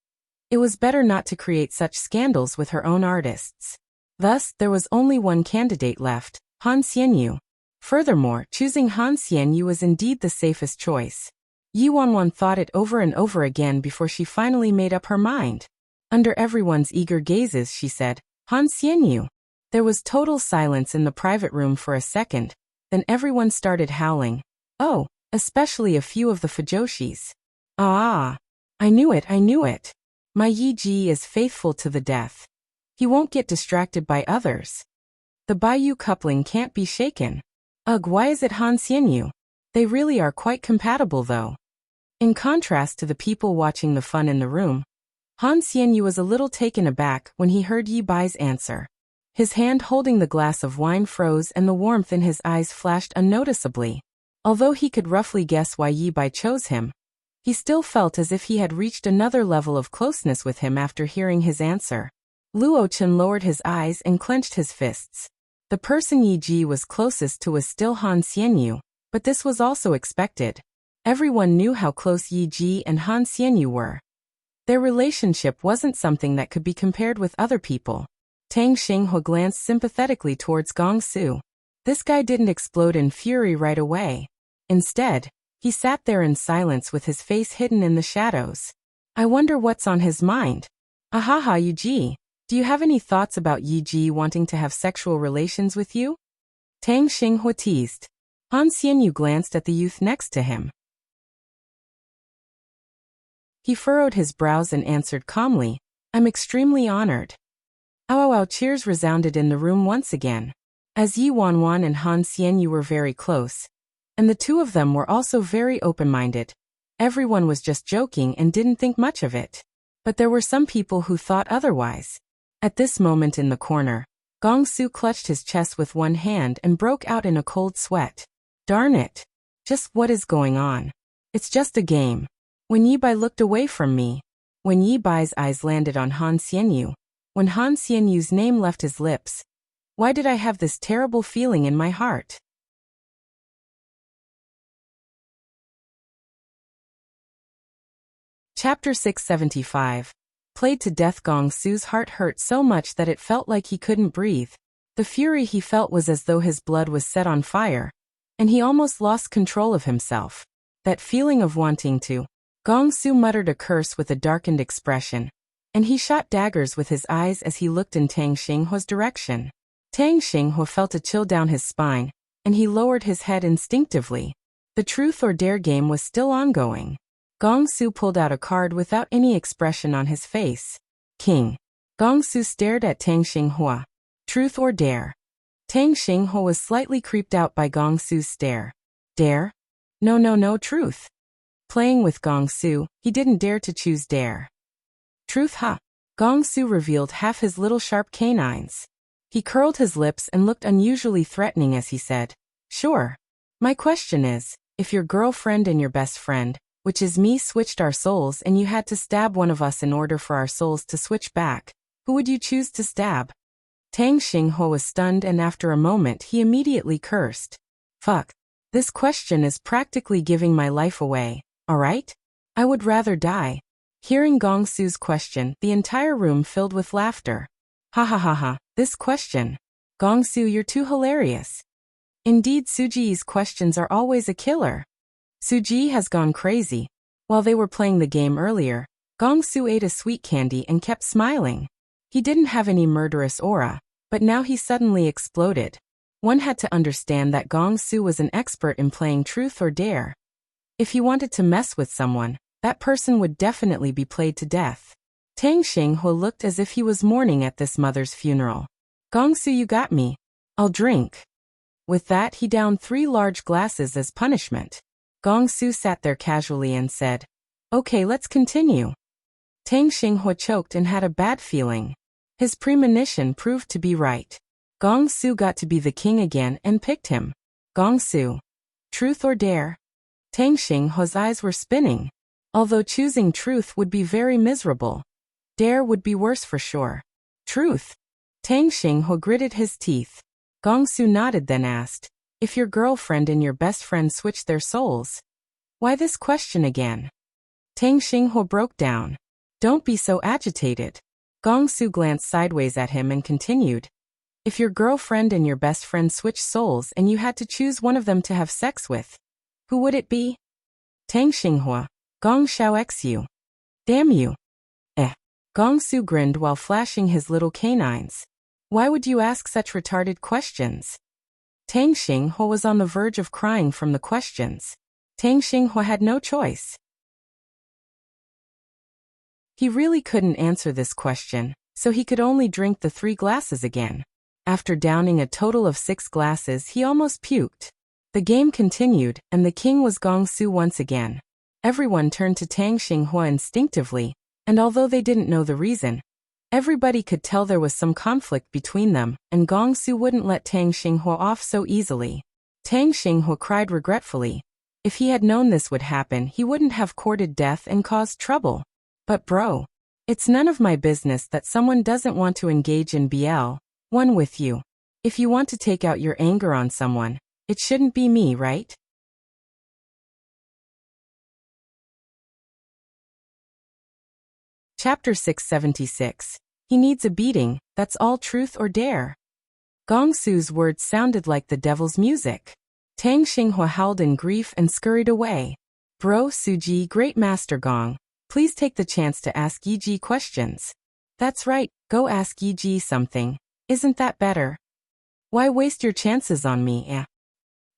It was better not to create such scandals with her own artists. Thus, there was only one candidate left, Han Xianyu. Furthermore, choosing Han Xianyu was indeed the safest choice. Yi Wanwan thought it over and over again before she finally made up her mind. Under everyone's eager gazes, she said, Han Xianyu. There was total silence in the private room for a second, then everyone started howling. Oh, especially a few of the fujoshis. Ah! I knew it. My Yi Ji is faithful to the death. He won't get distracted by others. The Baiyu coupling can't be shaken. Ugh, why is it Han Xianyu? They really are quite compatible though. In contrast to the people watching the fun in the room, Han Xianyu was a little taken aback when he heard Yi Bai's answer. His hand holding the glass of wine froze and the warmth in his eyes flashed unnoticeably. Although he could roughly guess why Yi Bai chose him, he still felt as if he had reached another level of closeness with him after hearing his answer. Luo Chen lowered his eyes and clenched his fists. The person Yi Ji was closest to was still Han Xianyu, but this was also expected. Everyone knew how close Yi Ji and Han Xianyu were. Their relationship wasn't something that could be compared with other people. Tang Xinghua glanced sympathetically towards Gongsu. This guy didn't explode in fury right away. Instead, he sat there in silence with his face hidden in the shadows. I wonder what's on his mind. Ahaha, Yi Ji. Do you have any thoughts about Yi Ji wanting to have sexual relations with you? Tang Xinghua teased. Han Xianyu glanced at the youth next to him. He furrowed his brows and answered calmly, I'm extremely honored. Ow, cheers resounded in the room once again. As Yi Wanwan and Han Xianyu were very close, and the two of them were also very open-minded, everyone was just joking and didn't think much of it. But there were some people who thought otherwise. At this moment in the corner, Gongsu clutched his chest with one hand and broke out in a cold sweat. Darn it! Just what is going on? It's just a game. When Yi Bai looked away from me, when Yi Bai's eyes landed on Han Xianyu, when Han Xianyu's name left his lips, why did I have this terrible feeling in my heart? Chapter 675. Played to death. Gongsu's heart hurt so much that it felt like he couldn't breathe. The fury he felt was as though his blood was set on fire, and he almost lost control of himself. That feeling of wanting to. Gongsu muttered a curse with a darkened expression, and he shot daggers with his eyes as he looked in Tang Xinghua's direction. Tang Xinghua felt a chill down his spine, and he lowered his head instinctively. The truth or dare game was still ongoing. Gong Su pulled out a card without any expression on his face. King. Gong Su stared at Tang Xinghua. Truth or dare? Tang Xinghua was slightly creeped out by Gong Su's stare. Dare? No, truth. Playing with Gong Su, he didn't dare to choose dare. Truth, huh? Gong Su revealed half his little sharp canines. He curled his lips and looked unusually threatening as he said, Sure. My question is, if your girlfriend and your best friend, which is me, switched our souls and you had to stab one of us in order for our souls to switch back, who would you choose to stab? Tang Xinghua was stunned and after a moment he immediately cursed. Fuck. This question is practically giving my life away, alright? I would rather die. Hearing Gong Su's question, the entire room filled with laughter. Ha ha ha ha, this question. Gong Su, you're too hilarious. Indeed, Suji's questions are always a killer. Suji has gone crazy. While they were playing the game earlier, Gong Su ate a sweet candy and kept smiling. He didn't have any murderous aura, but now he suddenly exploded. One had to understand that Gong Su was an expert in playing truth or dare. If he wanted to mess with someone, that person would definitely be played to death. Tang Xinghua looked as if he was mourning at this mother's funeral. Gong Su, you got me. I'll drink. With that, he downed 3 large glasses as punishment. Gong Su sat there casually and said, Okay, let's continue. Tang Xinghua choked and had a bad feeling. His premonition proved to be right. Gong Su got to be the king again and picked him. Gong Su. Truth or dare? Tang Xinghua's eyes were spinning. Although choosing truth would be very miserable, dare would be worse for sure. Truth. Tang Xinghua gritted his teeth. Gong Su nodded then asked, If your girlfriend and your best friend switched their souls, why this question again? Tang Xinghua broke down. Don't be so agitated. Gong Su glanced sideways at him and continued. If your girlfriend and your best friend switched souls and you had to choose one of them to have sex with, who would it be? Tang Xinghua. Gong Xiao Xu. Damn you. Gong Su grinned while flashing his little canines. Why would you ask such retarded questions? Tang Xinghua was on the verge of crying from the questions. Tang Xinghua had no choice. He really couldn't answer this question, so he could only drink the 3 glasses again. After downing a total of 6 glasses, he almost puked. The game continued, and the king was Gong Su once again. Everyone turned to Tang Xinghua instinctively, and although they didn't know the reason, everybody could tell there was some conflict between them, and Gong Su wouldn't let Tang Xinghua off so easily. Tang Xinghua cried regretfully. If he had known this would happen, he wouldn't have courted death and caused trouble. But bro, it's none of my business that someone doesn't want to engage in BL1 with you. If you want to take out your anger on someone, it shouldn't be me, right? Chapter 676. He needs a beating, that's all truth or dare. Gong Su's words sounded like the devil's music. Tang Xinghua howled in grief and scurried away. Bro, Suji, great master Gong, please take the chance to ask Yiji questions. That's right, go ask Yiji something. Isn't that better? Why waste your chances on me,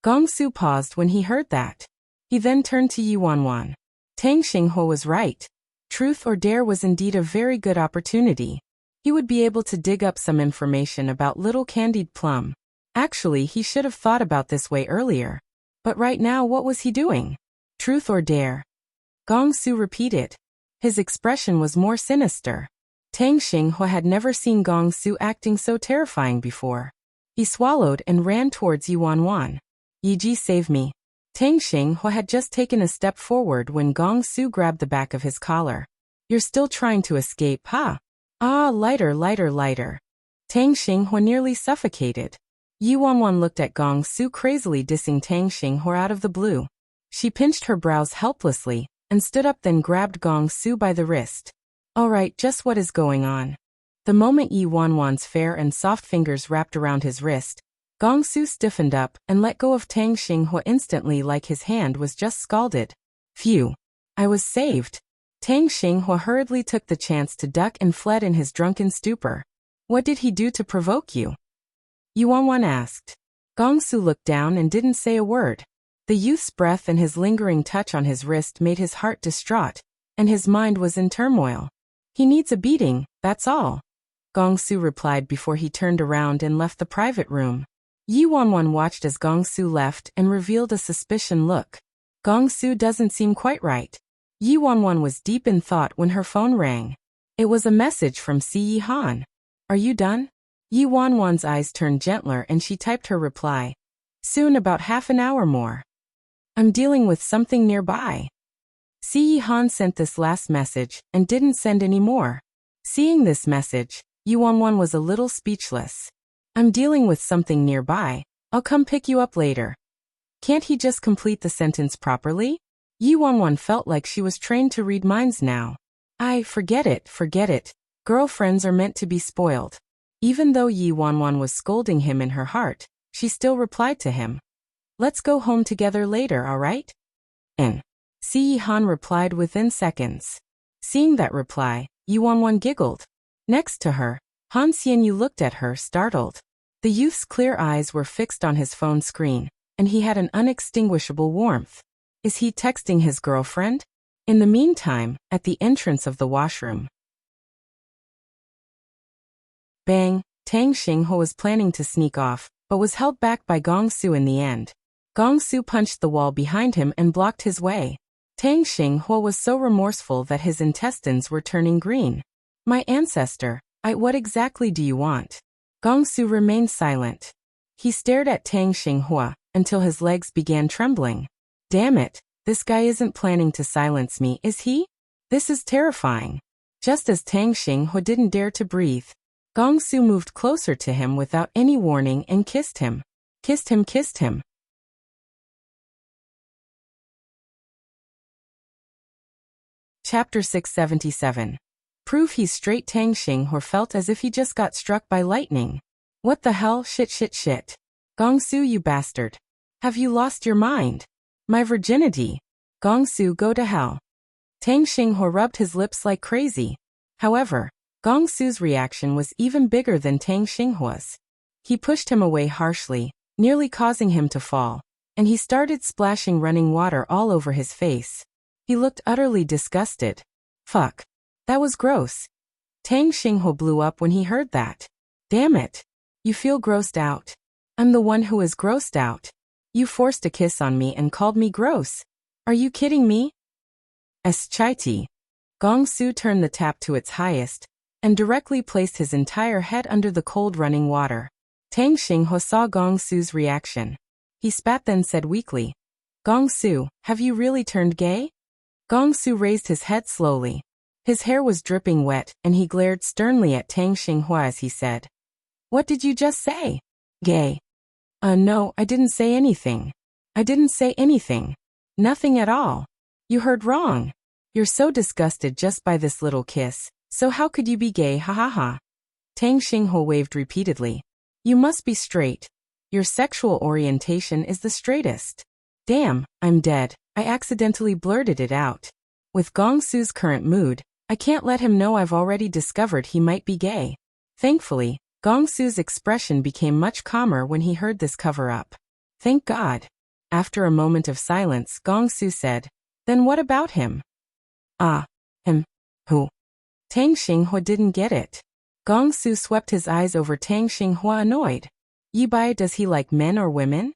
Gong Su paused when he heard that. He then turned to Yuanwan. Tang Xinghua was right. Truth or dare was indeed a very good opportunity. He would be able to dig up some information about little Candied Plum. Actually, he should have thought about this way earlier. But right now, what was he doing? Truth or dare? Gong Su repeated. His expression was more sinister. Tang Xinghua had never seen Gong Su acting so terrifying before. He swallowed and ran towards Yuanwan. Yiji, save me. Tang Xinghua had just taken a step forward when Gong Su grabbed the back of his collar. You're still trying to escape, huh? Ah, lighter. Tang Xinghua nearly suffocated. Yuanwan looked at Gong Su crazily dissing Tang Xinghua out of the blue. She pinched her brows helplessly, and stood up then grabbed Gong Su by the wrist. Alright, just what is going on? The moment Yuanwan's fair and soft fingers wrapped around his wrist, Gong Su stiffened up and let go of Tang Xinghua instantly like his hand was just scalded. Phew. I was saved. Tang Xinghua hurriedly took the chance to duck and fled in his drunken stupor. What did he do to provoke you? Yuanwan asked. Gong Su looked down and didn't say a word. The youth's breath and his lingering touch on his wrist made his heart distraught, and his mind was in turmoil. He needs a beating, that's all. Gongsu replied before he turned around and left the private room. Yi Wanwan watched as Gongsu left and revealed a suspicious look. Gongsu doesn't seem quite right. Yi Wanwan was deep in thought when her phone rang. It was a message from Si Yi Han. Are you done? Yi Wanwan's eyes turned gentler and she typed her reply. Soon, about half an hour more. I'm dealing with something nearby. Si Yi Han sent this last message and didn't send any more. Seeing this message, Yi Wanwan was a little speechless. I'm dealing with something nearby. I'll come pick you up later. Can't he just complete the sentence properly? Yi Wanwan felt like she was trained to read minds now. Forget it. Girlfriends are meant to be spoiled. Even though Yi Wanwan was scolding him in her heart, she still replied to him. Let's go home together later, alright? And Si Yi Han replied within seconds. Seeing that reply, Yi Wanwan giggled. Next to her, Han Xianyu looked at her, startled. The youth's clear eyes were fixed on his phone screen, and he had an unextinguishable warmth. Is he texting his girlfriend? In the meantime, at the entrance of the washroom. Bang! Tang Xinghe was planning to sneak off, but was held back by Gongsu in the end. Gongsu punched the wall behind him and blocked his way. Tang Xinghe was so remorseful that his intestines were turning green. My ancestor, what exactly do you want? Gongsu remained silent. He stared at Tang Xinghe until his legs began trembling. Damn it, this guy isn't planning to silence me, is he? This is terrifying. Just as Tang Xinghe didn't dare to breathe, Gongsu moved closer to him without any warning and kissed him. Kissed him. Chapter 677. Prove he's straight. Tang Xinghe felt as if he just got struck by lightning. What the hell? Shit. Gongsu, you bastard. Have you lost your mind? My virginity. Gongsu, go to hell. Tang Xinghe rubbed his lips like crazy. However, Gongsu's reaction was even bigger than Tang Xinghe's. He pushed him away harshly, nearly causing him to fall, and he started splashing running water all over his face. He looked utterly disgusted. Fuck. That was gross. Tang Xinghe blew up when he heard that. Damn it. You feel grossed out. I'm the one who is grossed out. You forced a kiss on me and called me gross. Are you kidding me? Chai. Gongsu turned the tap to its highest and directly placed his entire head under the cold running water. Tang Xinghe saw Gongsu's reaction. He spat then said weakly, Gongsu, have you really turned gay? Gongsu raised his head slowly. His hair was dripping wet and he glared sternly at Tang Xinghe as he said, What did you just say? Gay. No, I didn't say anything. Nothing at all. You heard wrong. You're so disgusted just by this little kiss, so how could you be gay, ha ha ha. Tang Xinghe waved repeatedly. You must be straight. Your sexual orientation is the straightest. Damn, I'm dead. I accidentally blurted it out. With Gongsu's current mood, I can't let him know I've already discovered he might be gay. Thankfully, Gongsu's expression became much calmer when he heard this cover-up. Thank God. After a moment of silence, Gongsu said, Then what about him? Him. Who? Tang Xinghe didn't get it. Gongsu swept his eyes over Tang Xinghe annoyed. Yibai, does he like men or women?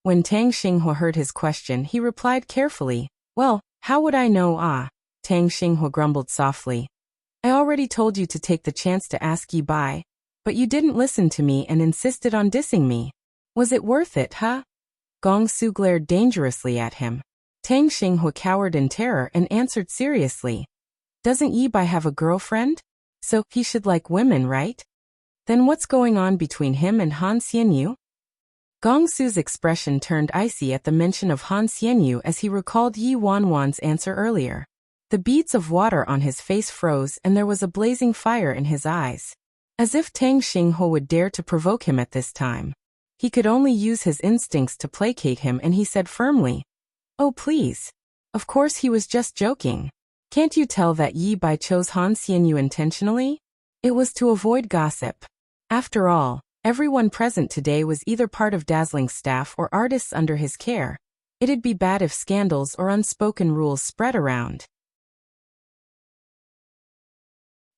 When Tang Xinghe heard his question, he replied carefully, Well, how would I know? Tang Xinghe grumbled softly. I already told you to take the chance to ask Yibai, but you didn't listen to me and insisted on dissing me. Was it worth it, huh? Gongsu glared dangerously at him. Tang Xinghe cowered in terror and answered seriously. Doesn't Yibai have a girlfriend? So, he should like women, right? Then what's going on between him and Han Xianyu? Gongsu's expression turned icy at the mention of Han Xianyu as he recalled Yi Wanwan's answer earlier. The beads of water on his face froze and there was a blazing fire in his eyes. As if Tang Xinghe would dare to provoke him at this time. He could only use his instincts to placate him and he said firmly, Oh please. Of course he was just joking. Can't you tell that Yibai chose Han Xianyu intentionally? It was to avoid gossip. After all, everyone present today was either part of Dazzling's staff or artists under his care. It'd be bad if scandals or unspoken rules spread around.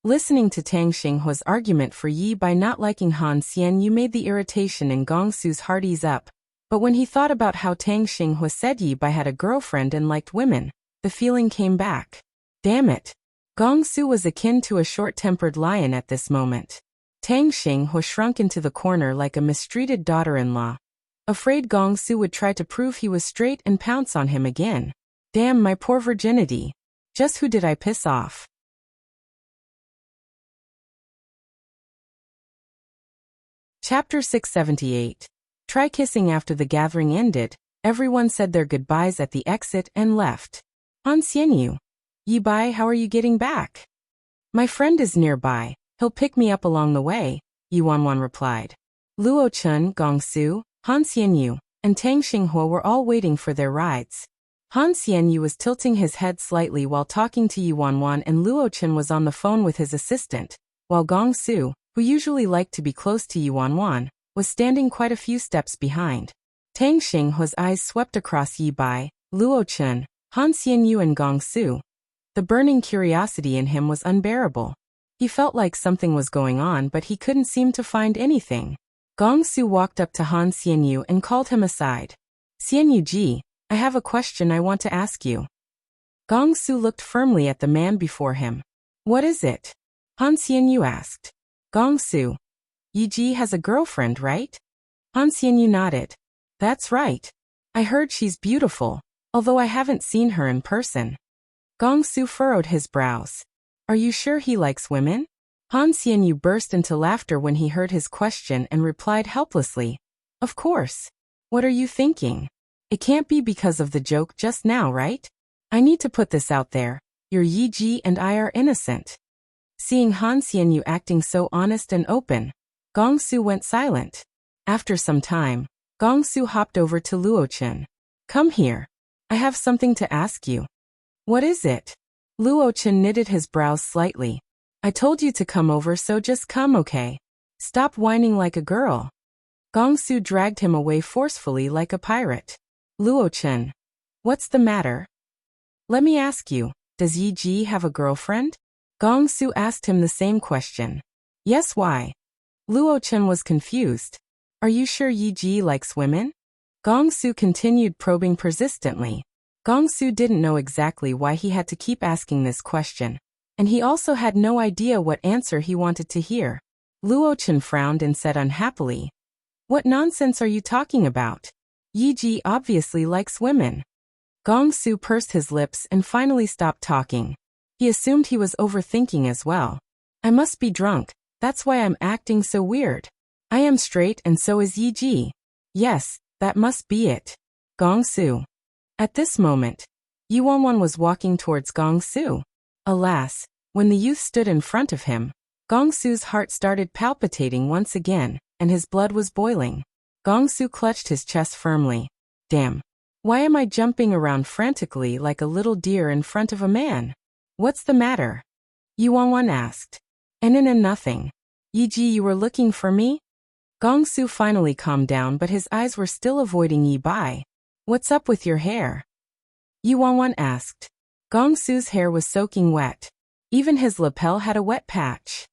Listening to Tang Xinghua's argument for Yi Bai not liking Han Xianyu made the irritation in Gong Su's heart ease up, but when he thought about how Tang Xinghua said Yi Bai had a girlfriend and liked women, the feeling came back. Damn it. Gong Su was akin to a short-tempered lion at this moment. Tang Xinghua shrunk into the corner like a mistreated daughter-in-law, afraid Gong Su would try to prove he was straight and pounce on him again. Damn, my poor virginity. Just who did I piss off? Chapter 678. Try kissing. After the gathering ended, everyone said their goodbyes at the exit and left. Han Xianyu. Yi Bai, how are you getting back? My friend is nearby. He'll pick me up along the way, Yi Wanwan replied. Luo Chun, Gong Su, Han Xianyu, and Tang Xinghua were all waiting for their rides. Han Xianyu was tilting his head slightly while talking to Yi Wanwan, and Luo Chun was on the phone with his assistant, while Gong Su, who usually liked to be close to Yi Wanwan, was standing quite a few steps behind. Tang Xinghua's eyes swept across Yi Bai, Luo Chun, Han Xianyu and Gong Su. The burning curiosity in him was unbearable. He felt like something was going on, but he couldn't seem to find anything. Gong Su walked up to Han Xianyu and called him aside. Xianyu ji, I have a question I want to ask you. Gong Su looked firmly at the man before him. What is it? Han Xianyu asked. Gong Su. Yi Ji has a girlfriend, right? Han Xianyu nodded. That's right. I heard she's beautiful, although I haven't seen her in person. Gong Su furrowed his brows. Are you sure he likes women? Han Xianyu burst into laughter when he heard his question and replied helplessly. Of course. What are you thinking? It can't be because of the joke just now, right? I need to put this out there. Your Yi Ji and I are innocent. Seeing Han Xianyu acting so honest and open, Gong Su went silent. After some time, Gong Su hopped over to Luo Chun. Come here. I have something to ask you. What is it? Luo Chun knitted his brows slightly. I told you to come over, so just come, okay? Stop whining like a girl. Gong Su dragged him away forcefully like a pirate. Luo Chun. What's the matter? Let me ask you, does Yi Ji have a girlfriend? Gong Su asked him the same question. Yes, why? Luo Chun was confused. Are you sure Yi Ji likes women? Gong Su continued probing persistently. Gong Su didn't know exactly why he had to keep asking this question, and he also had no idea what answer he wanted to hear. Luo Chun frowned and said unhappily, What nonsense are you talking about? Yi Ji obviously likes women. Gong Su pursed his lips and finally stopped talking. He assumed he was overthinking as well. I must be drunk, that's why I'm acting so weird. I am straight and so is Yi Ji. Yes, that must be it. Gong Su. At this moment, Yi Wanwan was walking towards Gong Su. Alas, when the youth stood in front of him, Gong Su's heart started palpitating once again, and his blood was boiling. Gong Su clutched his chest firmly. Damn. Why am I jumping around frantically like a little deer in front of a man? What's the matter? Yi Wanwan asked. Nothing. Yi Ji, you were looking for me? Gong Su finally calmed down, but his eyes were still avoiding Yi Bai. What's up with your hair? Yi Wanwan asked. Gong Su's hair was soaking wet. Even his lapel had a wet patch.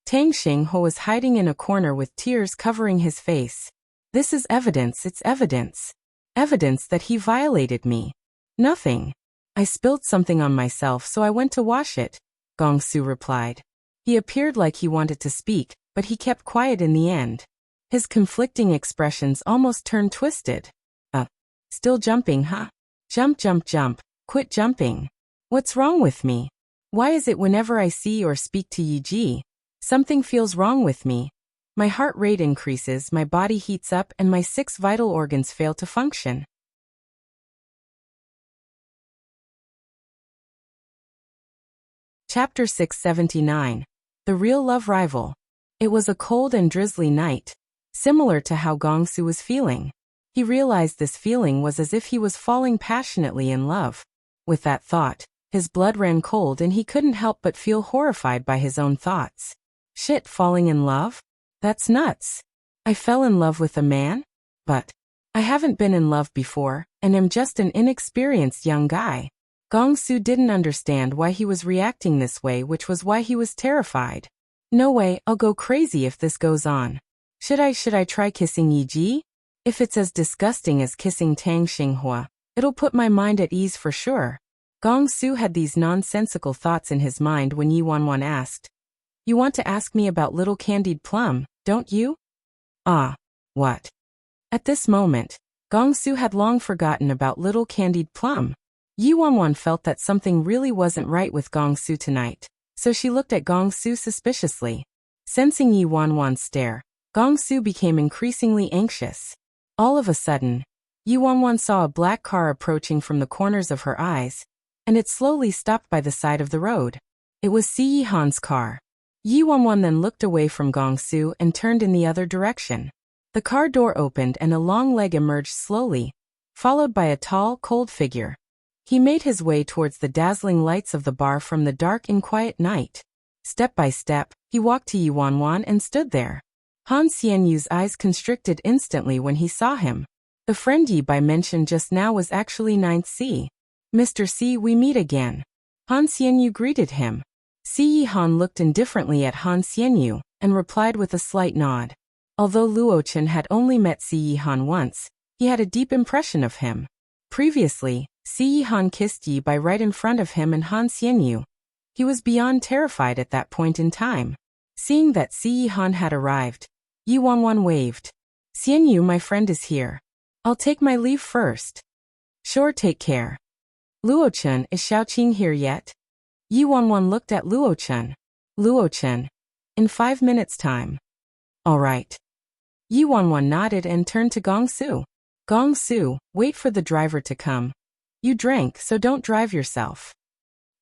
Tang Xinghua was hiding in a corner with tears covering his face. This is evidence, it's evidence. Evidence that he violated me. Nothing. I spilled something on myself, so I went to wash it, Gong Su replied. He appeared like he wanted to speak, but he kept quiet in the end. His conflicting expressions almost turned twisted. Still jumping, huh? Jump, jump, jump. Quit jumping. What's wrong with me? Why is it whenever I see or speak to Yi Ji, something feels wrong with me? My heart rate increases, my body heats up, and my 6 vital organs fail to function. Chapter 679. The Real Love Rival. It was a cold and drizzly night, similar to how Gong Su was feeling. He realized this feeling was as if he was falling passionately in love. With that thought, his blood ran cold and he couldn't help but feel horrified by his own thoughts. Shit, falling in love? That's nuts. I fell in love with a man? But I haven't been in love before, and am just an inexperienced young guy. Gong-su didn't understand why he was reacting this way, which was why he was terrified. No way, I'll go crazy if this goes on. Should I try kissing Yi Ji? If it's as disgusting as kissing Tang Xinghua, it'll put my mind at ease for sure. Gong-su had these nonsensical thoughts in his mind when Yi Wanwan asked, "You want to ask me about little candied plum, don't you?" Ah, what? At this moment, Gong-su had long forgotten about little candied plum. Yi Wanwan felt that something really wasn't right with Gong-su tonight, so she looked at Gong-su suspiciously. Sensing Yi Wanwan's stare, Gong-su became increasingly anxious. All of a sudden, Yi Wanwan saw a black car approaching from the corners of her eyes, and it slowly stopped by the side of the road. It was Si Yi-han's car. Yi Wanwan then looked away from Gong-su and turned in the other direction. The car door opened and a long leg emerged slowly, followed by a tall, cold figure. He made his way towards the dazzling lights of the bar from the dark and quiet night. Step by step, he walked to Yi Wanwan and stood there. Han Xianyu's eyes constricted instantly when he saw him. The friend Yi Bai mentioned just now was actually 9th C. "Mr. C, we meet again." Han Xianyu greeted him. Si Yi-han looked indifferently at Han Xianyu and replied with a slight nod. Although Luo Chen had only met Si Yi-han once, he had a deep impression of him. Previously, Si Yi-han kissed Yi Bai right in front of him and Han Xianyu. He was beyond terrified at that point in time. Seeing that Si Yi-han had arrived, Yi Wanwan waved. "Xianyu, my friend is here. I'll take my leave first." "Sure, take care." "Luo Chen, is Xiaoqing here yet?" Yi Wanwan looked at Luo Chen. "Luo Chen. In 5 minutes' time." "All right." Yi Wanwan nodded and turned to Gong-su. "Gong-su, wait for the driver to come. You drank, so don't drive yourself."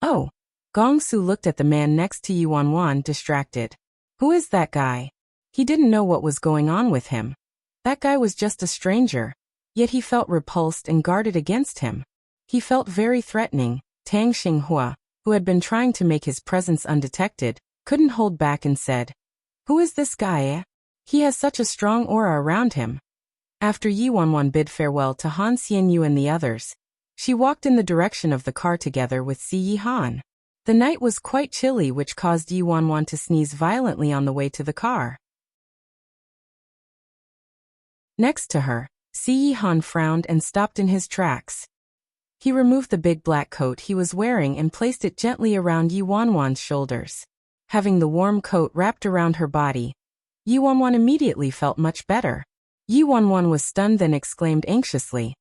"Oh." Gong-su looked at the man next to Yi Wanwan, distracted. Who is that guy? He didn't know what was going on with him. That guy was just a stranger, yet he felt repulsed and guarded against him. He felt very threatening. Tang Xinghua, who had been trying to make his presence undetected, couldn't hold back and said, "Who is this guy, eh? He has such a strong aura around him." After Yi Wanwan bid farewell to Han Xianyu and the others, she walked in the direction of the car together with Si Yi-han. The night was quite chilly, which caused Yi Wanwan to sneeze violently on the way to the car. Next to her, Si Yi-han frowned and stopped in his tracks. He removed the big black coat he was wearing and placed it gently around Yi Wanwan's shoulders. Having the warm coat wrapped around her body, Yi Wanwan immediately felt much better. Yi Wanwan was stunned, then exclaimed anxiously,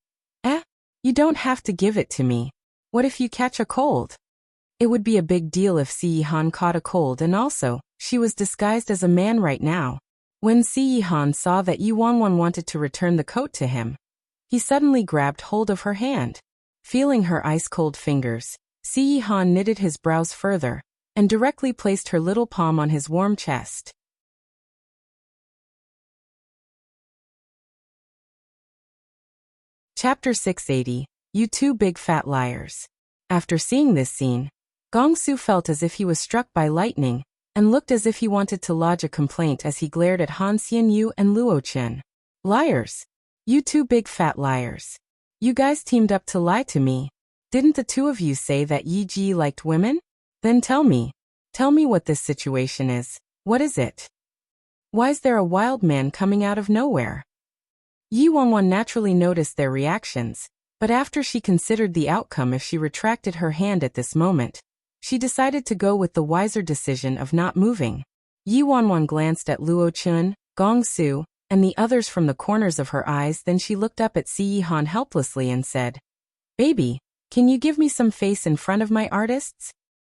"Eh? You don't have to give it to me. What if you catch a cold?" It would be a big deal if Si Yi-han caught a cold, and also, she was disguised as a man right now. When Si Yi-han saw that Yi Wanwan wanted to return the coat to him, he suddenly grabbed hold of her hand. Feeling her ice-cold fingers, Si Yi-han knitted his brows further, and directly placed her little palm on his warm chest. Chapter 680, You Two Big Fat Liars. After seeing this scene, Gong-su felt as if he was struck by lightning, and looked as if he wanted to lodge a complaint as he glared at Han Xianyu and Luo Chen. "Liars! You two big fat liars. You guys teamed up to lie to me. Didn't the two of you say that Yi Ji liked women? Then tell me what this situation is. What is it? Why's there a wild man coming out of nowhere?" Yi Wanwan naturally noticed their reactions, but after she considered the outcome if she retracted her hand at this moment, she decided to go with the wiser decision of not moving. Yi Wanwan glanced at Luo Chen, Gong-su, and the others from the corners of her eyes, then she looked up at Si Yi-han helplessly and said, "Baby, can you give me some face in front of my artists?"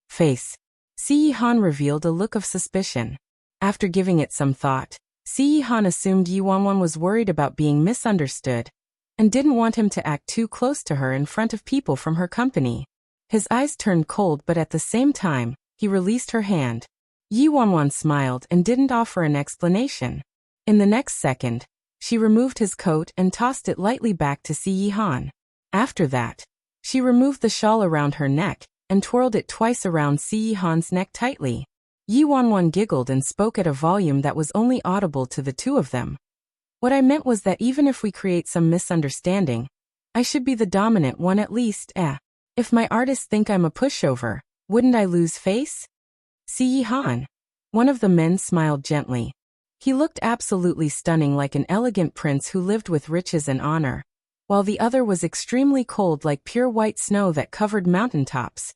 Face. Si Yi-han revealed a look of suspicion. After giving it some thought, Si Yi-han assumed Yi Wanwan was worried about being misunderstood, and didn't want him to act too close to her in front of people from her company. His eyes turned cold, but at the same time, he released her hand. Yi Wanwan smiled and didn't offer an explanation. In the next second, she removed his coat and tossed it lightly back to Si Yi-han. After that, she removed the shawl around her neck and twirled it twice around Si Yi-han's neck tightly. Yi Wanwan giggled and spoke at a volume that was only audible to the two of them. What I meant was that even if we create some misunderstanding, I should be the dominant one at least, eh? If my artists think I'm a pushover, wouldn't I lose face? Si Han. One of the men smiled gently. He looked absolutely stunning, like an elegant prince who lived with riches and honor, while the other was extremely cold, like pure white snow that covered mountaintops,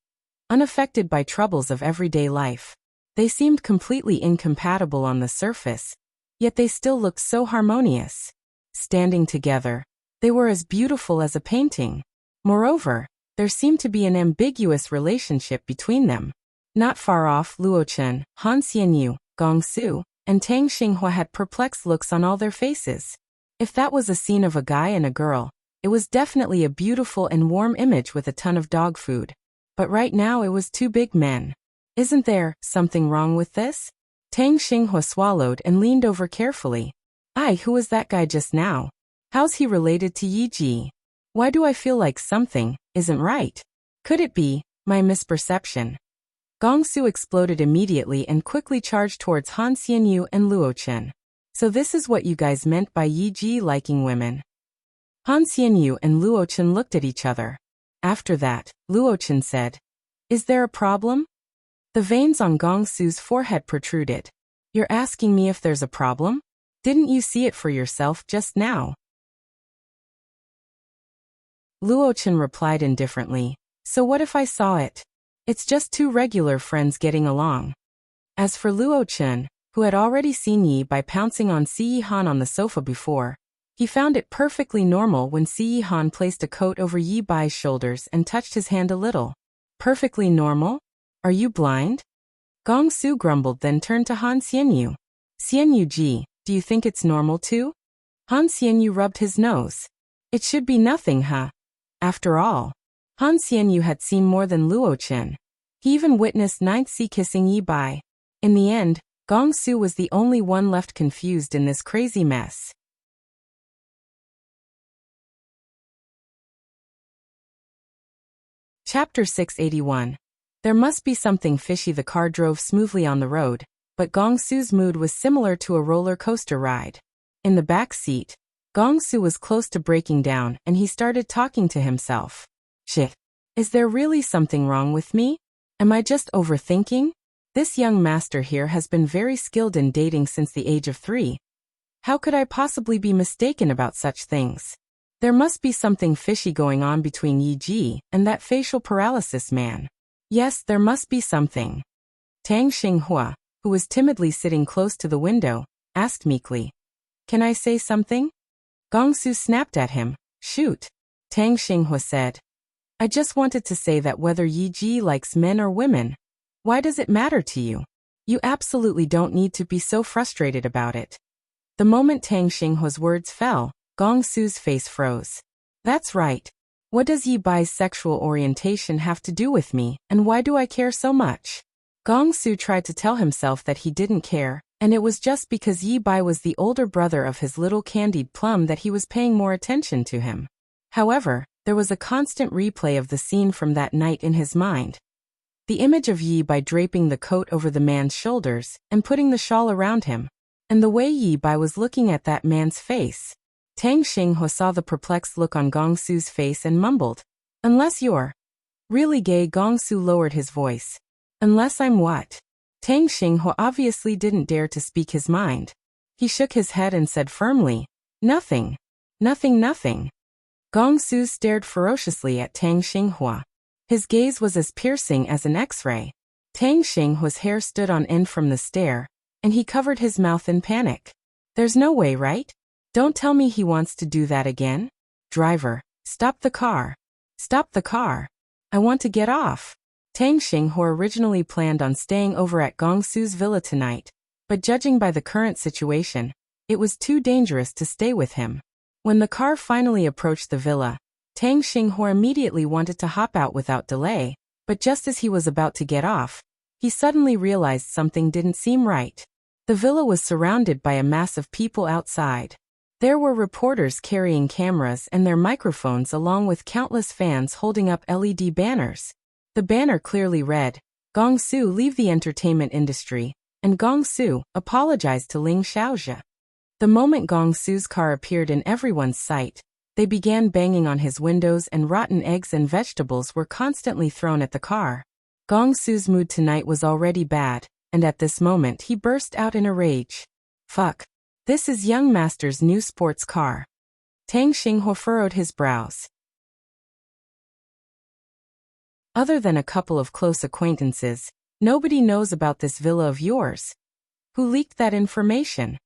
unaffected by troubles of everyday life. They seemed completely incompatible on the surface, yet they still looked so harmonious. Standing together, they were as beautiful as a painting. Moreover, there seemed to be an ambiguous relationship between them. Not far off, Luo Chen, Han Xianyu, Gong Su, and Tang Xinghua had perplexed looks on all their faces. If that was a scene of a guy and a girl, it was definitely a beautiful and warm image with a ton of dog food. But right now it was two big men. Isn't there something wrong with this? Tang Xinghua swallowed and leaned over carefully. Who was that guy just now? How's he related to Yi Ji? Why do I feel like something isn't right? Could it be my misperception? Gong Su exploded immediately and quickly charged towards Han Xianyu and Luo Chen. So this is what you guys meant by Yi Ji liking women. Han Xianyu and Luo Chen looked at each other. After that, Luo Chen said, "Is there a problem?" The veins on Gong Su's forehead protruded. "You're asking me if there's a problem? Didn't you see it for yourself just now?" Luo Chen replied indifferently, "So what if I saw it? It's just two regular friends getting along." As for Luo Chen, who had already seen Yi Bai pouncing on Si Han on the sofa before, he found it perfectly normal when Si Han placed a coat over Yi Bai's shoulders and touched his hand a little. Perfectly normal? Are you blind? Gong Su grumbled, then turned to Han Xianyu. "Xianyu Ji, do you think it's normal too?" Han Xianyu rubbed his nose. "It should be nothing, huh?" After all, Han Xianyu had seen more than Luo Chen. He even witnessed Ninth Si kissing Yi Bai. In the end, Gong Su was the only one left confused in this crazy mess. Chapter 681. There must be something fishy. The car drove smoothly on the road, but Gong Su's mood was similar to a roller coaster ride. In the back seat, Gong Su was close to breaking down, and he started talking to himself. Shit. Is there really something wrong with me? Am I just overthinking? This young master here has been very skilled in dating since the age of 3. How could I possibly be mistaken about such things? There must be something fishy going on between Yi Ji and that facial paralysis man. Yes, there must be something. Tang Xinghua, who was timidly sitting close to the window, asked meekly, "Can I say something?" Gong Su snapped at him. "Shoot." Tang Xinghua said, "I just wanted to say that whether Yi Ji likes men or women, why does it matter to you? You absolutely don't need to be so frustrated about it." The moment Tang Xinghua's words fell, Gong Su's face froze. "That's right. What does Yi Bai's sexual orientation have to do with me, and why do I care so much?" Gong Su tried to tell himself that he didn't care, and it was just because Yi Bai was the older brother of his little candied plum that he was paying more attention to him. However, there was a constant replay of the scene from that night in his mind. The image of Yi Bai draping the coat over the man's shoulders and putting the shawl around him, and the way Yi Bai was looking at that man's face. Tang Xinghua saw the perplexed look on Gong Su's face and mumbled, "Unless you're really gay." Gong Su lowered his voice. "Unless I'm what?" Tang Xinghua obviously didn't dare to speak his mind. He shook his head and said firmly, "Nothing. Nothing, nothing." Gong Su stared ferociously at Tang Xinghua. His gaze was as piercing as an X-ray. Tang Xinghua's hair stood on end from the stare, and he covered his mouth in panic. "There's no way, right? Don't tell me he wants to do that again? Driver, stop the car. Stop the car. I want to get off." Tang Xinghua originally planned on staying over at Gong Su's villa tonight, but judging by the current situation, it was too dangerous to stay with him. When the car finally approached the villa, Tang Xinghua immediately wanted to hop out without delay, but just as he was about to get off, he suddenly realized something didn't seem right. The villa was surrounded by a mass of people outside. There were reporters carrying cameras and their microphones, along with countless fans holding up LED banners. The banner clearly read, "Gong Su leave the entertainment industry," and Gong Su apologized to Ling Xiaojia. The moment Gong Su's car appeared in everyone's sight, they began banging on his windows and rotten eggs and vegetables were constantly thrown at the car. Gong Su's mood tonight was already bad, and at this moment he burst out in a rage. Fuck. This is young master's new sports car. Tang Xinghua furrowed his brows. Other than a couple of close acquaintances, nobody knows about this villa of yours. Who leaked that information?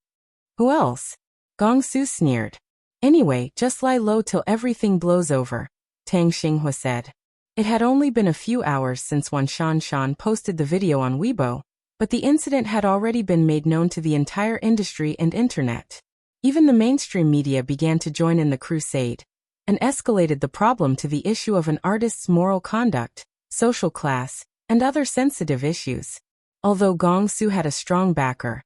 Who else? Gong Su sneered. Anyway, just lie low till everything blows over, Tang Xinghua said. It had only been a few hours since Wan Shan posted the video on Weibo, but the incident had already been made known to the entire industry and internet. Even the mainstream media began to join in the crusade, and escalated the problem to the issue of an artist's moral conduct, social class, and other sensitive issues. Although Gong Su had a strong backer,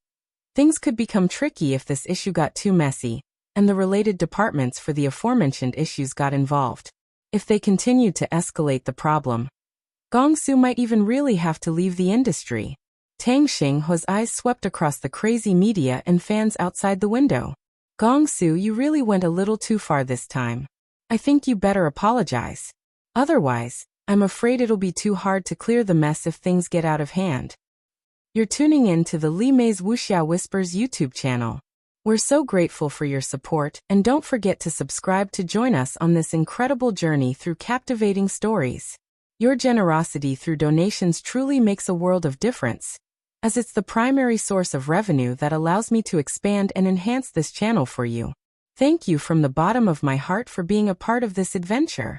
things could become tricky if this issue got too messy, and the related departments for the aforementioned issues got involved. If they continued to escalate the problem, Gong Su might even really have to leave the industry. Tang Xinghua's eyes swept across the crazy media and fans outside the window. Gong Su, you really went a little too far this time. I think you better apologize. Otherwise, I'm afraid it'll be too hard to clear the mess if things get out of hand. You're tuning in to the Li Mei's Wuxia Whispers YouTube channel. We're so grateful for your support, and don't forget to subscribe to join us on this incredible journey through captivating stories. Your generosity through donations truly makes a world of difference, as it's the primary source of revenue that allows me to expand and enhance this channel for you. Thank you from the bottom of my heart for being a part of this adventure.